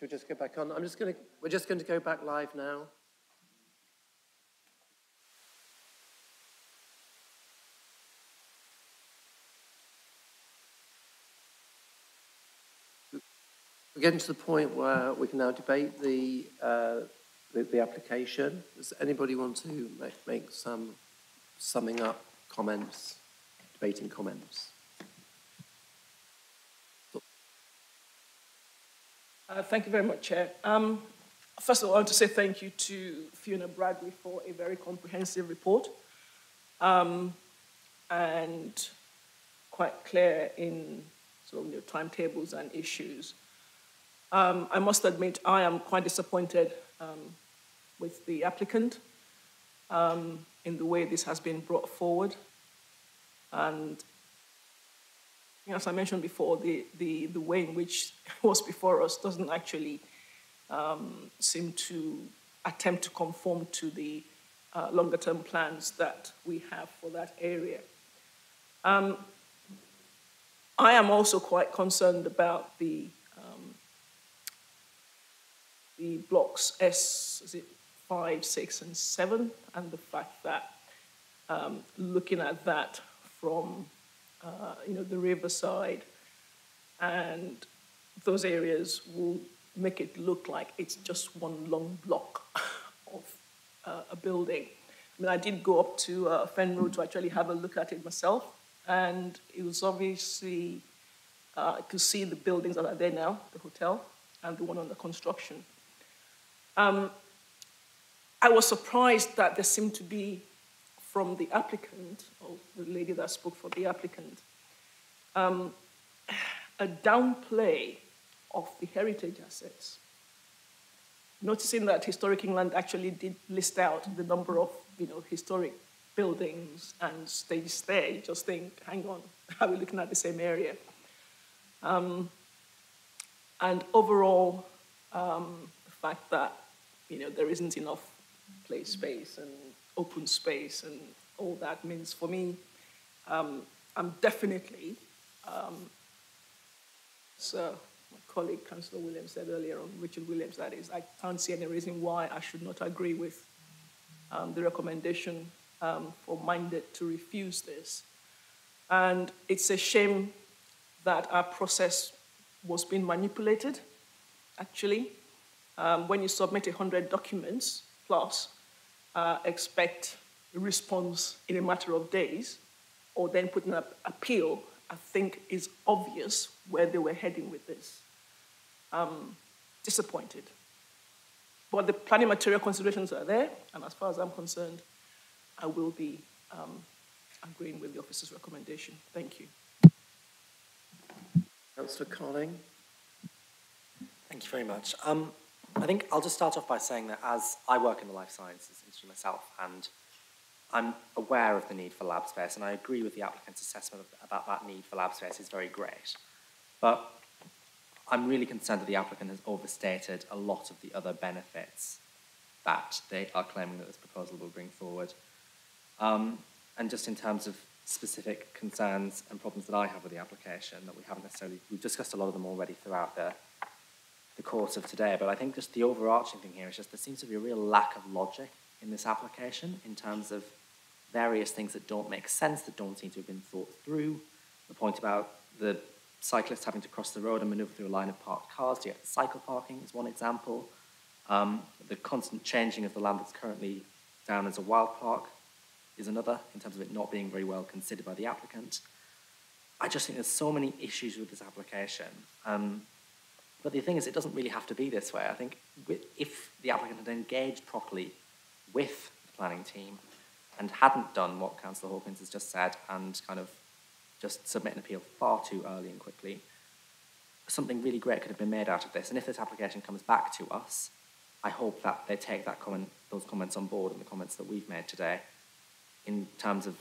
Should we just go back on? We're just going to go back live now. We're getting to the point where we can now debate the application. Does anybody want to make some summing up comments, debating comments? Thank you very much, Chair. First of all, I want to say thank you to Fiona Bradley for a very comprehensive report and quite clear in sort of timetables and issues. I must admit, I am quite disappointed with the applicant in the way this has been brought forward. And as I mentioned before, the way in which it was before us doesn't actually seem to attempt to conform to the longer-term plans that we have for that area. I am also quite concerned about the blocks S, is it 5, 6, and 7, and the fact that looking at that from the riverside, and those areas will make it look like it's just one long block of a building. I mean, I did go up to Fen Road to actually have a look at it myself, and it was obviously, I could see the buildings that are there now, the hotel, and the one under construction. I was surprised that there seemed to be, from the applicant, or the lady that spoke for the applicant, a downplay of the heritage assets. Noticing that Historic England actually did list out the number of historic buildings and stages there, you just think, hang on, are we looking at the same area? And overall, the fact that there isn't enough play space and open space and all that means for me, I'm definitely, so my colleague Councillor Williams said earlier on, Richard Williams that is, I can't see any reason why I should not agree with the recommendation for Minded to refuse this. And it's a shame that our process was being manipulated, actually. When you submit 100 documents plus, expect a response in a matter of days, or then put an appeal, I think is obvious where they were heading with this. Disappointed. But the planning material considerations are there, and as far as I'm concerned, I will be agreeing with the officer's recommendation. Thank you. Councillor Colling. Thank you very much. I think I'll just start off by saying that as I work in the life sciences industry myself, and I'm aware of the need for lab space, and I agree with the applicant's assessment about that need for lab space is very great. But I'm really concerned that the applicant has overstated a lot of the other benefits that they are claiming that this proposal will bring forward. And just in terms of specific concerns and problems that I have with the application that we haven't necessarily, we've discussed a lot of them already throughout the course of today, but I think just the overarching thing here is just there seems to be a real lack of logic in this application in terms of various things that don't make sense, that don't seem to have been thought through. The point about the cyclists having to cross the road and manoeuvre through a line of parked cars to get to cycle parking is one example. The constant changing of the land that's currently down as a wild park is another, in terms of it not being very well considered by the applicant. I just think there's so many issues with this application. But the thing is, it doesn't really have to be this way. I think if the applicant had engaged properly with the planning team and hadn't done what Councillor Hawkins has just said and kind of just submit an appeal far too early and quickly, something really great could have been made out of this. And if this application comes back to us, I hope that they take that those comments on board and the comments that we've made today in terms of,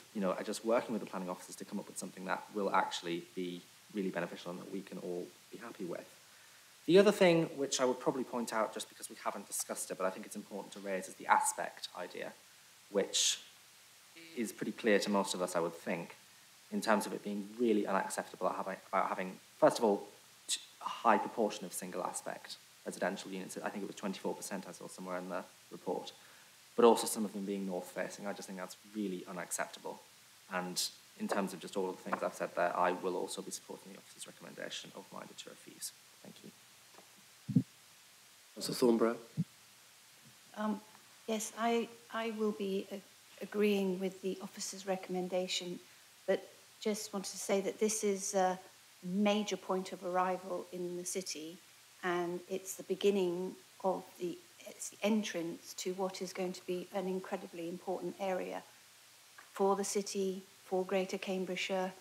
just working with the planning officers to come up with something that will actually be really beneficial and that we can all be happy with. The other thing which I would probably point out, just because we haven't discussed it, but I think it's important to raise, is the aspect idea, which is pretty clear to most of us, I would think, in terms of it being really unacceptable about having, first of all, a high proportion of single aspect residential units. I think it was 24% I saw somewhere in the report. But also some of them being north-facing. I just think that's really unacceptable. And in terms of just all of the things I've said there, I will also be supporting the officer's recommendation of minded to refuse. Thank you. Councillor Thornborough. Yes, I will be agreeing with the officer's recommendation, but just wanted to say that this is a major point of arrival in the city, and it's the beginning of it's the entrance to what is going to be an incredibly important area for the city, for Greater Cambridgeshire,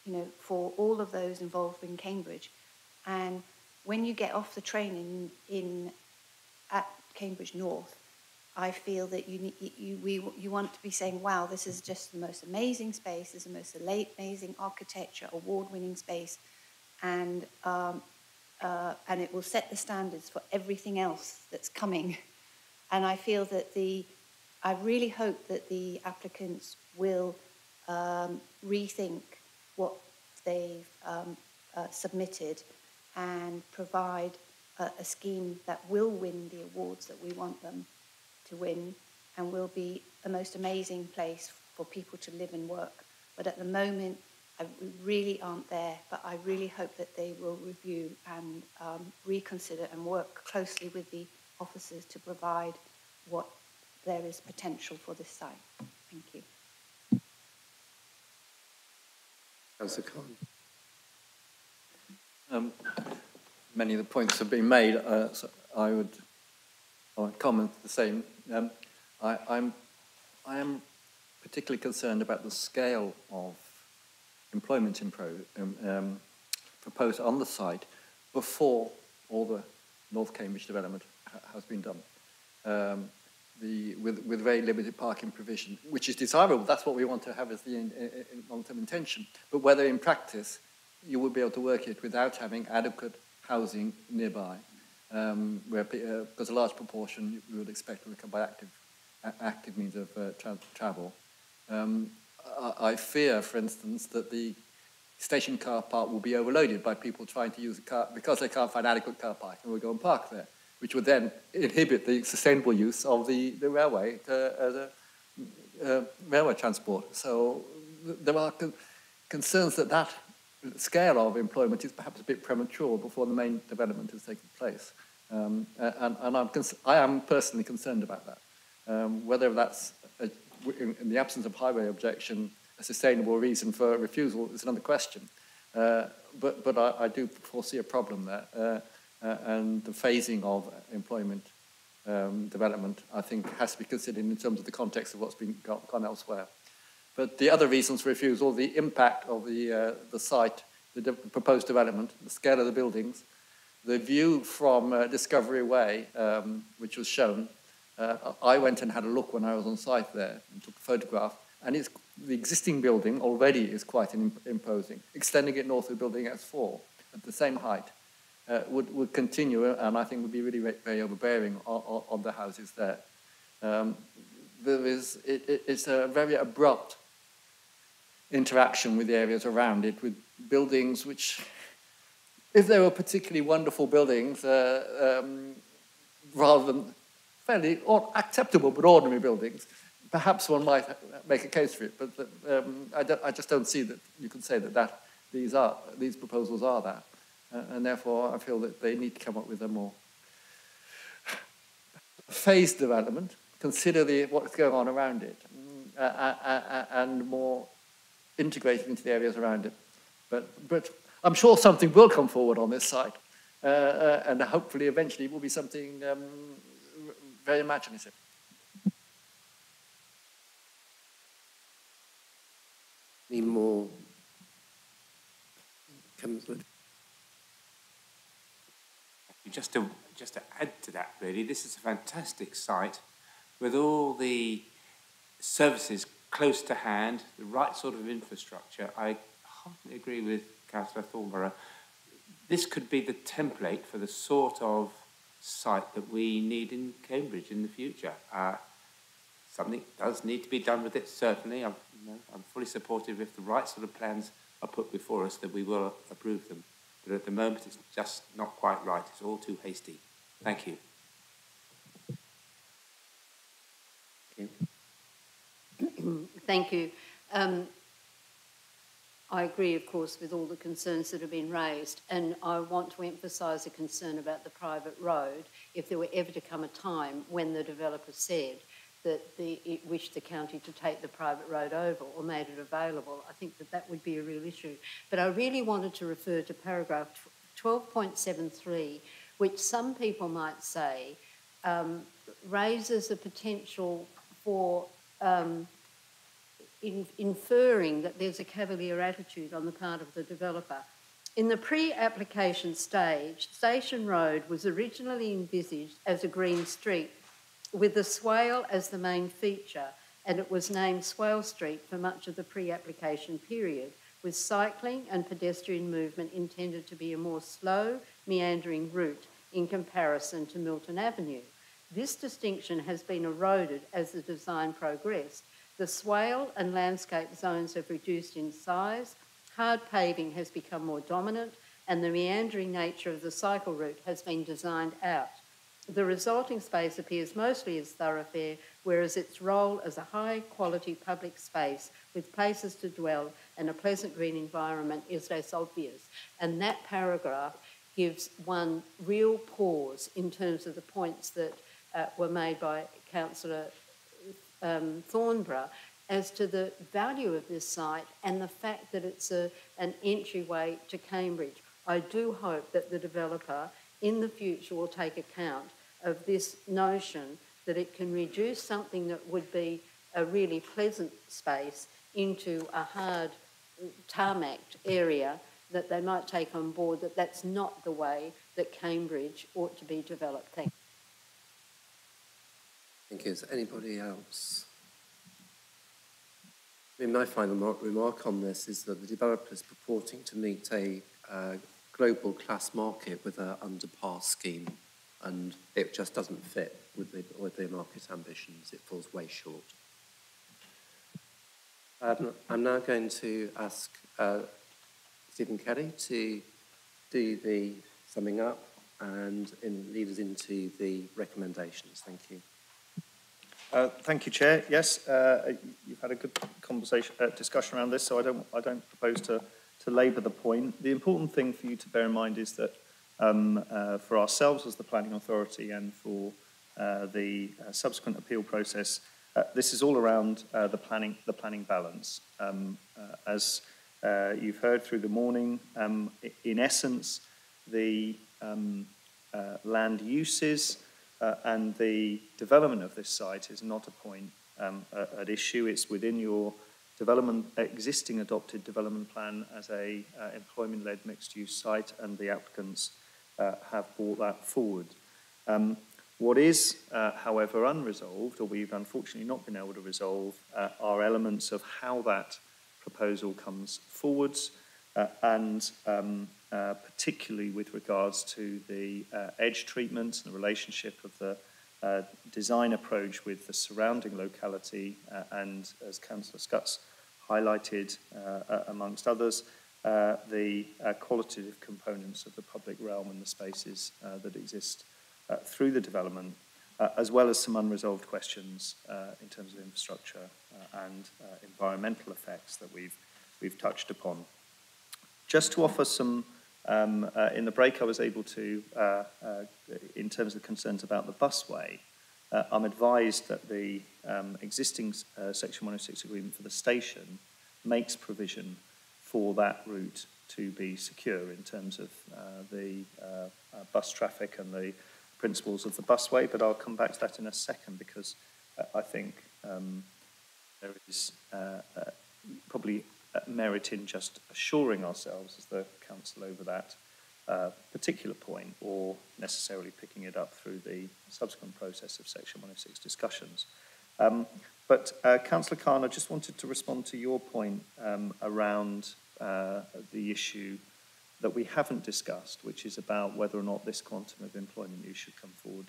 you know, for all of those involved in Cambridge. And when you get off the train at Cambridge North, I feel that you want to be saying, wow, this is just the most amazing space, this is the most amazing architecture, award-winning space, and it will set the standards for everything else that's coming. And I feel that I really hope that the applicants will rethink what they've submitted and provide a scheme that will win the awards that we want them to win and will be the most amazing place for people to live and work. But at the moment, we really aren't there, but I really hope that they will review and reconsider and work closely with the officers to provide what there is potential for this site. Thank you. Councillor Khan. Many of the points have been made, so I would comment the same. I am particularly concerned about the scale of employment proposed on the site before all the North Cambridge development has been done. With very limited parking provision, which is desirable. That's what we want to have as the long-term intention. But whether in practice you would be able to work it without having adequate housing nearby, because a large proportion we would expect will come by active means of travel. I fear, for instance, that the station car park will be overloaded by people trying to use the car because they can't find adequate car parking and will go and park there, which would then inhibit the sustainable use of the railway as a railway transport. So there are concerns that scale of employment is perhaps a bit premature before the main development has taken place. And I am personally concerned about that. Whether that's, in the absence of highway objection, a sustainable reason for refusal is another question. But I do foresee a problem there. And the phasing of employment development, I think, has to be considered in terms of the context of what's been gone elsewhere. But the other reasons for refusal, the impact of the site, the proposed development, the scale of the buildings, the view from Discovery Way, which was shown. I went and had a look when I was on site there and took a photograph, and the existing building already is quite imposing. Extending it north of building S4 at the same height would continue, and I think would be really very overbearing on the houses there. It's a very abrupt interaction with the areas around it, with buildings which, if they were particularly wonderful buildings, rather than fairly acceptable but ordinary buildings, perhaps one might make a case for it. But I just don't see that you can say that these proposals are that, and therefore I feel that they need to come up with a more phased development, consider what's going on around it, and more integrated into the areas around it. But I'm sure something will come forward on this site, and hopefully eventually it will be something very imaginative. Any more? Just to add to that, really, this is a fantastic site with all the services close to hand, the right sort of infrastructure. I heartily agree with Councillor Thornborough. This could be the template for the sort of site that we need in Cambridge in the future. Something does need to be done with it, certainly. I'm fully supportive if the right sort of plans are put before us, that we will approve them. but at the moment it's just not quite right. It's all too hasty. Thank you. Thank you. I agree, of course, with all the concerns that have been raised, and I want to emphasise a concern about the private road. If there were ever to come a time when the developer said that it wished the county to take the private road over or made it available, I think that that would be a real issue. But I really wanted to refer to paragraph 12.73, which some people might say raises a potential for inferring that there's a cavalier attitude on the part of the developer. In the pre-application stage, Station Road was originally envisaged as a green street with the swale as the main feature, and it was named Swale Street for much of the pre-application period, with cycling and pedestrian movement intended to be a more slow, meandering route in comparison to Milton Avenue. This distinction has been eroded as the design progressed. The swale and landscape zones have reduced in size, hard paving has become more dominant, and the meandering nature of the cycle route has been designed out. The resulting space appears mostly as thoroughfare, whereas its role as a high-quality public space with places to dwell and a pleasant green environment is less obvious. And that paragraph gives one real pause in terms of the points that were made by Councillor Thornborough as to the value of this site and the fact that it's an entryway to Cambridge. I do hope that the developer in the future will take account of this notion that it can reduce something that would be a really pleasant space into a hard tarmacked area, that they might take on board that that's not the way that Cambridge ought to be developed. Thank you. Thank you. Is there anybody else? I mean, my final remark on this is that the developer is purporting to meet a global class market with an underpass scheme, and it just doesn't fit with the market ambitions. It falls way short. I'm now going to ask Stephen Kelly to do the summing up and lead us into the recommendations. Thank you. Thank you, Chair. Yes, you've had a good discussion around this, so I don't propose to labour the point. The important thing for you to bear in mind is that for ourselves as the planning authority and for the subsequent appeal process, this is all around the planning balance. As you've heard through the morning, in essence, the land uses and the development of this site is not a point at issue. It's within your existing adopted development plan as a employment-led mixed-use site, and the applicants have brought that forward. What is, however, unresolved, or we've unfortunately not been able to resolve, are elements of how that proposal comes forwards, and particularly with regards to the edge treatment and the relationship of the design approach with the surrounding locality, and as Councillor Scutts highlighted, amongst others, the qualitative components of the public realm and the spaces that exist through the development, as well as some unresolved questions in terms of infrastructure and environmental effects that we've touched upon. Just to offer some, in the break I was able to, in terms of concerns about the busway, I'm advised that the existing Section 106 agreement for the station makes provision for that route to be secure in terms of the bus traffic and the principles of the busway, but I'll come back to that in a second, because I think there is probably merit in just assuring ourselves as the council over that particular point, or necessarily picking it up through the subsequent process of Section 106 discussions. But Councillor Khan, I just wanted to respond to your point around the issue that we haven't discussed, which is about whether or not this quantum of employment use should come forward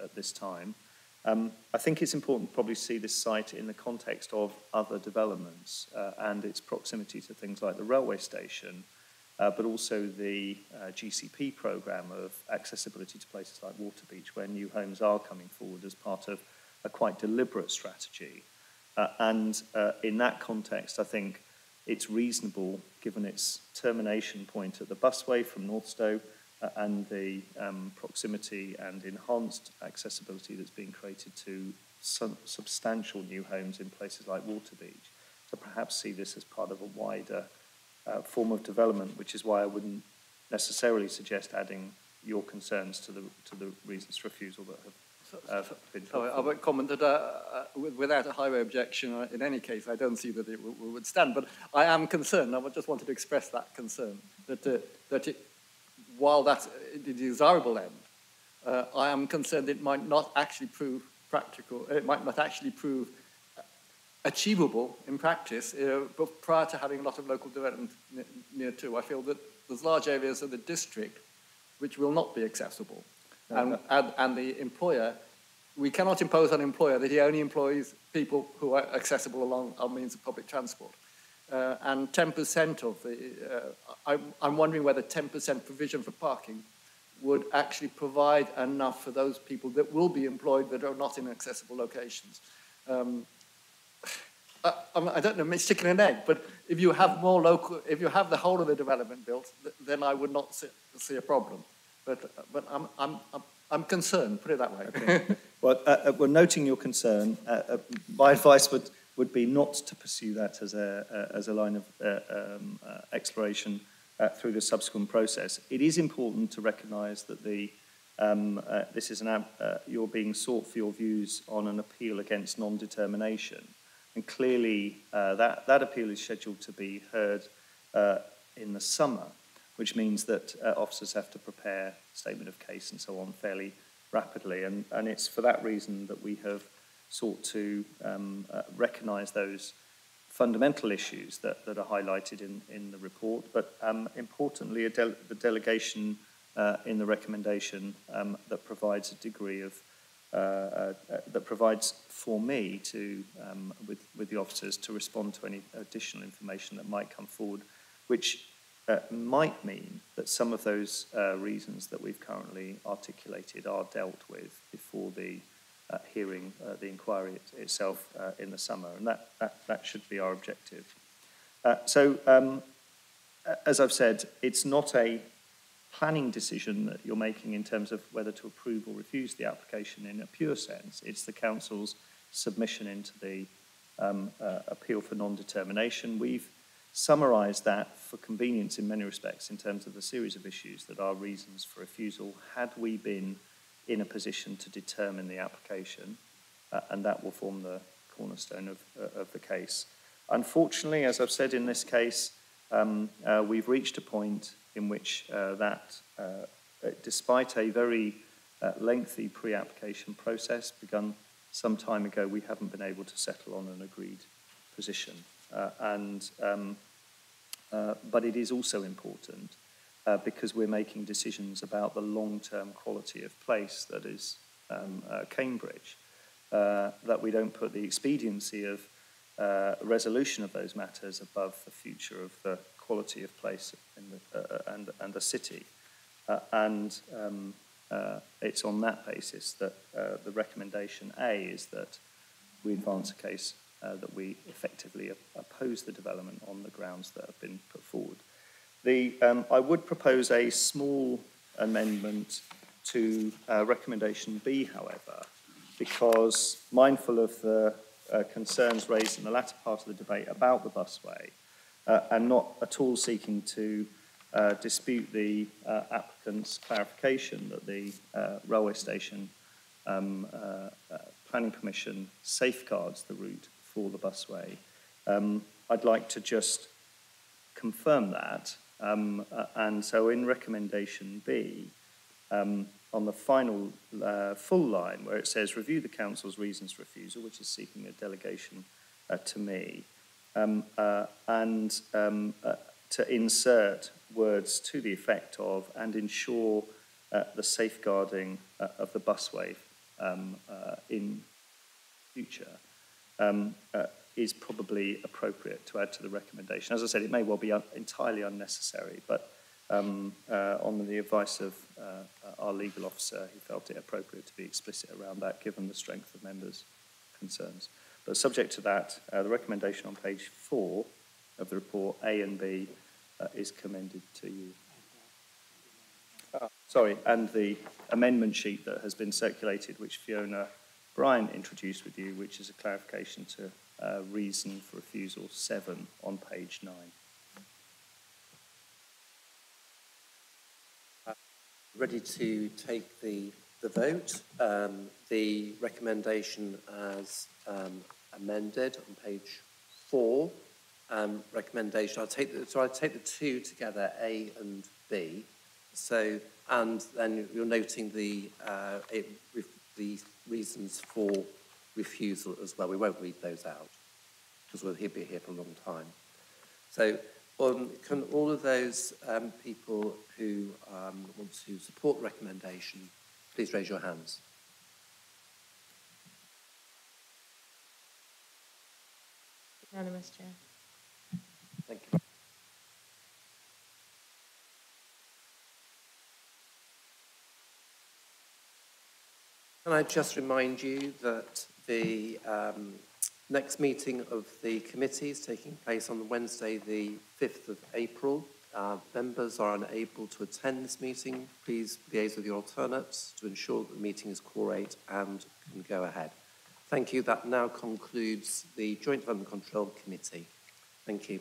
at this time. I think it's important to probably see this site in the context of other developments and its proximity to things like the railway station, but also the GCP programme of accessibility to places like Waterbeach, where new homes are coming forward as part of a quite deliberate strategy. And in that context, I think it's reasonable, given its termination point at the busway from Northstowe and the proximity and enhanced accessibility that's being created to some substantial new homes in places like Waterbeach, to perhaps see this as part of a wider form of development, which is why I wouldn't necessarily suggest adding your concerns to the reasons for refusal that have been put forward. I won't comment that without a highway objection, in any case, I don't see that it would stand. But I am concerned. I just wanted to express that concern that while that's a desirable end, I am concerned it might not actually prove practical. It might not actually prove achievable in practice, but prior to having a lot of local development near to. I feel that there's large areas of the district which will not be accessible. And the employer, we cannot impose on an employer that he only employs people who are accessible along our means of public transport. And 10% of the, I'm wondering whether 10% provision for parking would actually provide enough for those people that will be employed that are not in accessible locations. I don't know, it's chicken and egg, but if you have more local, if you have the whole of the development built, then I would not see a problem. But I'm concerned, put it that way. Okay. Well, we're noting your concern. My advice would be not to pursue that as a line of exploration through the subsequent process. It is important to recognise that this is you're being sought for your views on an appeal against non-determination, and clearly that appeal is scheduled to be heard in the summer, which means that officers have to prepare a statement of case and so on fairly rapidly. And it's for that reason that we have sought to recognise those fundamental issues that are highlighted in the report, but importantly, the delegation in the recommendation that provides a degree of, that provides for me to, with the officers, to respond to any additional information that might come forward, which might mean that some of those reasons that we've currently articulated are dealt with before the hearing, the inquiry itself in the summer, and that should be our objective. As I've said, it's not a planning decision that you're making in terms of whether to approve or refuse the application in a pure sense. It's the council's submission into the appeal for non-determination. We've summarised that for convenience in many respects in terms of the series of issues that are reasons for refusal had we been in a position to determine the application, and that will form the cornerstone of the case. Unfortunately, as I've said in this case, we've reached a point in which despite a very lengthy pre-application process begun some time ago, we haven't been able to settle on an agreed position. But it is also important because we're making decisions about the long-term quality of place that is Cambridge, that we don't put the expediency of resolution of those matters above the future of the quality of place and the city. It's on that basis that the recommendation A is that we advance a case that we effectively oppose the development on the grounds that have been put forward. I would propose a small amendment to recommendation B, however, because mindful of the concerns raised in the latter part of the debate about the busway, and not at all seeking to dispute the applicant's clarification that the railway station planning permission safeguards the route for the busway. I'd like to just confirm that, and so in recommendation B, on the final full line where it says review the council's reasons for refusal, which is seeking a delegation to me, to insert words to the effect of and ensure the safeguarding of the busway in future. is probably appropriate to add to the recommendation. As I said, it may well be entirely unnecessary, but on the advice of our legal officer, he felt it appropriate to be explicit around that, given the strength of members' concerns. But subject to that, the recommendation on page 4 of the report, A and B, is commended to you. Sorry, and the amendment sheet that has been circulated, which Fiona Bryan introduced with you, which is a clarification to reason for refusal 7 on page 9. Ready to take the vote. The recommendation as amended on page 4. Recommendation. I'll take the two together, A and B. So, and then you're noting the reasons for refusal as well. We won't read those out because we'll be here for a long time. So, can all of those people who want to support the recommendation, please raise your hands. Unanimous, Chair. Thank you. Can I just remind you that the next meeting of the committee is taking place on Wednesday, the 5th of April. Members are unable to attend this meeting. Please liaise with your alternates to ensure that the meeting is quorate and can go ahead. Thank you. That now concludes the Joint Development Control Committee. Thank you.